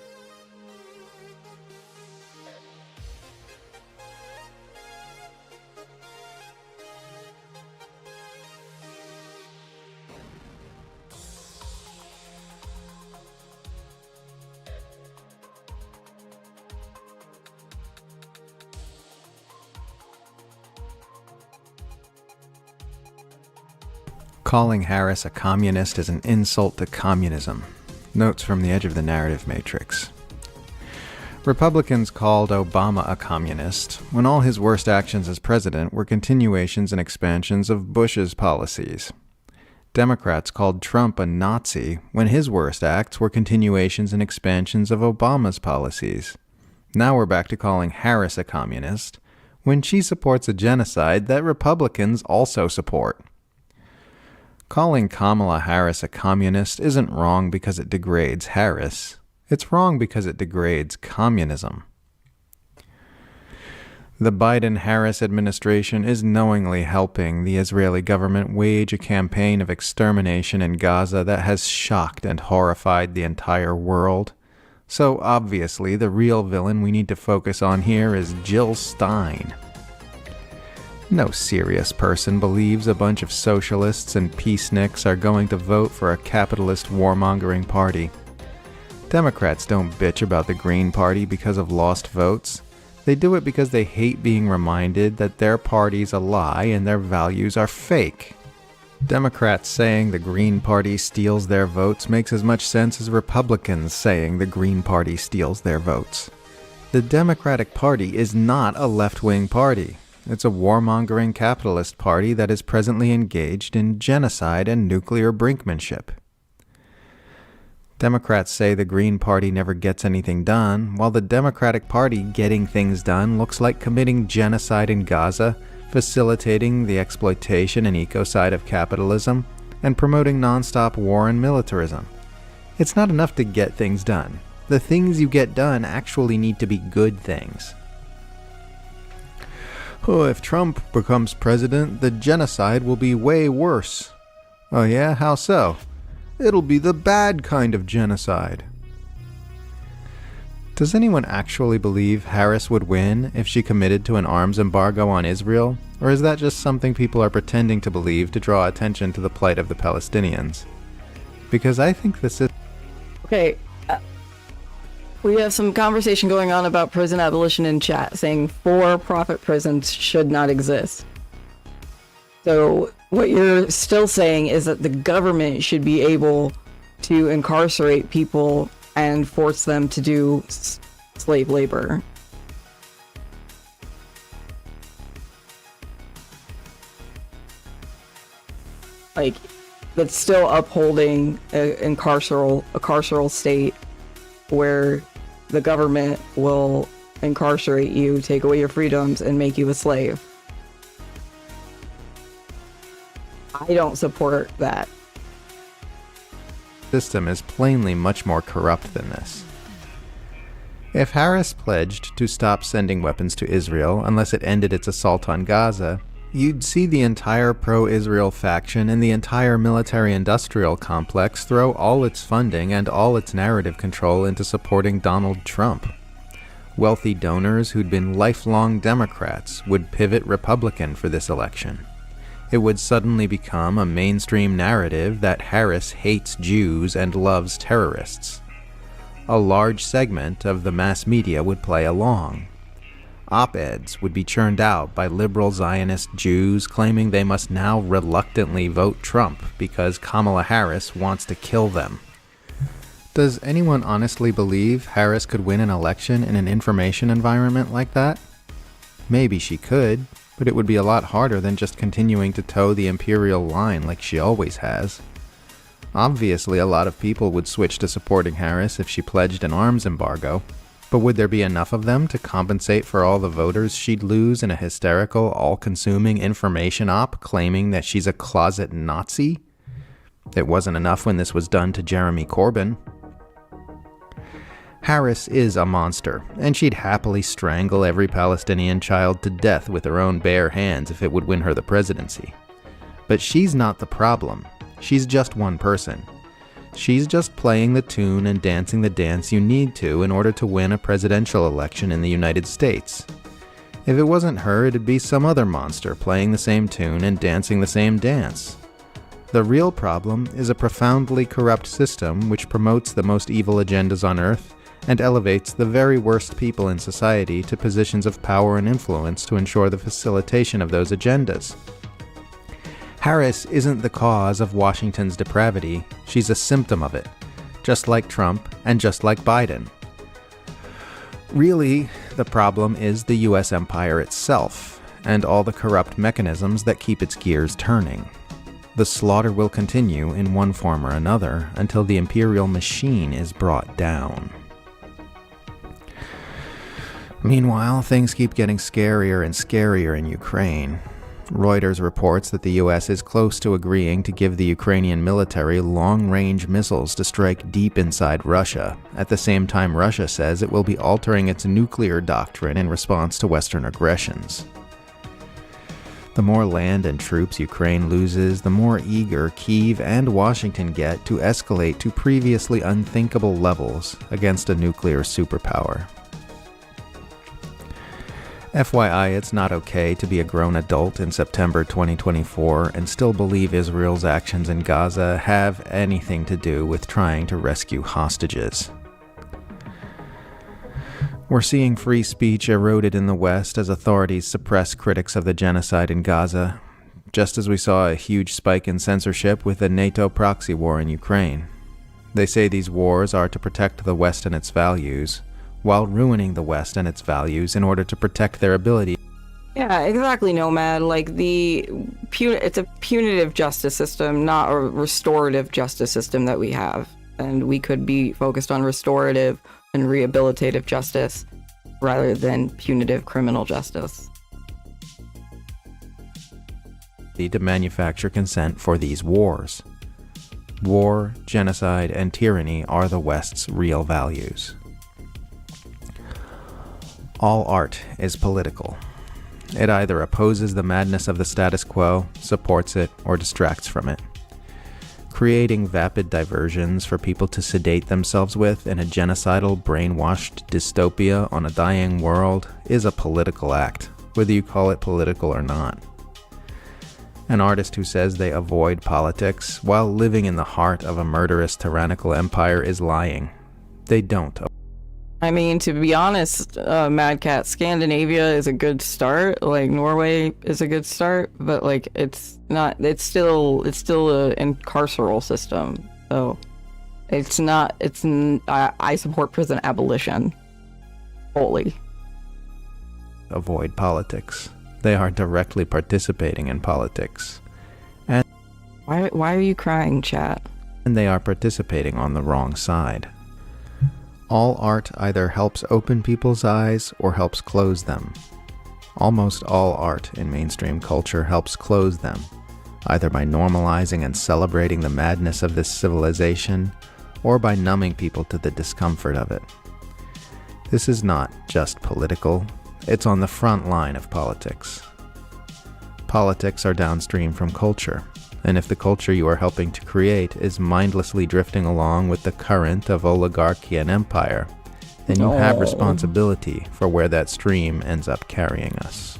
Calling Harris a communist is an insult to communism. Notes from the edge of the narrative matrix. Republicans called Obama a communist when all his worst actions as president were continuations and expansions of Bush's policies. Democrats called Trump a Nazi when his worst acts were continuations and expansions of Obama's policies. Now we're back to calling Harris a communist when she supports a genocide that Republicans also support. Calling Kamala Harris a communist isn't wrong because it degrades Harris. It's wrong because it degrades communism. The Biden-Harris administration is knowingly helping the Israeli government wage a campaign of extermination in Gaza that has shocked and horrified the entire world. So obviously, the real villain we need to focus on here is Jill Stein. No serious person believes a bunch of socialists and peaceniks are going to vote for a capitalist warmongering party. Democrats don't bitch about the Green Party because of lost votes. They do it because they hate being reminded that their party's a lie and their values are fake. Democrats saying the Green Party steals their votes makes as much sense as Republicans saying the Green Party steals their votes. The Democratic Party is not a left-wing party. It's a warmongering capitalist party that is presently engaged in genocide and nuclear brinkmanship. Democrats say the Green Party never gets anything done, while the Democratic Party getting things done looks like committing genocide in Gaza, facilitating the exploitation and ecocide of capitalism, and promoting nonstop war and militarism. It's not enough to get things done. The things you get done actually need to be good things. Oh, if Trump becomes president, the genocide will be way worse. Oh yeah? How so? It'll be the bad kind of genocide. Does anyone actually believe Harris would win if she committed to an arms embargo on Israel? Or is that just something people are pretending to believe to draw attention to the plight of the Palestinians? Because I think this is... Okay, we have some conversation going on about prison abolition in chat, saying for-profit prisons should not exist. So what you're still saying is that the government should be able to incarcerate people and force them to do slave labor. Like, that's still upholding a carceral state where the government will incarcerate you, take away your freedoms, and make you a slave. I don't support that. The system is plainly much more corrupt than this. If Harris pledged to stop sending weapons to Israel unless it ended its assault on Gaza, you'd see the entire pro-Israel faction and the entire military-industrial complex throw all its funding and all its narrative control into supporting Donald Trump. Wealthy donors who'd been lifelong Democrats would pivot Republican for this election. It would suddenly become a mainstream narrative that Harris hates Jews and loves terrorists. A large segment of the mass media would play along. Op-eds would be churned out by liberal Zionist Jews claiming they must now reluctantly vote Trump because Kamala Harris wants to kill them. Does anyone honestly believe Harris could win an election in an information environment like that? Maybe she could, but it would be a lot harder than just continuing to toe the imperial line like she always has. Obviously, a lot of people would switch to supporting Harris if she pledged an arms embargo, but would there be enough of them to compensate for all the voters she'd lose in a hysterical, all-consuming information op claiming that she's a closet Nazi? It wasn't enough when this was done to Jeremy Corbyn. Harris is a monster, and she'd happily strangle every Palestinian child to death with her own bare hands if it would win her the presidency. But she's not the problem. She's just one person. She's just playing the tune and dancing the dance you need to in order to win a presidential election in the United States. If it wasn't her, it'd be some other monster playing the same tune and dancing the same dance. The real problem is a profoundly corrupt system which promotes the most evil agendas on Earth and elevates the very worst people in society to positions of power and influence to ensure the facilitation of those agendas. Harris isn't the cause of Washington's depravity, she's a symptom of it, just like Trump and just like Biden. Really, the problem is the US empire itself, and all the corrupt mechanisms that keep its gears turning. The slaughter will continue in one form or another until the imperial machine is brought down. Meanwhile, things keep getting scarier and scarier in Ukraine. Reuters reports that the US is close to agreeing to give the Ukrainian military long-range missiles to strike deep inside Russia. At the same time, Russia says it will be altering its nuclear doctrine in response to Western aggressions. The more land and troops Ukraine loses, the more eager Kyiv and Washington get to escalate to previously unthinkable levels against a nuclear superpower. FYI, it's not okay to be a grown adult in September 2024 and still believe Israel's actions in Gaza have anything to do with trying to rescue hostages. We're seeing free speech eroded in the West as authorities suppress critics of the genocide in Gaza, just as we saw a huge spike in censorship with the NATO proxy war in Ukraine. They say these wars are to protect the West and its values, while ruining the West and its values in order to protect their ability. Yeah, exactly, Nomad. Like, it's a punitive justice system, not a restorative justice system that we have. And we could be focused on restorative and rehabilitative justice rather than punitive criminal justice. To manufacture consent for these wars. War, genocide, and tyranny are the West's real values. All art is political. It either opposes the madness of the status quo, supports it, or distracts from it. Creating vapid diversions for people to sedate themselves with in a genocidal, brainwashed dystopia on a dying world is a political act, whether you call it political or not. An artist who says they avoid politics while living in the heart of a murderous, tyrannical empire is lying. They don't. I mean, to be honest, Mad Cat, Scandinavia is a good start. Like, Norway is a good start, but like, it's still an carceral system. So I support prison abolition wholly. Avoid politics. They are directly participating in politics. And why are you crying, chat? And they are participating on the wrong side. All art either helps open people's eyes or helps close them. Almost all art in mainstream culture helps close them, either by normalizing and celebrating the madness of this civilization, or by numbing people to the discomfort of it. This is not just political, it's on the front line of politics. Politics are downstream from culture, and if the culture you are helping to create is mindlessly drifting along with the current of oligarchy and empire, then you have responsibility for where that stream ends up carrying us.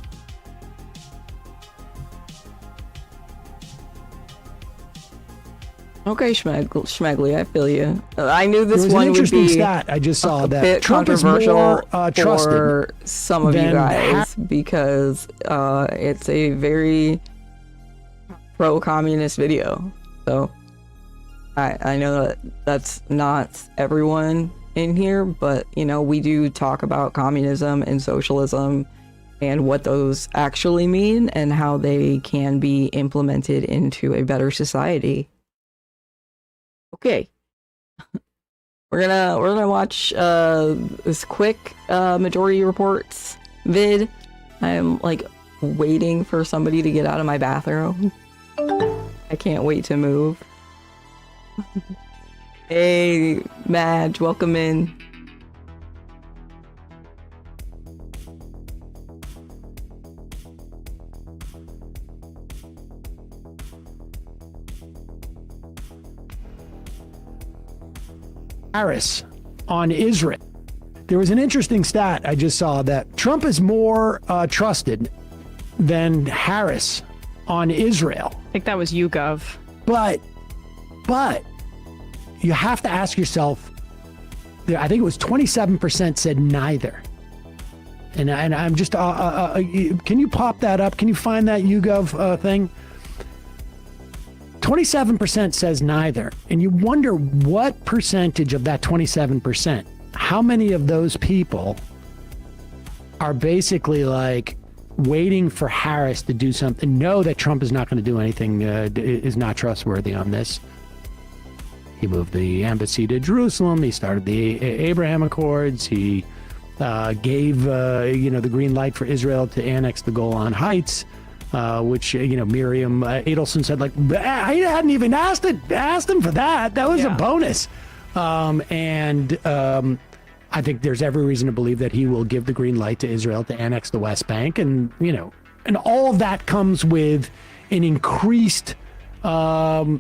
Okay, Schmegley, I feel you. I knew this one would be stat I just saw a that bit Trump controversial is more, for some of you guys because it's a very pro-communist video. So I know that that's not everyone in here, but you know, we do talk about communism and socialism and what those actually mean and how they can be implemented into a better society. Okay. We're gonna watch this quick Majority Reports vid. I'm like waiting for somebody to get out of my bathroom. I can't wait to move. Hey, Madge, welcome in. Harris on Israel. There was an interesting stat I just saw that Trump is more trusted than Harris on Israel. I think that was YouGov. But you have to ask yourself, I think it was 27% said neither. And I'm just, can you pop that up? Can you find that YouGov thing? 27% says neither. And you wonder what percentage of that 27%, how many of those people are basically like waiting for Harris to do something, know that Trump is not going to do anything, is not trustworthy on this. He moved the embassy to Jerusalem. He started the Abraham Accords. He gave, the green light for Israel to annex the Golan Heights. Which, Miriam Adelson said, like, I hadn't even asked him for that. That was a bonus. I think there's every reason to believe that he will give the green light to Israel to annex the West Bank. And, and all of that comes with an increased, sense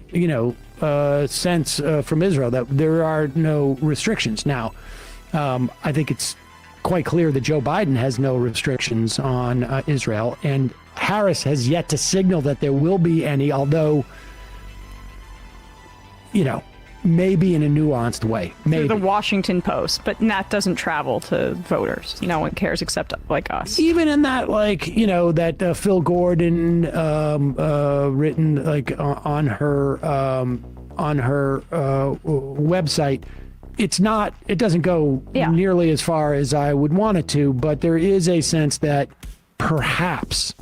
from Israel that there are no restrictions. Now, I think it's quite clear that Joe Biden has no restrictions on Israel, and Harris has yet to signal that there will be any, although, maybe in a nuanced way. Maybe. Through the Washington Post, but that doesn't travel to voters. No one cares except like us. Even in that, that Phil Gordon written on her website, it doesn't go nearly as far as I would want it to, but there is a sense that perhaps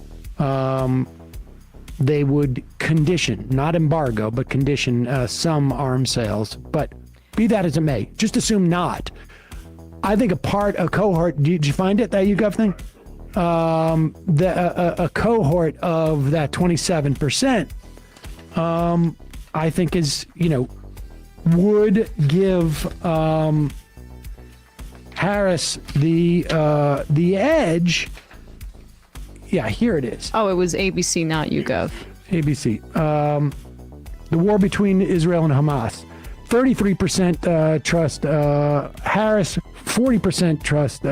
they would condition, not embargo, but condition some arms sales. But be that as it may, just assume not. I think a cohort, did you find it, that YouGov thing? A cohort of that 27%, I think is, would give Harris the edge. Yeah, here it is. Oh, it was ABC, not YouGov. ABC. The war between Israel and Hamas. 33% trust Harris, 40% trust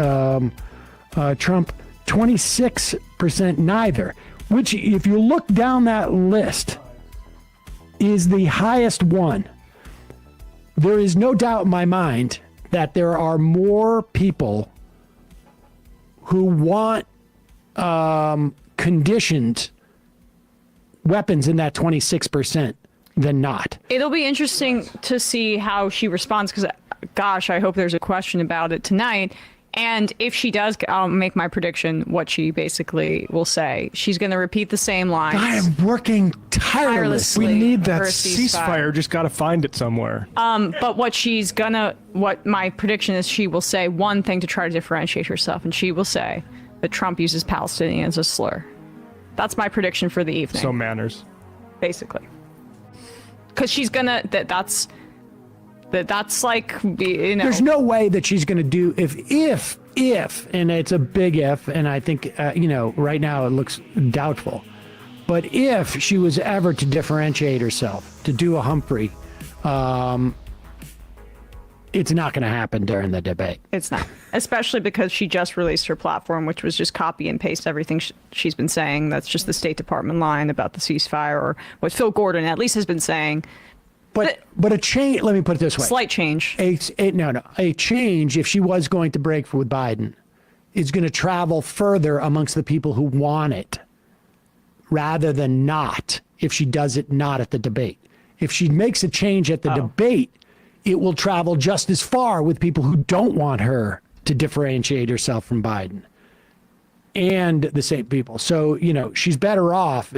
Trump, 26% neither, which, if you look down that list, is the highest one. There is no doubt in my mind that there are more people who want conditioned weapons in that 26% than not. It'll be interesting to see how she responds, because, gosh, I hope there's a question about it tonight. And if she does, I'll make my prediction what she basically will say. She's going to repeat the same lines. I am working tirelessly. We need that ceasefire. Just got to find it somewhere. But what my prediction is, she will say one thing to try to differentiate herself, and she will say that Trump uses Palestinians as a slur. That's my prediction for the evening. So manners. Basically. Because she's gonna, that's like, There's no way that she's gonna do, if, and it's a big if, and I think, right now it looks doubtful, but if she was ever to differentiate herself, to do a Humphrey, it's not going to happen during the debate. It's not, especially because she just released her platform, which was just copy and paste everything she's been saying. That's just the State Department line about the ceasefire, or what Phil Gordon at least has been saying. But a change. Let me put it this way: slight change. A change. If she was going to break with Biden, is going to travel further amongst the people who want it, rather than not. If she does it not at the debate, if she makes a change at the debate, it will travel just as far with people who don't want her to differentiate herself from Biden and the same people. So, she's better off,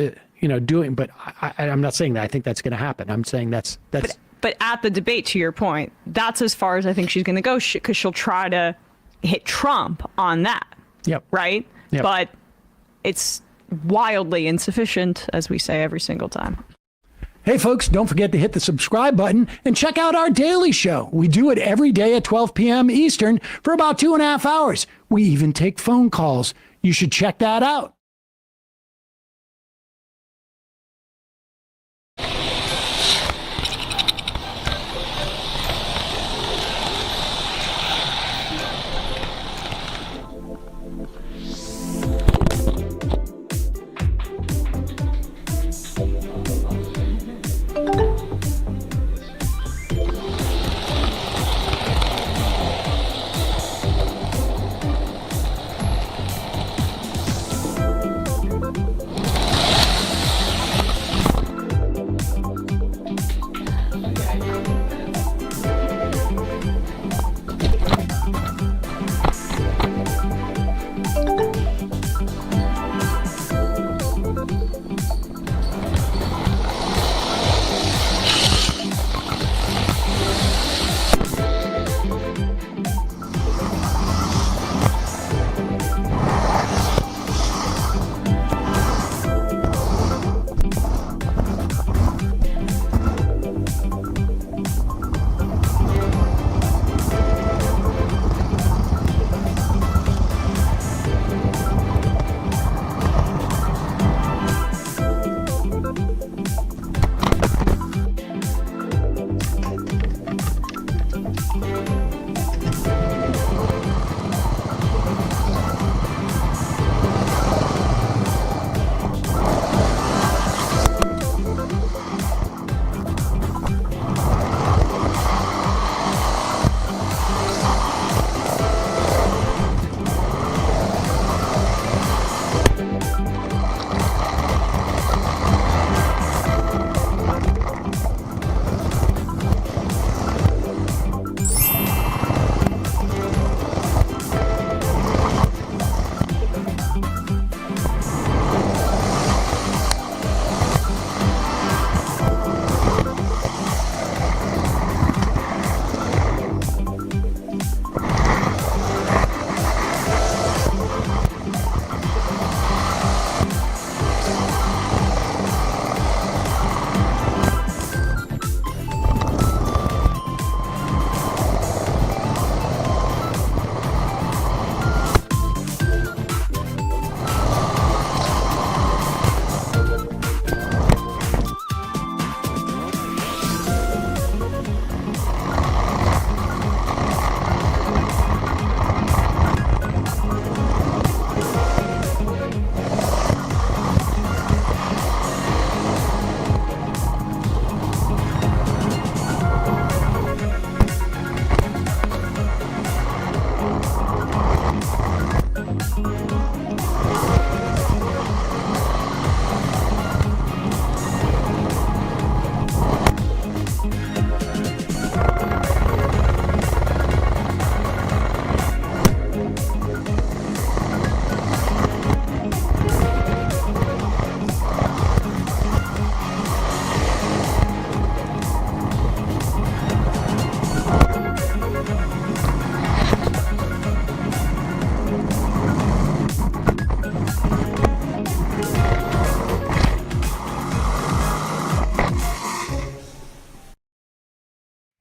doing, but I'm not saying that I think that's going to happen. I'm saying that's. But at the debate, to your point, that's as far as I think she's going to go, because she'll try to hit Trump on that. Yep. Right? Yep. But it's wildly insufficient, as we say every single time. Hey, folks, don't forget to hit the subscribe button and check out our daily show. We do it every day at 12 p.m. Eastern for about 2.5 hours. We even take phone calls. You should check that out.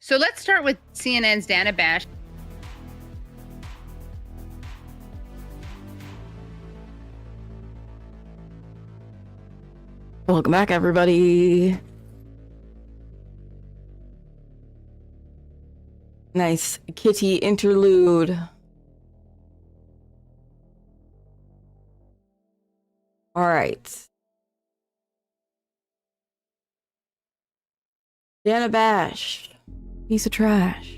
So let's start with CNN's Dana Bash. Welcome back, everybody. Nice kitty interlude. All right. Dana Bash, piece of trash.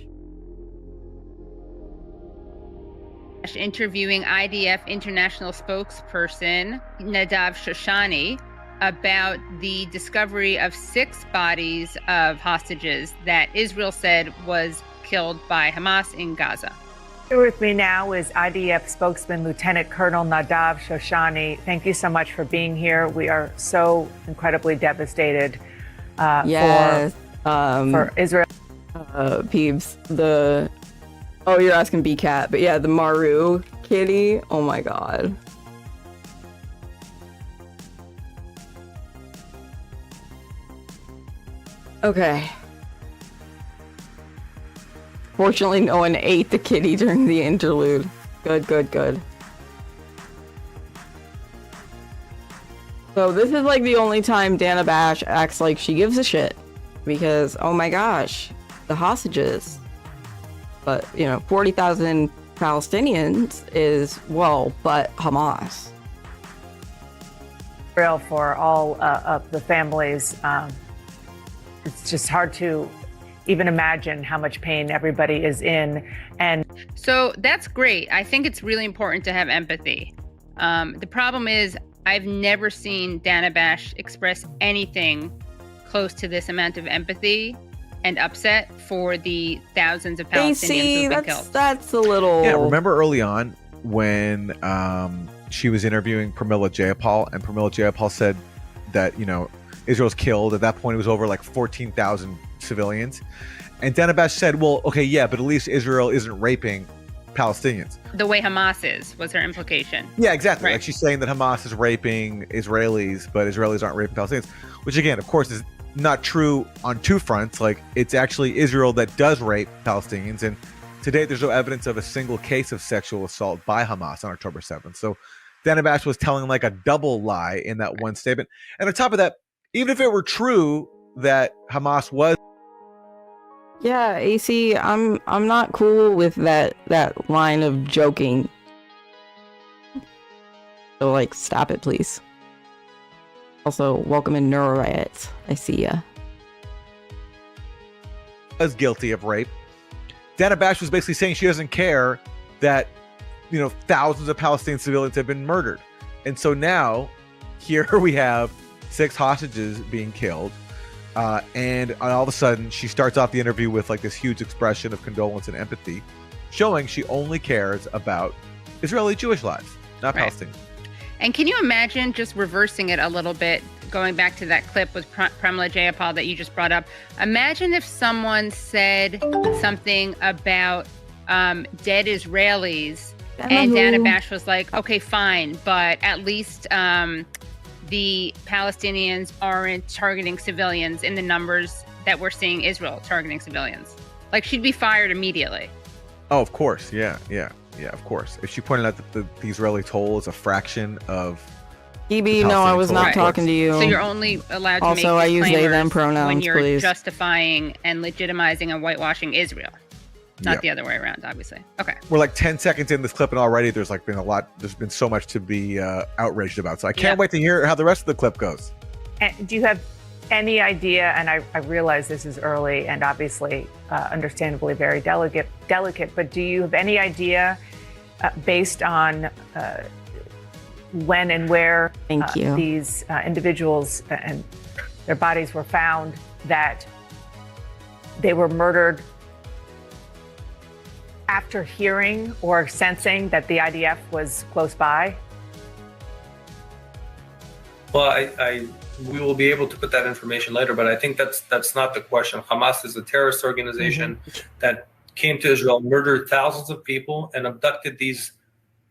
Interviewing IDF international spokesperson Nadav Shoshani about the discovery of 6 bodies of hostages that Israel said was killed by Hamas in Gaza. Here with me now is IDF spokesman Lieutenant Colonel Nadav Shoshani. Thank you so much for being here. We are so incredibly devastated for Israel. Peeps, you're asking B-Cat, but yeah, the Maru kitty, oh my god. Okay. Fortunately, no one ate the kitty during the interlude. Good, good, good. So this is like the only time Dana Bash acts like she gives a shit. Because, oh my gosh, the hostages. But, 40,000 Palestinians is, but Hamas. For all of the families, it's just hard to even imagine how much pain everybody is in. And so that's great. I think it's really important to have empathy. The problem is I've never seen Dana Bash express anything close to this amount of empathy and upset for the thousands of Palestinians who've been killed. That's a little... Yeah, remember early on when she was interviewing Pramila Jayapal, and Pramila Jayapal said that, Israel's killed. At that point, it was over like 14,000 civilians. And Dana Bash said, well, okay, yeah, but at least Israel isn't raping Palestinians. The way Hamas was her implication. Yeah, exactly. Right. Like she's saying that Hamas is raping Israelis, but Israelis aren't raping Palestinians, which again, of course, is not true on two fronts. Like it's actually Israel that does rape Palestinians. And today there's no evidence of a single case of sexual assault by Hamas on October 7th. So Dana Bash was telling like a double lie in that one statement. And on top of that, even if it were true that Hamas was... Yeah, AC, I'm not cool with that line of joking. So like, stop it, please. Also, welcome in Neuro Riots. I see ya. Was guilty of rape. Dana Bash was basically saying she doesn't care that, thousands of Palestinian civilians have been murdered. And so now, here we have 6 hostages being killed. And all of a sudden, she starts off the interview with like this huge expression of condolence and empathy, showing she only cares about Israeli Jewish lives, not Palestinian. And can you imagine just reversing it a little bit, going back to that clip with Pramila Jayapal that you just brought up? Imagine if someone said something about dead Israelis, and Dana Bash was like, okay, fine, but at least the Palestinians aren't targeting civilians in the numbers that we're seeing Israel targeting civilians. Like, she'd be fired immediately. Oh, of course. Yeah, of course. If she pointed out that the Israeli toll is a fraction of... EB, no, I was not talking to you. So you're only allowed to also, make I use they, them pronouns, when you're please. justifying and legitimizing and whitewashing Israel. Not the other way around, obviously. Okay. We're like 10 seconds in this clip, and already there's been so much to be outraged about. So I can't wait to hear how the rest of the clip goes. And do you have any idea, and I realize this is early and obviously understandably very delicate, but do you have any idea based on when and where these individuals and their bodies were found that they were murdered after hearing or sensing that the IDF was close by? Well, we will be able to put that information later, but I think that's not the question. Hamas is a terrorist organization that came to Israel, murdered thousands of people, and abducted these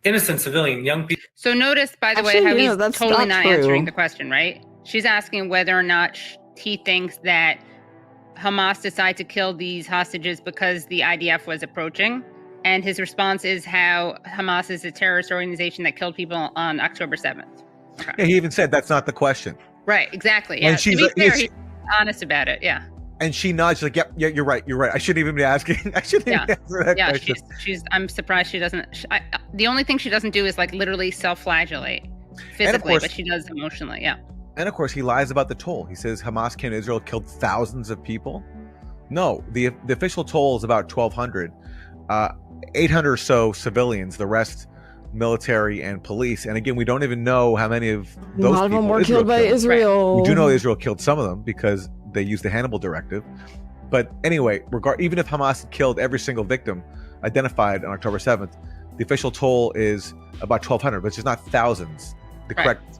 innocent civilian young people. So notice, by the way, how he's totally not answering the question, right? She's asking whether or not he thinks that Hamas decide to kill these hostages because the IDF was approaching? And his response is how Hamas is a terrorist organization that killed people on October 7th. Okay. Yeah, he even said that's not the question. Right, exactly. Yeah. And To be fair, he's honest about it. Yeah. And she nods like, "Yep, yeah, you're right. I shouldn't even be asking. I shouldn't even answer that question." She's. I'm surprised she doesn't. The only thing she doesn't do is like literally self-flagellate physically, course- but she does emotionally. Yeah. And of course, he lies about the toll. He says Hamas came to Israel, killed thousands of people. No, the official toll is about 1,200. 800 or so civilians, the rest military and police. And again, we don't even know how many of those A lot of people them were Israel killed by Israel. We do know Israel killed some of them because they used the Hannibal Directive. But anyway, even if Hamas had killed every single victim identified on October 7th, the official toll is about 1,200, but it's just not thousands. The correct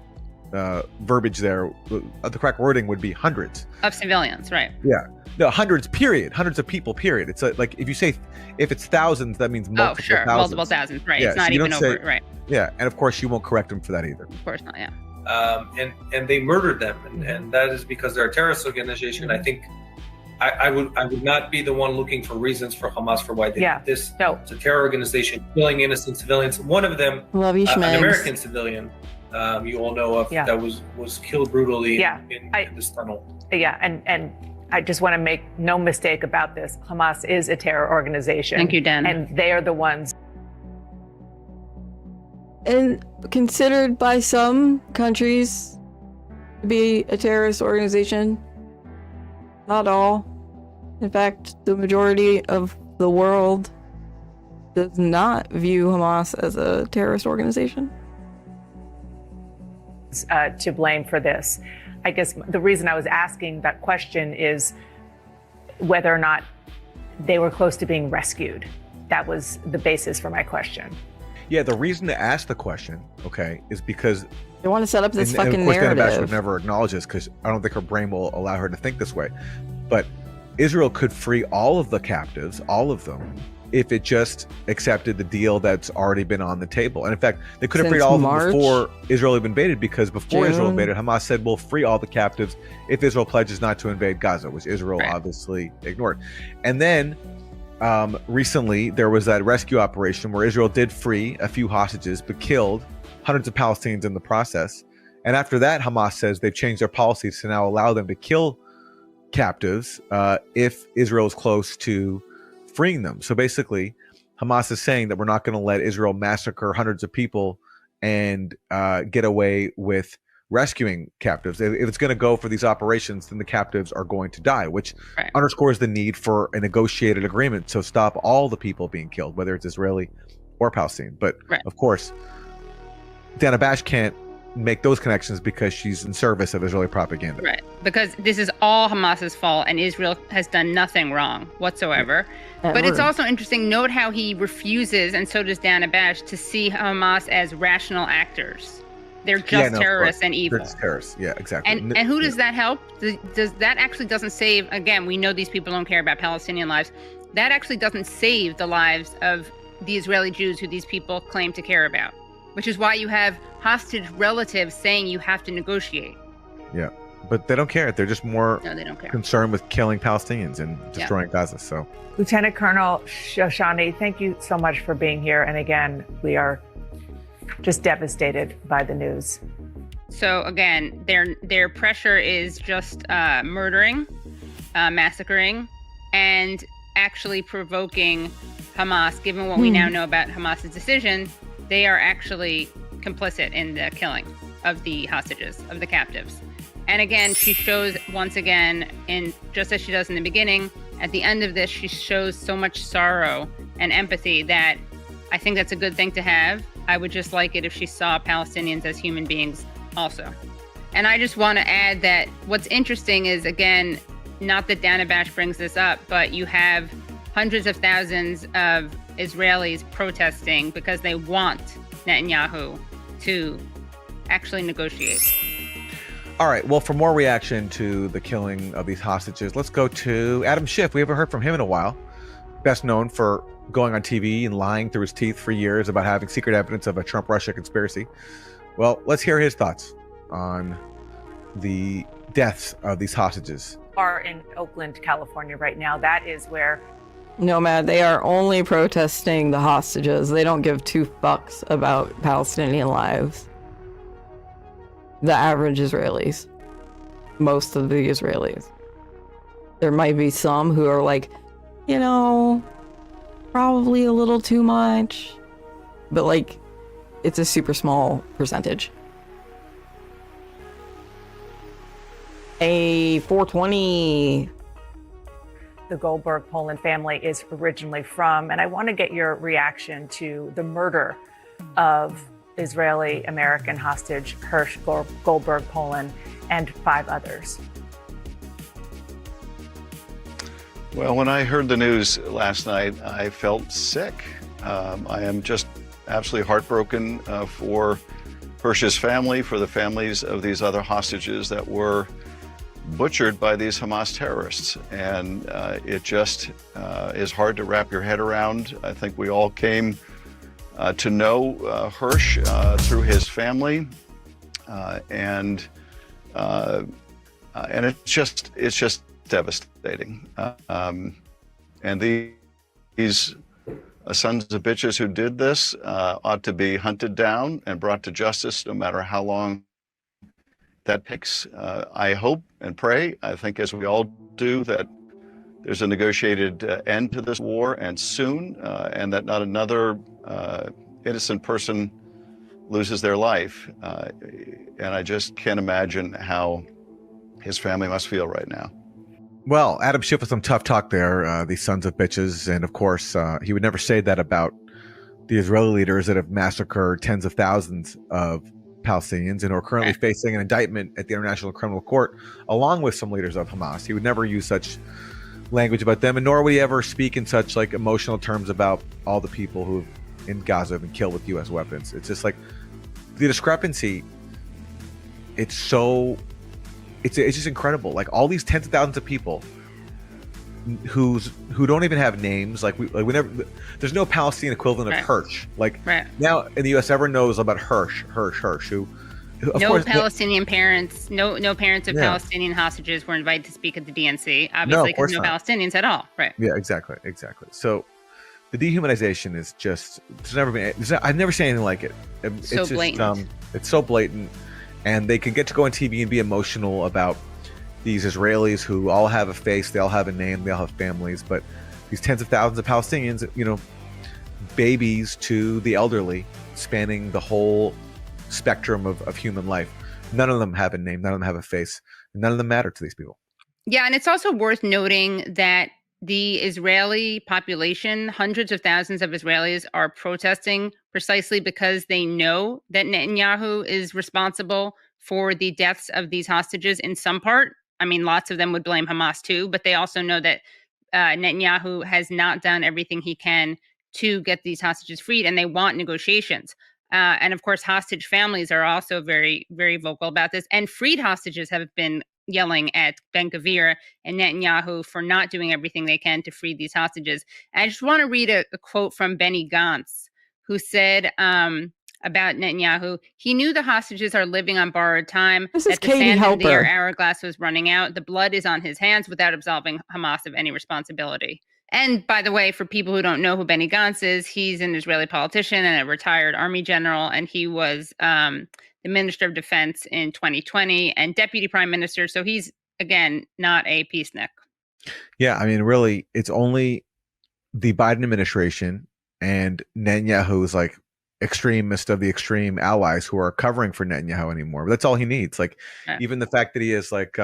verbiage there, the correct wording would be hundreds. Of civilians, right. Yeah. No, hundreds, period. Hundreds of people, period. It's like if you say, if it's thousands, that means multiple thousands. Multiple thousands, right. Yeah, it's not so you even don't over, say- right. Yeah, and of course you won't correct him for that either. Of course not, yeah. And they murdered them, and that is because they're a terrorist organization. I think I would not be the one looking for reasons for Hamas for why they did this. No. It's a terror organization killing innocent civilians. One of them, Love you, an Schmegs. American civilian, you all know of, that was killed brutally in this tunnel. Yeah, and I just want to make no mistake about this. Hamas is a terror organization. Thank you, Dan. And they are the ones. And considered by some countries to be a terrorist organization. Not all. In fact, the majority of the world does not view Hamas as a terrorist organization. To blame for this. I guess the reason I was asking that question is whether or not they were close to being rescued. That was the basis for my question. Yeah, the reason to ask the question, okay, is because They want to set up this and fucking of course, Dana Bash would narrative. never acknowledge this because I don't think her brain will allow her to think this way. But Israel could free all of the captives, all of them, if it just accepted the deal that's already been on the table. And in fact, they could have freed Since all of March? them before Israel had invaded, because before Israel June. invaded, Hamas said, we'll free all the captives if Israel pledges not to invade Gaza, which Israel obviously ignored. And then recently, there was that rescue operation where Israel did free a few hostages, but killed hundreds of Palestinians in the process. And after that, Hamas says they've changed their policies to now allow them to kill captives if Israel is close to freeing them. So basically, Hamas is saying that we're not going to let Israel massacre hundreds of people and get away with rescuing captives. If it's going to go for these operations, then the captives are going to die, which underscores the need for a negotiated agreement to stop all the people being killed, whether it's Israeli or Palestinian. But of course, Dana Bash can't make those connections because she's in service of Israeli propaganda. Right. Because this is all Hamas's fault and Israel has done nothing wrong whatsoever. But it's also interesting, note how he refuses, and so does Dana Bash, to see Hamas as rational actors. They're just terrorists and evil. They're just terrorists. Yeah, exactly. And who does that help? Does that actually doesn't save, again, we know these people don't care about Palestinian lives. That actually doesn't save the lives of the Israeli Jews who these people claim to care about, which is why you have hostage relatives saying you have to negotiate. Yeah, but they don't care. They're just more No, they don't care. concerned with killing Palestinians and destroying Gaza. So, Lieutenant Colonel Shoshani, thank you so much for being here. And again, we are just devastated by the news. So again, their pressure is just murdering, massacring, and actually provoking Hamas. Given what we now know about Hamas's decision, they are actually complicit in the killing of the hostages, of the captives. And again, she shows once again, in just as she does in the beginning, at the end of this, she shows so much sorrow and empathy that I think that's a good thing to have. I would just like it if she saw Palestinians as human beings also. And I just want to add that what's interesting is, again, not that Dana Bash brings this up, but you have hundreds of thousands of Israelis protesting because they want Netanyahu to actually negotiate. all right. Well, for more reaction to the killing of these hostages, let's go to Adam Schiff. We haven't heard from him in a while. Best known for going on TV and lying through his teeth for years about having secret evidence of a Trump-Russia conspiracy. Well, let's hear his thoughts on the deaths of these hostages. Are in Oakland, California right now. That is where Nomad, they are only protesting the hostages. They don't give two fucks about Palestinian lives. The average Israelis. Most of the Israelis. There might be some who are like, you know, probably a little too much. But like, it's a super small percentage. A 420. the Goldberg Poland family is originally from. And I want to get your reaction to the murder of Israeli-American hostage Hirsch Goldberg Poland and 5 others. Well, when I heard the news last night, I felt sick. I am just absolutely heartbroken for Hirsch's family, for the families of these other hostages that were butchered by these Hamas terrorists. And it just is hard to wrap your head around. I think we all came to know Hirsch through his family. And it's just devastating. And these sons of bitches who did this ought to be hunted down and brought to justice, no matter how long that takes. I hope and pray, I think as we all do, that there's a negotiated end to this war, and soon, and that not another innocent person loses their life. And I just can't imagine how his family must feel right now. Well, Adam Schiff with some tough talk there, these sons of bitches. And of course, he would never say that about the Israeli leaders that have massacred tens of thousands of Palestinians and are currently facing an indictment at the International Criminal Court, along with some leaders of Hamas. He would never use such language about them, and nor would he ever speak in such like emotional terms about all the people who in Gaza have been killed with U.S. weapons. It's just like the discrepancy. It's just incredible. Like all these tens of thousands of people who don't even have names. Like we never. There's no Palestinian equivalent of Hirsch. Like now in the U.S., everyone knows about Hirsch. Who of no course, Palestinian parents. No parents of Palestinian hostages were invited to speak at the DNC. Obviously, because no Palestinians at all. Right. Yeah. Exactly. So the dehumanization is just. I've never seen anything like it. It's so blatant. It's so blatant. And they can get to go on TV and be emotional about these Israelis who all have a face, they all have a name, they all have families. But these tens of thousands of Palestinians, babies to the elderly, spanning the whole spectrum of human life. None of them have a name, none of them have a face, and none of them matter to these people. Yeah, and it's also worth noting that the Israeli population, hundreds of thousands of Israelis, are protesting precisely because they know that Netanyahu is responsible for the deaths of these hostages in some part. I mean, lots of them would blame Hamas too, but they also know that Netanyahu has not done everything he can to get these hostages freed, and they want negotiations. And of course, hostage families are also very, very vocal about this. And freed hostages have been yelling at Ben-Gvir and Netanyahu for not doing everything they can to free these hostages. And I just want to read a quote from Benny Gantz, who said about Netanyahu, he knew the hostages are living on borrowed time, that the sand in their hourglass was running out. The blood is on his hands without absolving Hamas of any responsibility. And by the way, for people who don't know who Benny Gantz is, he's an Israeli politician and a retired army general, and he was the Minister of Defense in 2020 and Deputy Prime Minister. So he's, again, not a peacenik. Yeah, I mean, really, it's only the Biden administration and Netanyahu's like extremist of the extreme allies who are covering for Netanyahu anymore. But that's all he needs. Like, even the fact that he is like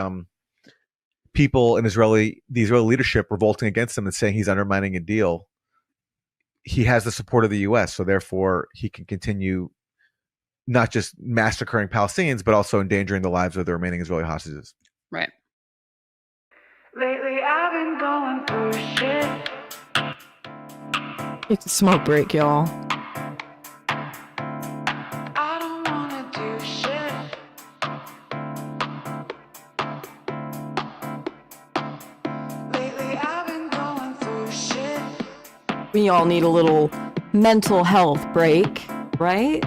people in the Israeli leadership revolting against him and saying he's undermining a deal. He has the support of the U.S., so therefore he can continue not just massacring Palestinians, but also endangering the lives of the remaining Israeli hostages. Right. Lately, I've been going through shit. It's a smoke break, y'all. I don't wanna do shit. Lately, I've been going through shit. We all need a little mental health break, right?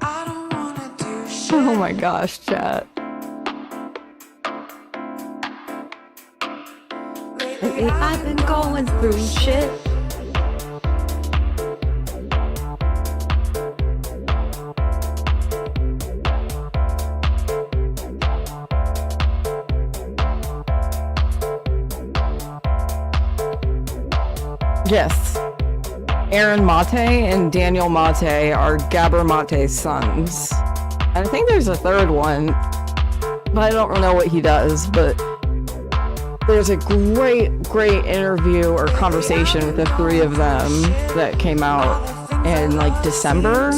I don't wanna do shit. Oh my gosh, chat. Lately I've been going through shit. Yes. Aaron Mate and Daniel Mate are Gabor Mate's sons. And I think there's a third one, but I don't know what he does. But there's a great interview or conversation with the three of them that came out in like December.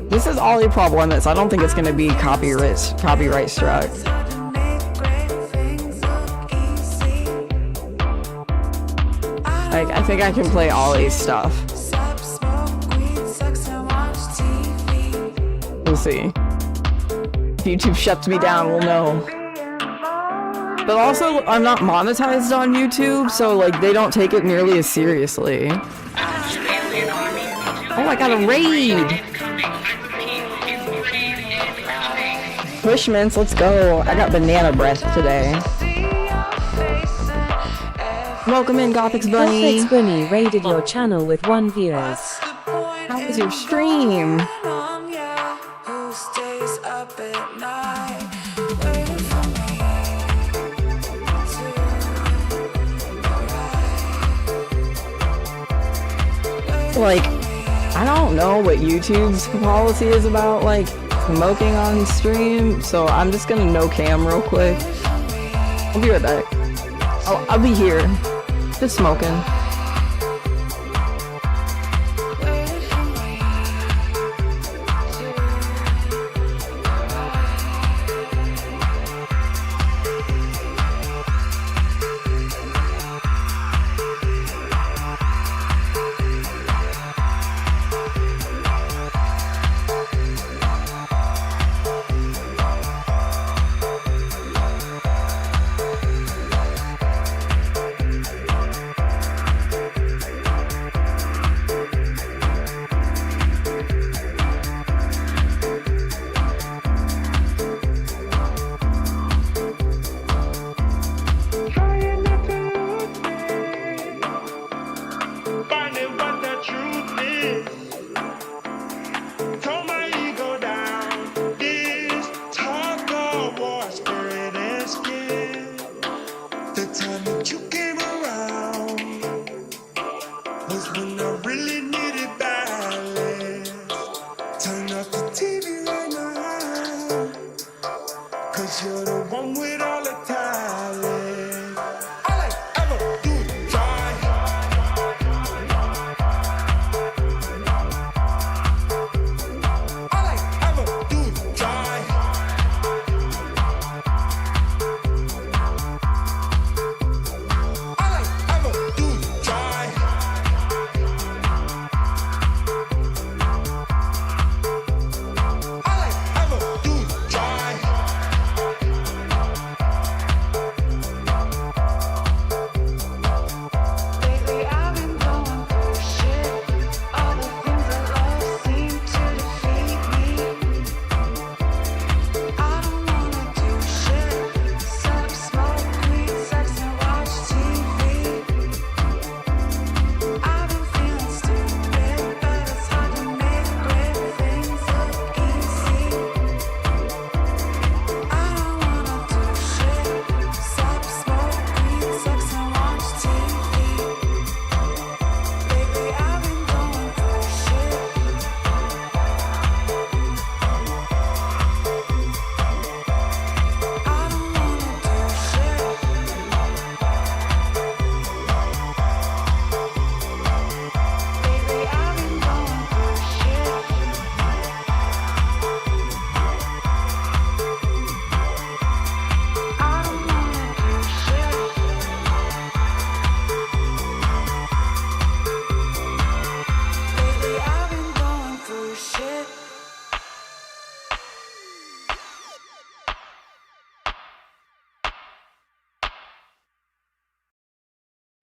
This is Ollie Problems. I don't think it's going to be copyright struck. Like, I think I can play Ollie's stuff. We'll see. If YouTube shuts me down, we'll know. But also, I'm not monetized on YouTube, so like they don't take it nearly as seriously. Oh, I got a raid! Pushmints, let's go. I got banana breath today. Welcome in, Gothix Bunny. Gothix Bunny raided your channel with 1 viewers. How was your stream? Like, I don't know what YouTube's policy is about, like, smoking on stream, so I'm just gonna no cam real quick. I'll be right back. I'll be here, just smoking.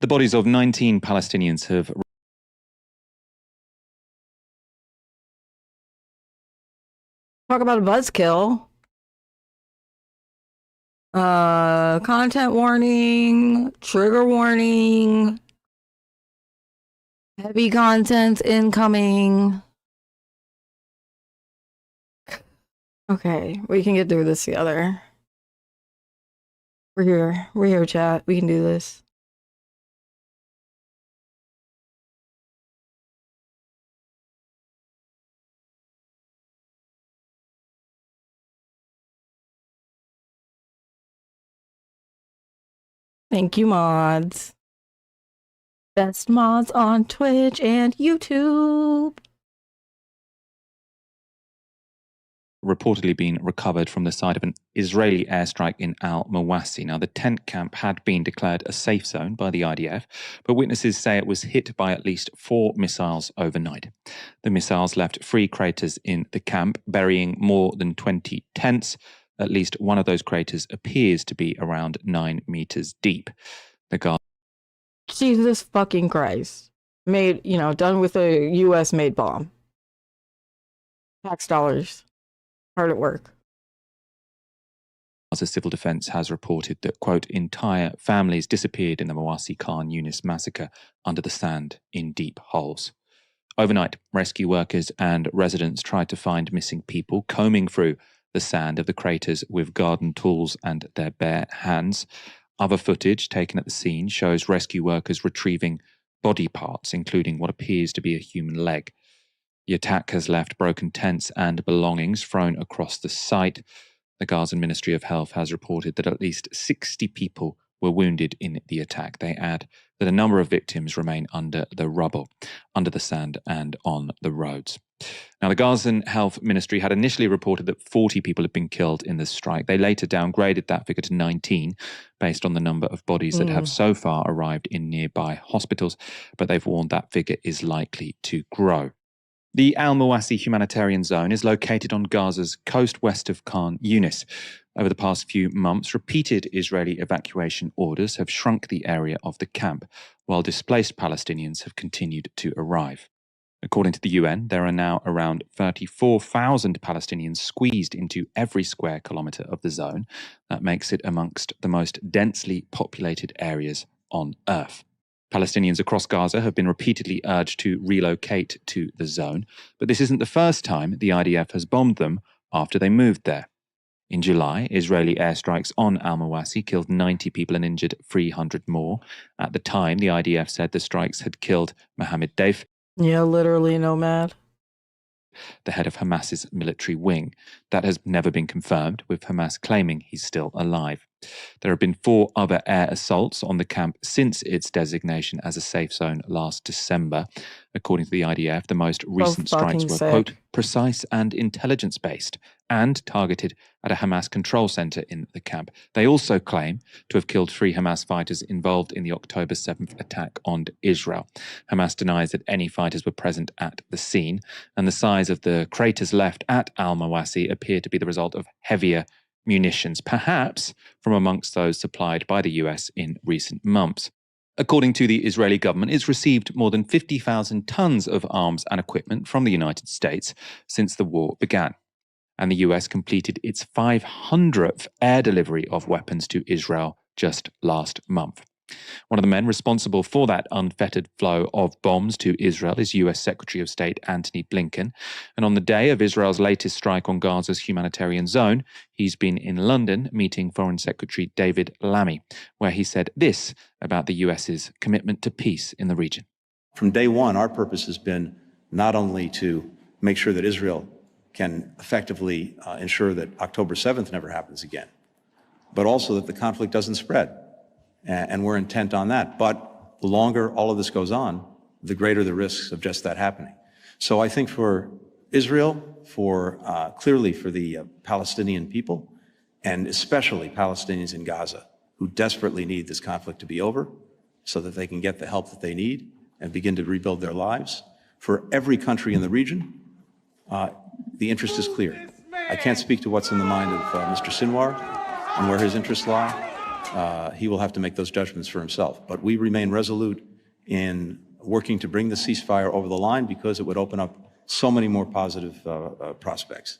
The bodies of 19 Palestinians have Talk about a buzzkill. Content warning, trigger warning, heavy content incoming. Okay, we can get through this together. We're here, chat. We can do this. Thank you, mods. Best mods on Twitch and YouTube. Reportedly been recovered from the site of an Israeli airstrike in al-Mawasi. Now, the tent camp had been declared a safe zone by the IDF, but witnesses say it was hit by at least 4 missiles overnight. The missiles left 3 craters in the camp, burying more than 20 tents. At least one of those craters appears to be around 9 meters deep. The guard. Jesus fucking Christ. Made, done with a US made bomb. Tax dollars. Hard at work. Gaza Civil Defense has reported that, quote, entire families disappeared in the Mawasi Khan Yunis massacre under the sand in deep holes. Overnight, rescue workers and residents tried to find missing people, combing through the sand of the craters with garden tools and their bare hands. Other footage taken at the scene shows rescue workers retrieving body parts, including what appears to be a human leg. The attack has left broken tents and belongings thrown across the site. The Gazan Ministry of Health has reported that at least 60 people were wounded in the attack. They add that a number of victims remain under the rubble, under the sand, and on the roads. Now, the Gazan Health Ministry had initially reported that 40 people had been killed in the strike. They later downgraded that figure to 19 based on the number of bodies that have so far arrived in nearby hospitals, but they've warned that figure is likely to grow. The Al-Mawasi humanitarian zone is located on Gaza's coast west of Khan Yunis. Over the past few months, repeated Israeli evacuation orders have shrunk the area of the camp, while displaced Palestinians have continued to arrive. According to the UN, there are now around 34,000 Palestinians squeezed into every square kilometre of the zone. That makes it amongst the most densely populated areas on Earth. Palestinians across Gaza have been repeatedly urged to relocate to the zone, but this isn't the first time the IDF has bombed them after they moved there. In July, Israeli airstrikes on al-Mawasi killed 90 people and injured 300 more. At the time, the IDF said the strikes had killed Mohammed Deif, Yeah, literally nomad. the head of Hamas's military wing. That has never been confirmed, with Hamas claiming he's still alive. There have been 4 other air assaults on the camp since its designation as a safe zone last December. According to the IDF, the most recent strikes were, quote, precise and intelligence-based and targeted at a Hamas control center in the camp. They also claim to have killed 3 Hamas fighters involved in the October 7th attack on Israel. Hamas denies that any fighters were present at the scene, and the size of the craters left at al-Mawasi appear to be the result of heavier munitions, perhaps from amongst those supplied by the US in recent months. According to the Israeli government, it's received more than 50,000 tons of arms and equipment from the United States since the war began. And the US completed its 500th air delivery of weapons to Israel just last month. One of the men responsible for that unfettered flow of bombs to Israel is US Secretary of State Antony Blinken. And on the day of Israel's latest strike on Gaza's humanitarian zone, he's been in London meeting Foreign Secretary David Lammy, where he said this about the US's commitment to peace in the region. From day one, our purpose has been not only to make sure that Israel can effectively ensure that October 7th never happens again, but also that the conflict doesn't spread. And we're intent on that. But the longer all of this goes on, the greater the risks of just that happening. So I think for Israel, clearly for the Palestinian people, and especially Palestinians in Gaza, who desperately need this conflict to be over so that they can get the help that they need and begin to rebuild their lives. For every country in the region, the interest is clear. I can't speak to what's in the mind of Mr. Sinwar and where his interests lie. He will have to make those judgments for himself. But we remain resolute in working to bring the ceasefire over the line because it would open up so many more positive prospects.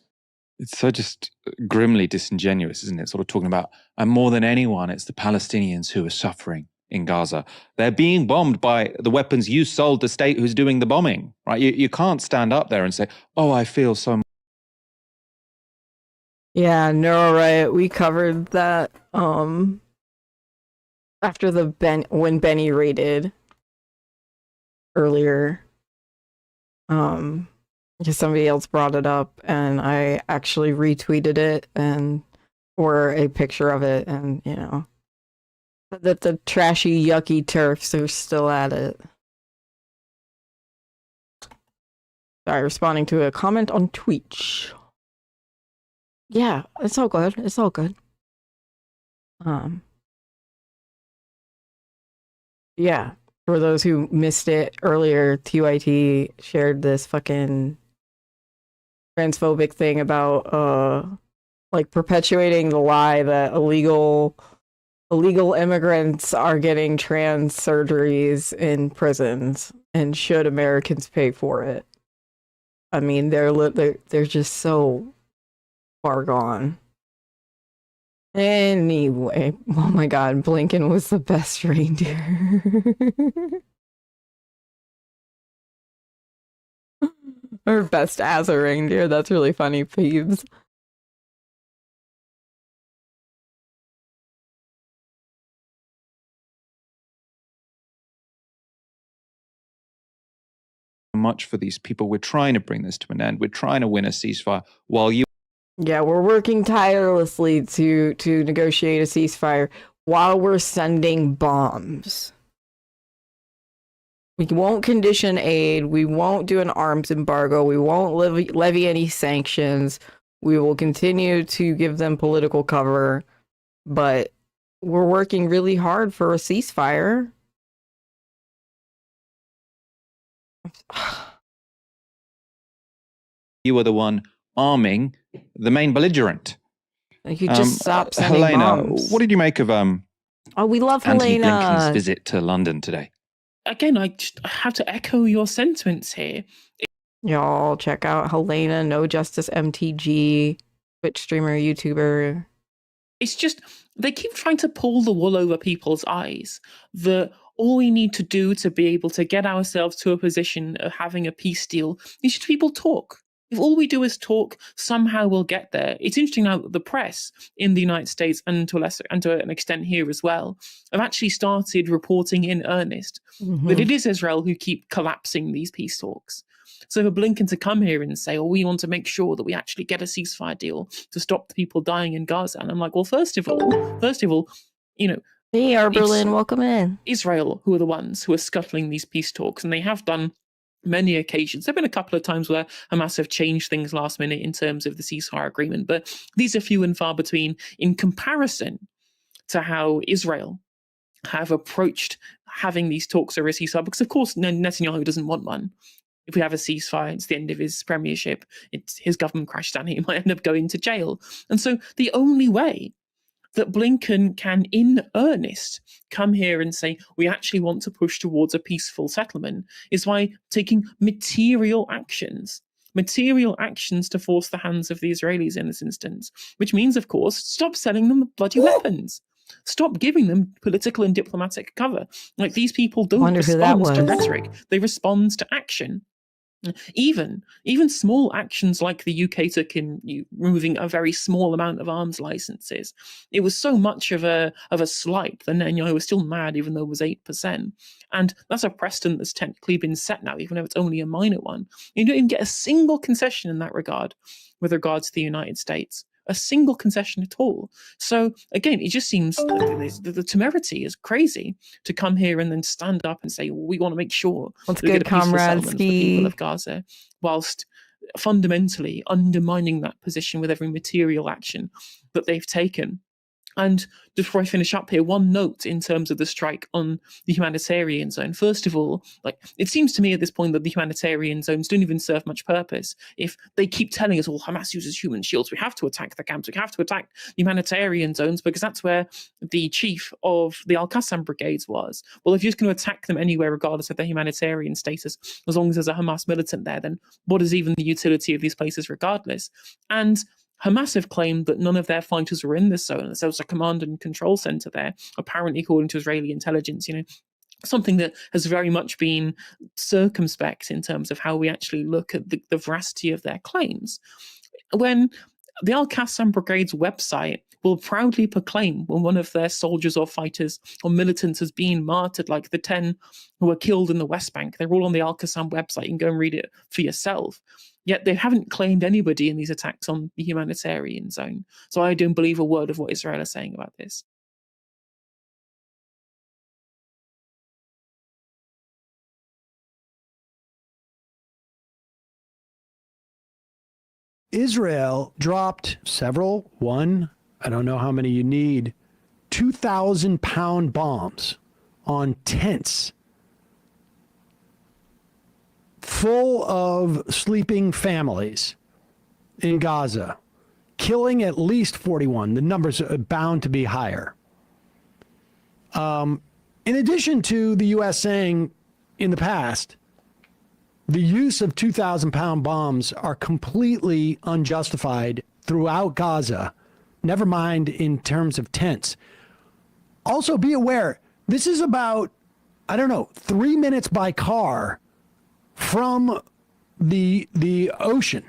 It's so just grimly disingenuous, isn't it? Sort of talking about, and more than anyone, it's the Palestinians who are suffering in Gaza. They're being bombed by the weapons you sold the state who's doing the bombing, right? You can't stand up there and say, oh, I feel so. Yeah, no, right. We covered that after when Benny raided earlier. Because somebody else brought it up and I actually retweeted it or a picture of it, and you know that the trashy yucky turfs are still at it. Sorry, responding to a comment on Twitch. Yeah, it's all good. It's all good. Yeah, for those who missed it earlier, TYT shared this fucking transphobic thing about like perpetuating the lie that illegal immigrants are getting trans surgeries in prisons, and should Americans pay for it? I mean, they're just so far gone. Anyway, oh my god, Blinken was the best reindeer. Or best as a reindeer. That's really funny, Peeves. Much for these people. We're trying to bring this to an end. We're trying to win a ceasefire while you. Yeah, we're working tirelessly to negotiate a ceasefire while we're sending bombs. We won't condition aid. We won't do an arms embargo. We won't levy any sanctions. We will continue to give them political cover, but we're working really hard for a ceasefire. You were the one arming the main belligerent. You just stop sending Helena, bombs. what did you make of Oh, we love Anthony Helena. Blinken's visit to London today? Again, I just have to echo your sentiments here. Y'all check out Helena, No Justice MTG, Twitch streamer, YouTuber. It's just, they keep trying to pull the wool over people's eyes. All we need to do to be able to get ourselves to a position of having a peace deal is just people talk. If all we do is talk, somehow we'll get there. It's interesting now that the press in the United States, and to an extent here as well, have actually started reporting in earnest that it is Israel who keep collapsing these peace talks. So for Blinken to come here and say, "Oh, we want to make sure that we actually get a ceasefire deal to stop the people dying in Gaza," and I'm like, well, first of all, you know, hey, Arberlin, welcome in. Israel, who are the ones who are scuttling these peace talks, and they have done many occasions. There have been a couple of times where Hamas have changed things last minute in terms of the ceasefire agreement, but these are few and far between in comparison to how Israel have approached having these talks over a ceasefire, because of course Netanyahu doesn't want one. If we have a ceasefire, it's the end of his premiership. It's his government crashed down. He might end up going to jail. And so the only way that Blinken can, in earnest, come here and say, we actually want to push towards a peaceful settlement, is by taking material actions to force the hands of the Israelis in this instance, which means, of course, stop selling them bloody weapons. Stop giving them political and diplomatic cover. Like, these people don't respond to rhetoric, they respond to action. Even small actions like the UK took in removing a very small amount of arms licenses. It was so much of a slight that Netanyahu was still mad, even though it was 8%. And that's a precedent that's technically been set now, even though it's only a minor one. You don't even get a single concession in that regard with regards to the United States. A single concession at all. So again, it just seems the temerity is crazy to come here and then stand up and say, well, we want to make sure What's we good, get a peaceful settlement for the people comrade? of Gaza, whilst fundamentally undermining that position with every material action that they've taken. And just before I finish up here, one note in terms of the strike on the humanitarian zone. First of all, it seems to me at this point that the humanitarian zones don't even serve much purpose. If they keep telling us, well, Hamas uses human shields, we have to attack the camps, we have to attack humanitarian zones, because that's where the chief of the Al-Qassam brigades was. Well, if you're just going to attack them anywhere, regardless of their humanitarian status, as long as there's a Hamas militant there, then what is even the utility of these places regardless? And Hamas have claimed that none of their fighters were in this zone. There was a command and control center there, apparently according to Israeli intelligence, something that has very much been circumspect in terms of how we actually look at the veracity of their claims. When the Al-Qassam Brigade's website will proudly proclaim when one of their soldiers or fighters or militants has been martyred, like the 10 who were killed in the West Bank. They're all on the Al-Qassam website. You can go and read it for yourself. Yet they haven't claimed anybody in these attacks on the humanitarian zone. So I don't believe a word of what Israel is saying about this. Israel dropped I don't know how many you need, 2,000-pound bombs on tents full of sleeping families in Gaza, killing at least 41. The numbers are bound to be higher. In addition to the U.S. saying in the past, the use of 2,000-pound bombs are completely unjustified throughout Gaza, never mind in terms of tents. Also, be aware, this is about, 3 minutes by car from the ocean.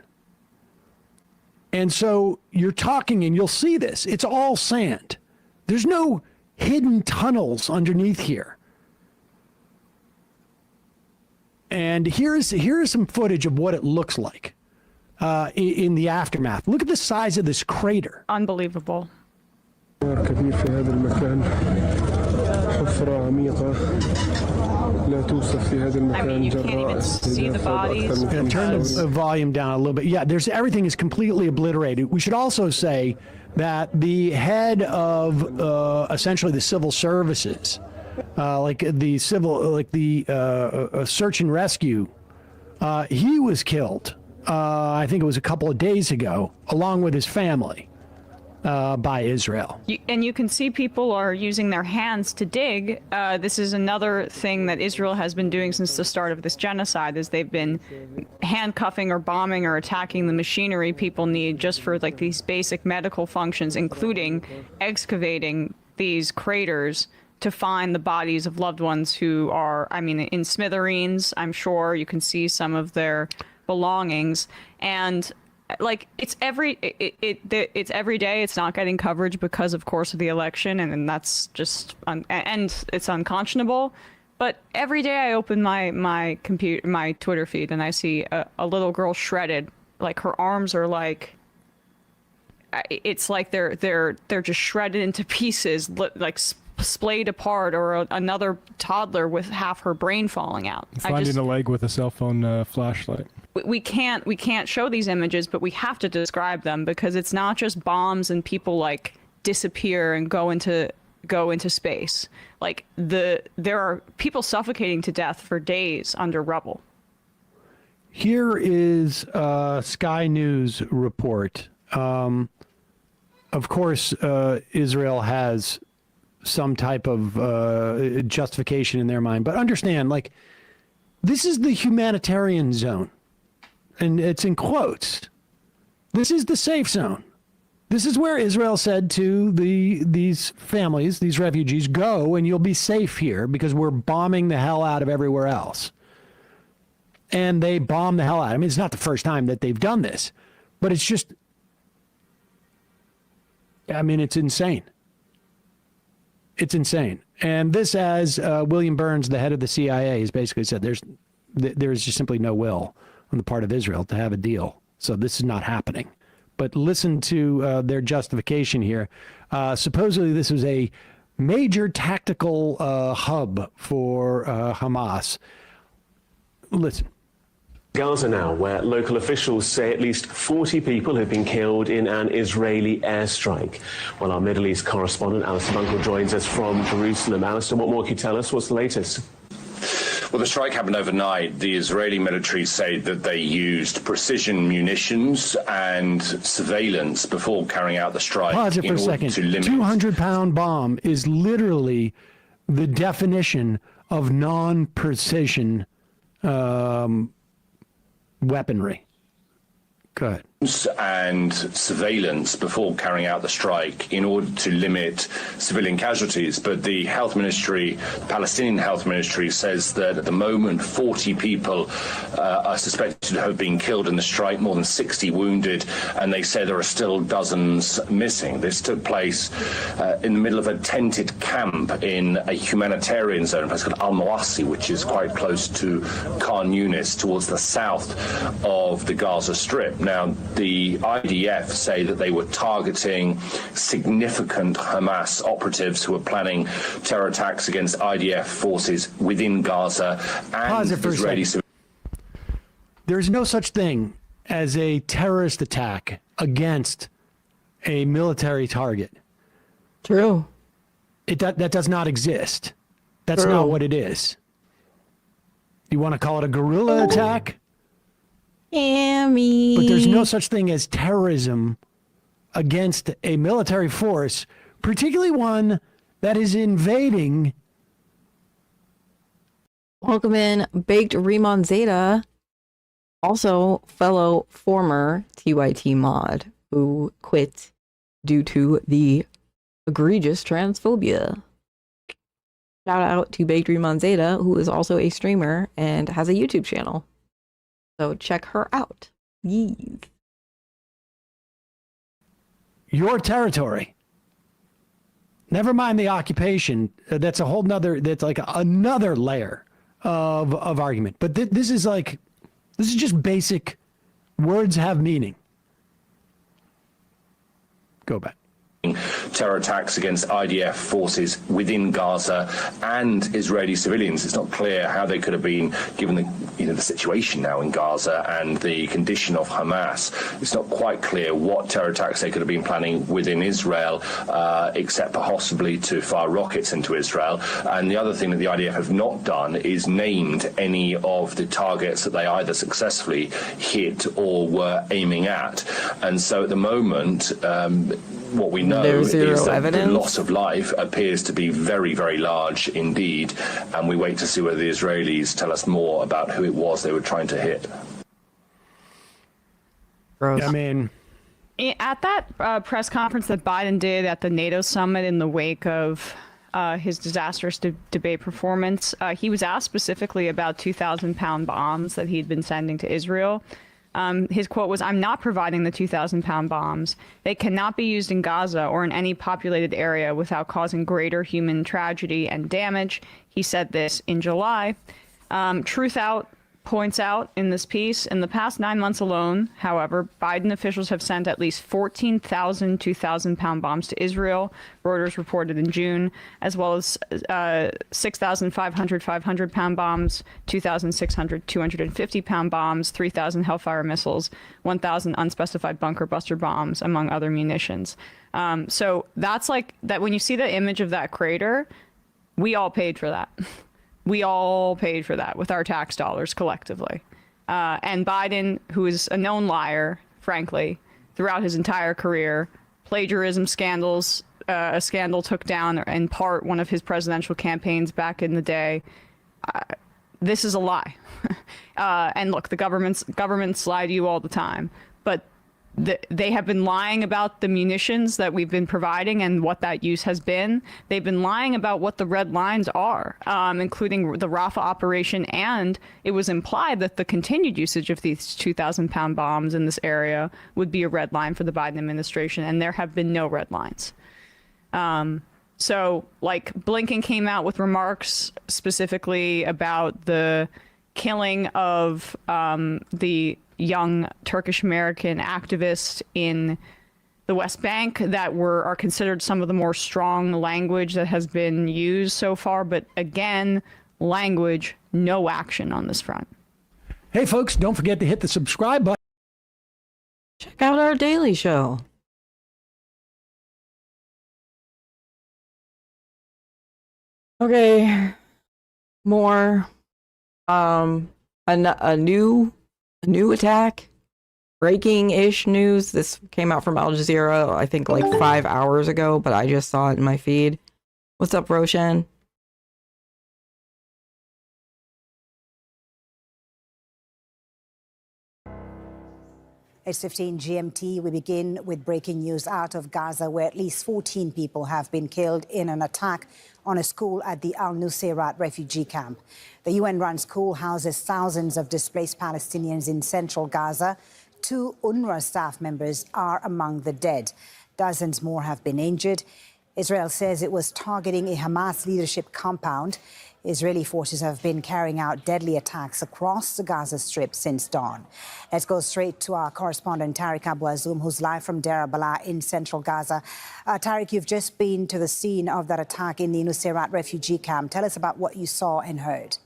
And so you're talking, and you'll see this, it's all sand. There's no hidden tunnels underneath here. And here's some footage of what it looks like in the aftermath. Look at the size of this crater. Unbelievable. كبير في هذا المكان حفرة عميقة لا توصف في هذا المكان جراء Turn the volume down a little bit. Yeah, everything is completely obliterated. We should also say that the head of essentially the civil services, search and rescue, he was killed. I think it was a couple of days ago, along with his family, by Israel. And you can see people are using their hands to dig. This is another thing that Israel has been doing since the start of this genocide, is they've been handcuffing or bombing or attacking the machinery people need just for these basic medical functions, including excavating these craters to find the bodies of loved ones who are, in smithereens. I'm sure you can see some of their belongings, and it's every day. It's not getting coverage because, of course, of the election, and that's just and it's unconscionable. But every day I open my Twitter feed, and I see a little girl shredded. Her arms are it's like they're just shredded into pieces, splayed apart, or another toddler with half her brain falling out. Finding a leg with a cell phone flashlight. We can't show these images, but we have to describe them, because it's not just bombs and people disappear and go into space. There are people suffocating to death for days under rubble. Here is a Sky News report. Of course, Israel has some type of justification in their mind, but understand, this is the humanitarian zone, and it's in quotes. This is the safe zone. This is where Israel said to these families, these refugees, go and you'll be safe here, because we're bombing the hell out of everywhere else. And they bomb the hell out. It's not the first time that they've done this, but it's just, it's insane. It's insane. And this, as William Burns, the head of the CIA, has basically said, there's just simply no will on the part of Israel to have a deal. So this is not happening. But listen to their justification here. Supposedly this was a major tactical hub for Hamas. Listen. Gaza now, where local officials say at least 40 people have been killed in an Israeli airstrike. Well, our Middle East correspondent, Alistair Bunkle, joins us from Jerusalem. Alistair, what more can you tell us? What's the latest? Well, the strike happened overnight. The Israeli military say that they used precision munitions and surveillance before carrying out the strike. Pause it for a second. 200-pound bomb is literally the definition of non-precision weaponry. Good. and surveillance before carrying out the strike in order to limit civilian casualties. But the health ministry, the Palestinian health ministry, says that at the moment 40 people are suspected to have been killed in the strike, more than 60 wounded, and they say there are still dozens missing. This took place in the middle of a tented camp in a humanitarian zone, a place called Al-Mawasi, which is quite close to Khan Yunis, towards the south of the Gaza Strip. Now, the IDF say that they were targeting significant Hamas operatives who were planning terror attacks against IDF forces within Gaza and Israeli civilians. There's no such thing as a terrorist attack against a military target. True. That does not exist. That's True. not what it is. You want to call it a guerrilla attack? Amy. But there's no such thing as terrorism against a military force, particularly one that is invading. Welcome in, Baked Remon Zeta, also fellow former TYT mod who quit due to the egregious transphobia. Shout out to Baked Remon Zeta, who is also a streamer and has a YouTube channel. So check her out. Yees. Your territory. Never mind the occupation. That's a whole nother, that's like another layer of argument. But this is just basic words have meaning. Go back. Terror attacks against IDF forces within Gaza and Israeli civilians. It's not clear how they could have been, given the situation now in Gaza and the condition of Hamas. It's not quite clear what terror attacks they could have been planning within Israel, except possibly to fire rockets into Israel. And the other thing that the IDF have not done is named any of the targets that they either successfully hit or were aiming at. And so at the moment, what we know is that the loss of life appears to be very, very large indeed, and we wait to see whether the Israelis tell us more about who it was they were trying to hit. Gross. I mean, at that press conference that Biden did at the NATO summit in the wake of his disastrous debate performance, he was asked specifically about 2,000-pound bombs that he'd been sending to Israel. His quote was, "I'm not providing the 2,000-pound bombs. They cannot be used in Gaza or in any populated area without causing greater human tragedy and damage." He said this in July. Truth Out points out in this piece, in the past 9 months alone, however, Biden officials have sent at least 14,000 2,000-pound bombs to Israel, Reuters reported in June, as well as 6,500 500-pound bombs, 2,600 250-pound bombs, 3,000 Hellfire missiles, 1,000 unspecified bunker buster bombs, among other munitions. So that's like that. When you see the image of that crater, we all paid for that. We all paid for that with our tax dollars collectively. And Biden, who is a known liar, frankly, throughout his entire career, plagiarism scandals, a scandal took down in part one of his presidential campaigns back in the day. This is a lie. And look, the governments lie to you all the time, but they have been lying about the munitions that we've been providing and what that use has been. They've been lying about what the red lines are, including the Rafah operation, and it was implied that the continued usage of these 2,000-pound bombs in this area would be a red line for the Biden administration, and there have been no red lines. So, like, Blinken came out with remarks specifically about the killing of the young Turkish-American activists in the West Bank that are considered some of the more strong language that has been used so far. But again, language, no action on this front. Hey, folks, don't forget to hit the subscribe button. Check out our daily show. Okay, more a new attack, breaking-ish news. This came out from Al Jazeera, I think like 5 hours ago, but I just saw it in my feed. What's up, Roshan? It's 15 GMT. We begin with breaking news out of Gaza, where at least 14 people have been killed in an attack on a school at the Al-Nusayrat refugee camp. The UN-run school houses thousands of displaced Palestinians in central Gaza. 2 UNRWA staff members are among the dead. Dozens more have been injured. Israel says it was targeting a Hamas leadership compound. Israeli forces have been carrying out deadly attacks across the Gaza Strip since dawn. Let's go straight to our correspondent Tariq Abu Azoum, who's live from Deir al-Balah in central Gaza. Tariq, you've just been to the scene of that attack in the Nusayrat refugee camp. Tell us about what you saw and heard.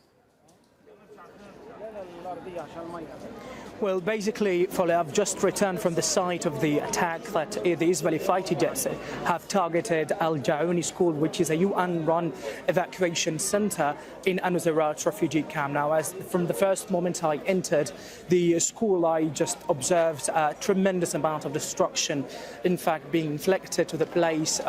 Well, basically, Foley, I've just returned from the site of the attack that the Israeli fighter jets have targeted Al-Jaouni school, which is a UN-run evacuation center in Nusayrat refugee camp. Now, as from the first moment I entered the school, I just observed a tremendous amount of destruction, in fact, being inflicted to the place.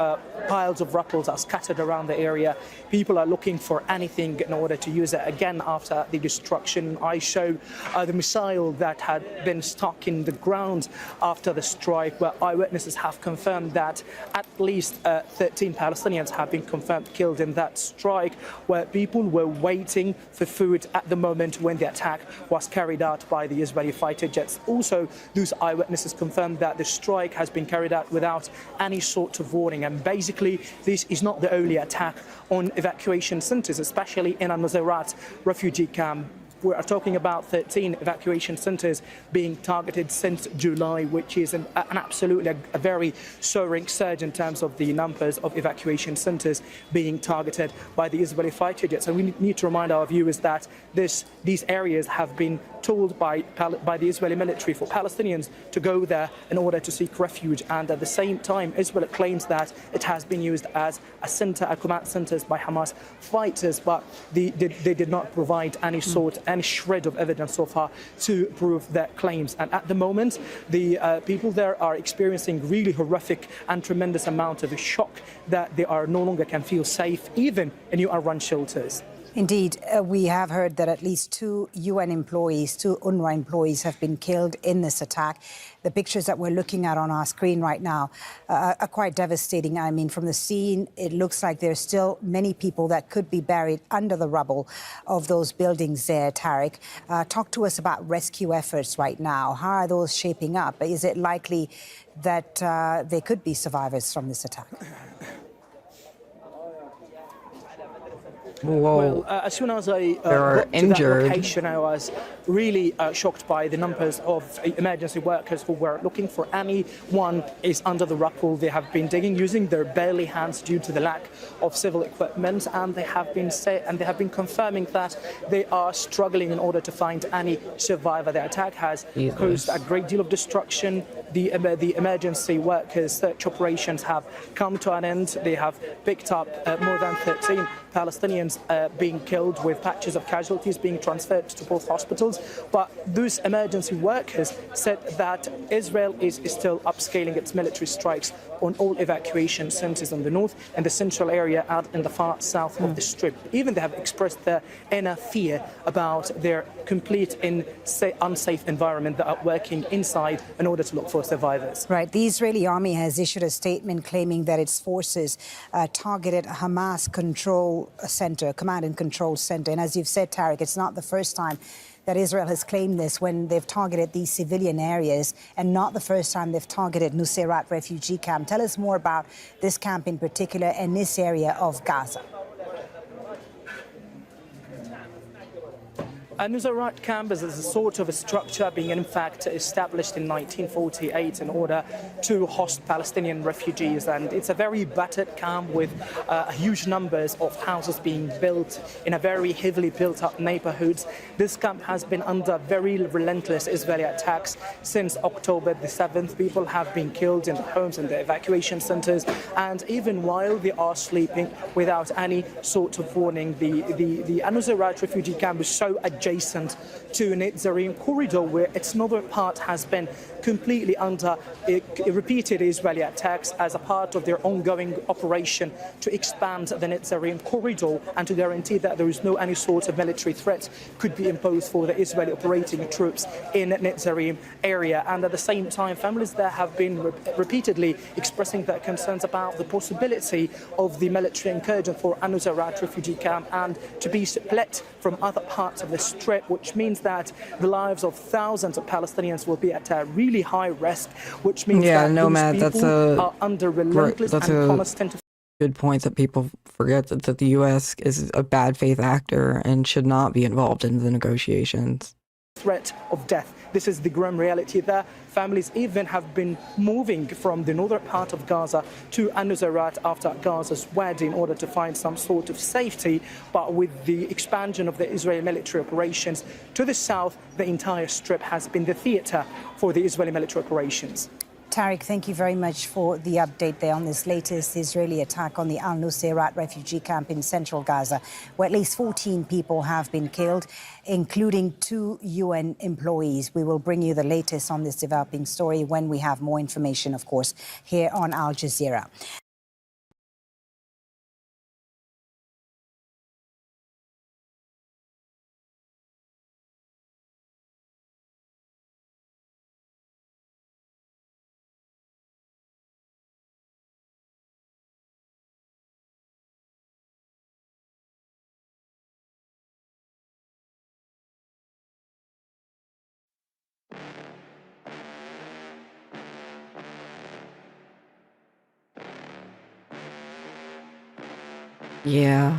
Piles of rubble are scattered around the area. People are looking for anything in order to use it again after the destruction. I show the missile that had been stuck in the ground after the strike, where eyewitnesses have confirmed that at least 13 Palestinians have been confirmed killed in that strike, where people were waiting for food at the moment when the attack was carried out by the Israeli fighter jets. Also, those eyewitnesses confirmed that the strike has been carried out without any sort of warning, and basically this is not the only attack on evacuation centers, especially in a Nusayrat refugee camp. We are talking about 13 evacuation centers being targeted since July, which is absolutely a very soaring surge in terms of the numbers of evacuation centers being targeted by the Israeli fighter jets. And we need to remind our viewers that these areas have been told by the Israeli military for Palestinians to go there in order to seek refuge. And at the same time, Israel claims that it has been used as a command centers by Hamas fighters, but they did not provide any shred of evidence so far to prove their claims. And at the moment, the people there are experiencing really horrific and tremendous amount of shock that they are no longer can feel safe, even in UN-run shelters. Indeed, we have heard that at least 2 UN employees, 2 UNRWA employees have been killed in this attack. The pictures that we're looking at on our screen right now are quite devastating. I mean, from the scene, it looks like there's still many people that could be buried under the rubble of those buildings there, Tariq. Talk to us about rescue efforts right now. How are those shaping up? Is it likely that there could be survivors from this attack? Well, as soon as I got to that location, I was really shocked by the numbers of emergency workers who were looking for anyone is under the rubble. They have been digging using their bare hands due to the lack of civil equipment, and they have been confirming that they are struggling in order to find any survivor. The attack has caused a great deal of destruction. The emergency workers' search operations have come to an end. They have picked up more than 13 Palestinians being killed, with patches of casualties being transferred to both hospitals. But those emergency workers said that Israel is still upscaling its military strikes on all evacuation centers in the north and the central area and in the far south of the Strip. Even they have expressed their inner fear about their complete unsafe environment that are working inside in order to look for survivors. Right. The Israeli army has issued a statement claiming that its forces targeted a Hamas control center, command and control center. And as you've said, Tariq, it's not the first time that Israel has claimed this when they've targeted these civilian areas, and not the first time they've targeted Nusayrat refugee camp. Tell us more about this camp in particular and this area of Gaza. A Nusayrat camp is a sort of a structure being in fact established in 1948 in order to host Palestinian refugees, and it's a very battered camp with huge numbers of houses being built in a very heavily built up neighborhoods. This camp has been under very relentless Israeli attacks since October the 7th. People have been killed in the homes and the evacuation centers, and even while they are sleeping without any sort of warning. The Nusayrat refugee camp is so adjacent to Netzarim corridor, where its northern part has been completely under repeated Israeli attacks as a part of their ongoing operation to expand the Netzarim corridor and to guarantee that there is no any sort of military threat could be imposed for the Israeli operating troops in Netzarim area. And at the same time, families there have been repeatedly expressing their concerns about the possibility of the military incursion for Anuzarat refugee camp and to be split from other parts of the Strip, which means that the lives of thousands of Palestinians will be at a really high risk, which means that Nomad, these people are under relentless and constant. Good point that people forget that the U.S. is a bad faith actor and should not be involved in the negotiations. Threat of death. This is the grim reality there. Families even have been moving from the northern part of Gaza to Anuzarat after Gaza's wedding in order to find some sort of safety. But with the expansion of the Israeli military operations to the south, the entire Strip has been the theater for the Israeli military operations. Tariq, thank you very much for the update there on this latest Israeli attack on the Al-Nusayrat refugee camp in central Gaza, where at least 14 people have been killed, including 2 UN employees. We will bring you the latest on this developing story when we have more information, of course, here on Al Jazeera. Yeah.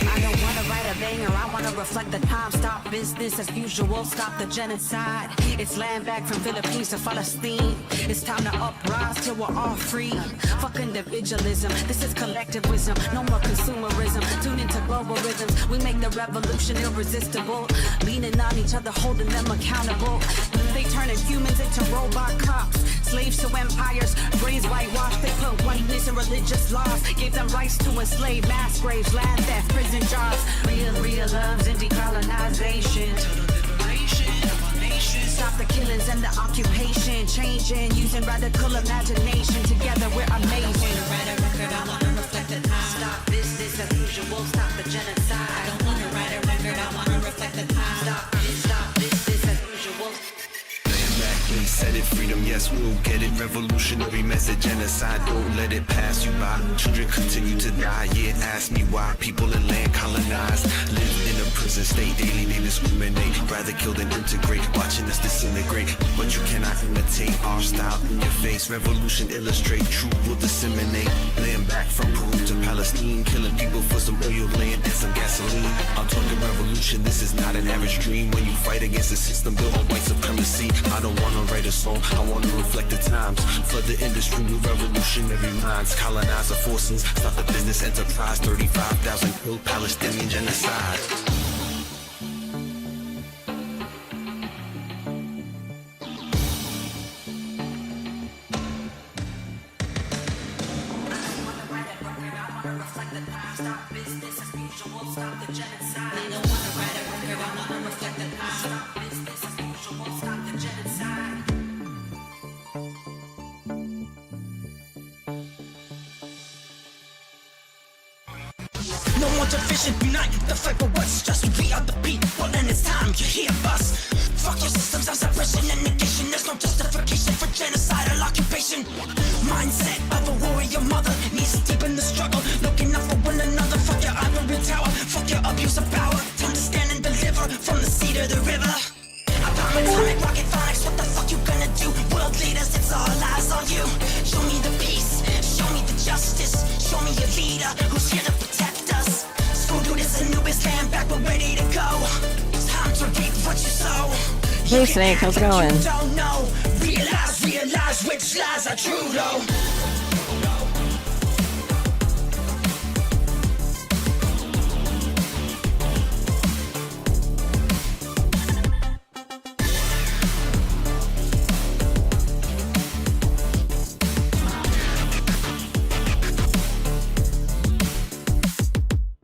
I don't want to write a banger, I want to reflect the time. Stop business as usual, stop the genocide. It's land back from Philippines to Palestine. It's time to uprise till we're all free. Fuck individualism, this is collective wisdom. No more consumerism, tune into global rhythms. We make the revolution irresistible. Leaning on each other, holding them accountable. They turning humans into robot cops. Slaves to empires, brains whitewashed. They put whiteness in religious laws. Gave them rights to enslave mass graves, land theft, prison jobs. Real loves and decolonization. Stop the killings and the occupation. Changing, using radical imagination. Together we're amazing. I write a record, I want to reflect the time. Stop business as usual, stop the genocide. I don't want to write a record, I want to reflect the time. Stop business as usual. Please set it, freedom, yes, we'll get it. Revolutionary message, genocide, don't let it pass you by. Children continue to die, yeah, ask me why. People in land colonized, live in a prison state. Daily they discriminate, rather kill than integrate. Watching us disintegrate, but you cannot imitate our style in your face. Revolution illustrate, truth will disseminate. Land back from Peru to Palestine, killing people for some oil, land and some gasoline. I'm talking revolution, this is not an average dream. When you fight against the system built on white supremacy, I don't want to write a song, I want to reflect the times. Flood the industry with revolutionary minds. Colonize the forces, stop the business enterprise. 35,000 killed, Palestinian genocide. No more division, unite the fight for what's just. We are the people and it's time you hear us. Fuck your systems of suppression and negation. There's no justification for genocidal occupation. Mindset of a warrior mother, knees deep in the struggle, looking out for one another. Fuck your ivory tower, fuck your abuse of power. Time to stand and deliver from the sea to the river. Atomic rocket phonics, what the fuck you gonna do? World leaders, it's all eyes on you. Show me the peace, show me the justice, show me your leader who's here to protect us. School dude is Anubis, stand back, we're ready to go. It's time to reap what you sow. Hey Snake, how's it going? Don't know. Realize which lies are true though.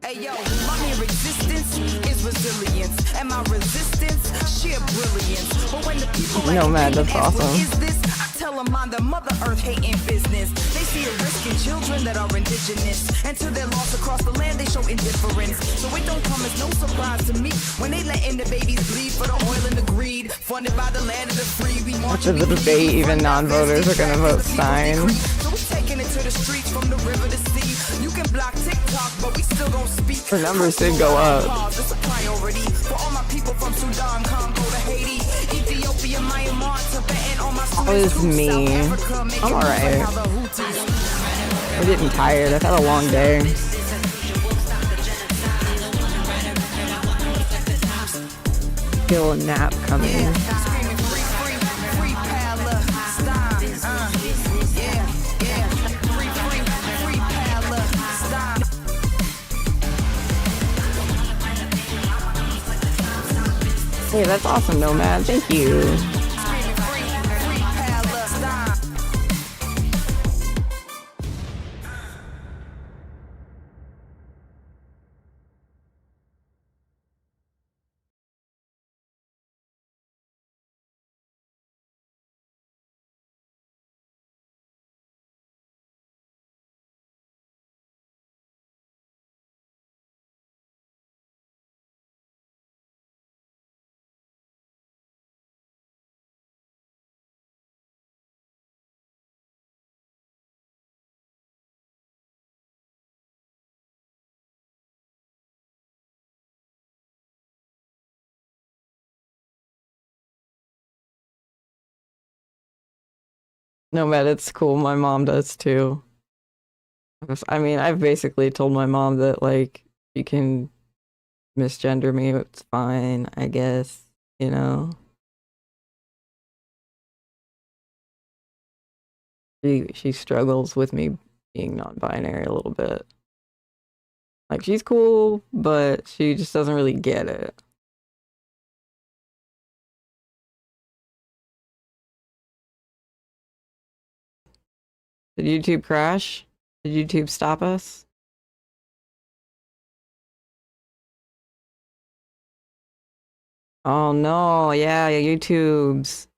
Hey yo, my mere existence is resilience, and my resistance, sheer brilliance. But when the people Nomad, that's ask, what awesome. is this? I tell them I'm the Mother Earth hating business. They see a risk in children that are indigenous, and to their loss across the land they show indifference. So it don't come as no surprise to me when they letting the babies bleed for the oil and the greed. Funded by the land of the free, we march. After the debate, even non-voters are gonna vote Stein. So we're taking it to the streets from the river to sea. You can block TikTok, but we still gon' speak. The numbers did go up. It's a priority for all my people from Sudan, Congo to Haiti, Ethiopia, Myanmar, Tibet, and all my That was me. I'm alright. I'm getting tired. I've had a long day. Feel a nap coming. Hey, that's awesome, Nomad. Thank you. Nomad, it's cool. My mom does too. I mean, I've basically told my mom that, like, you can misgender me. It's fine, I guess, you know? She struggles with me being non-binary a little bit. Like, she's cool, but she just doesn't really get it. Did YouTube crash? Did YouTube stop us? Oh no, yeah, YouTube's.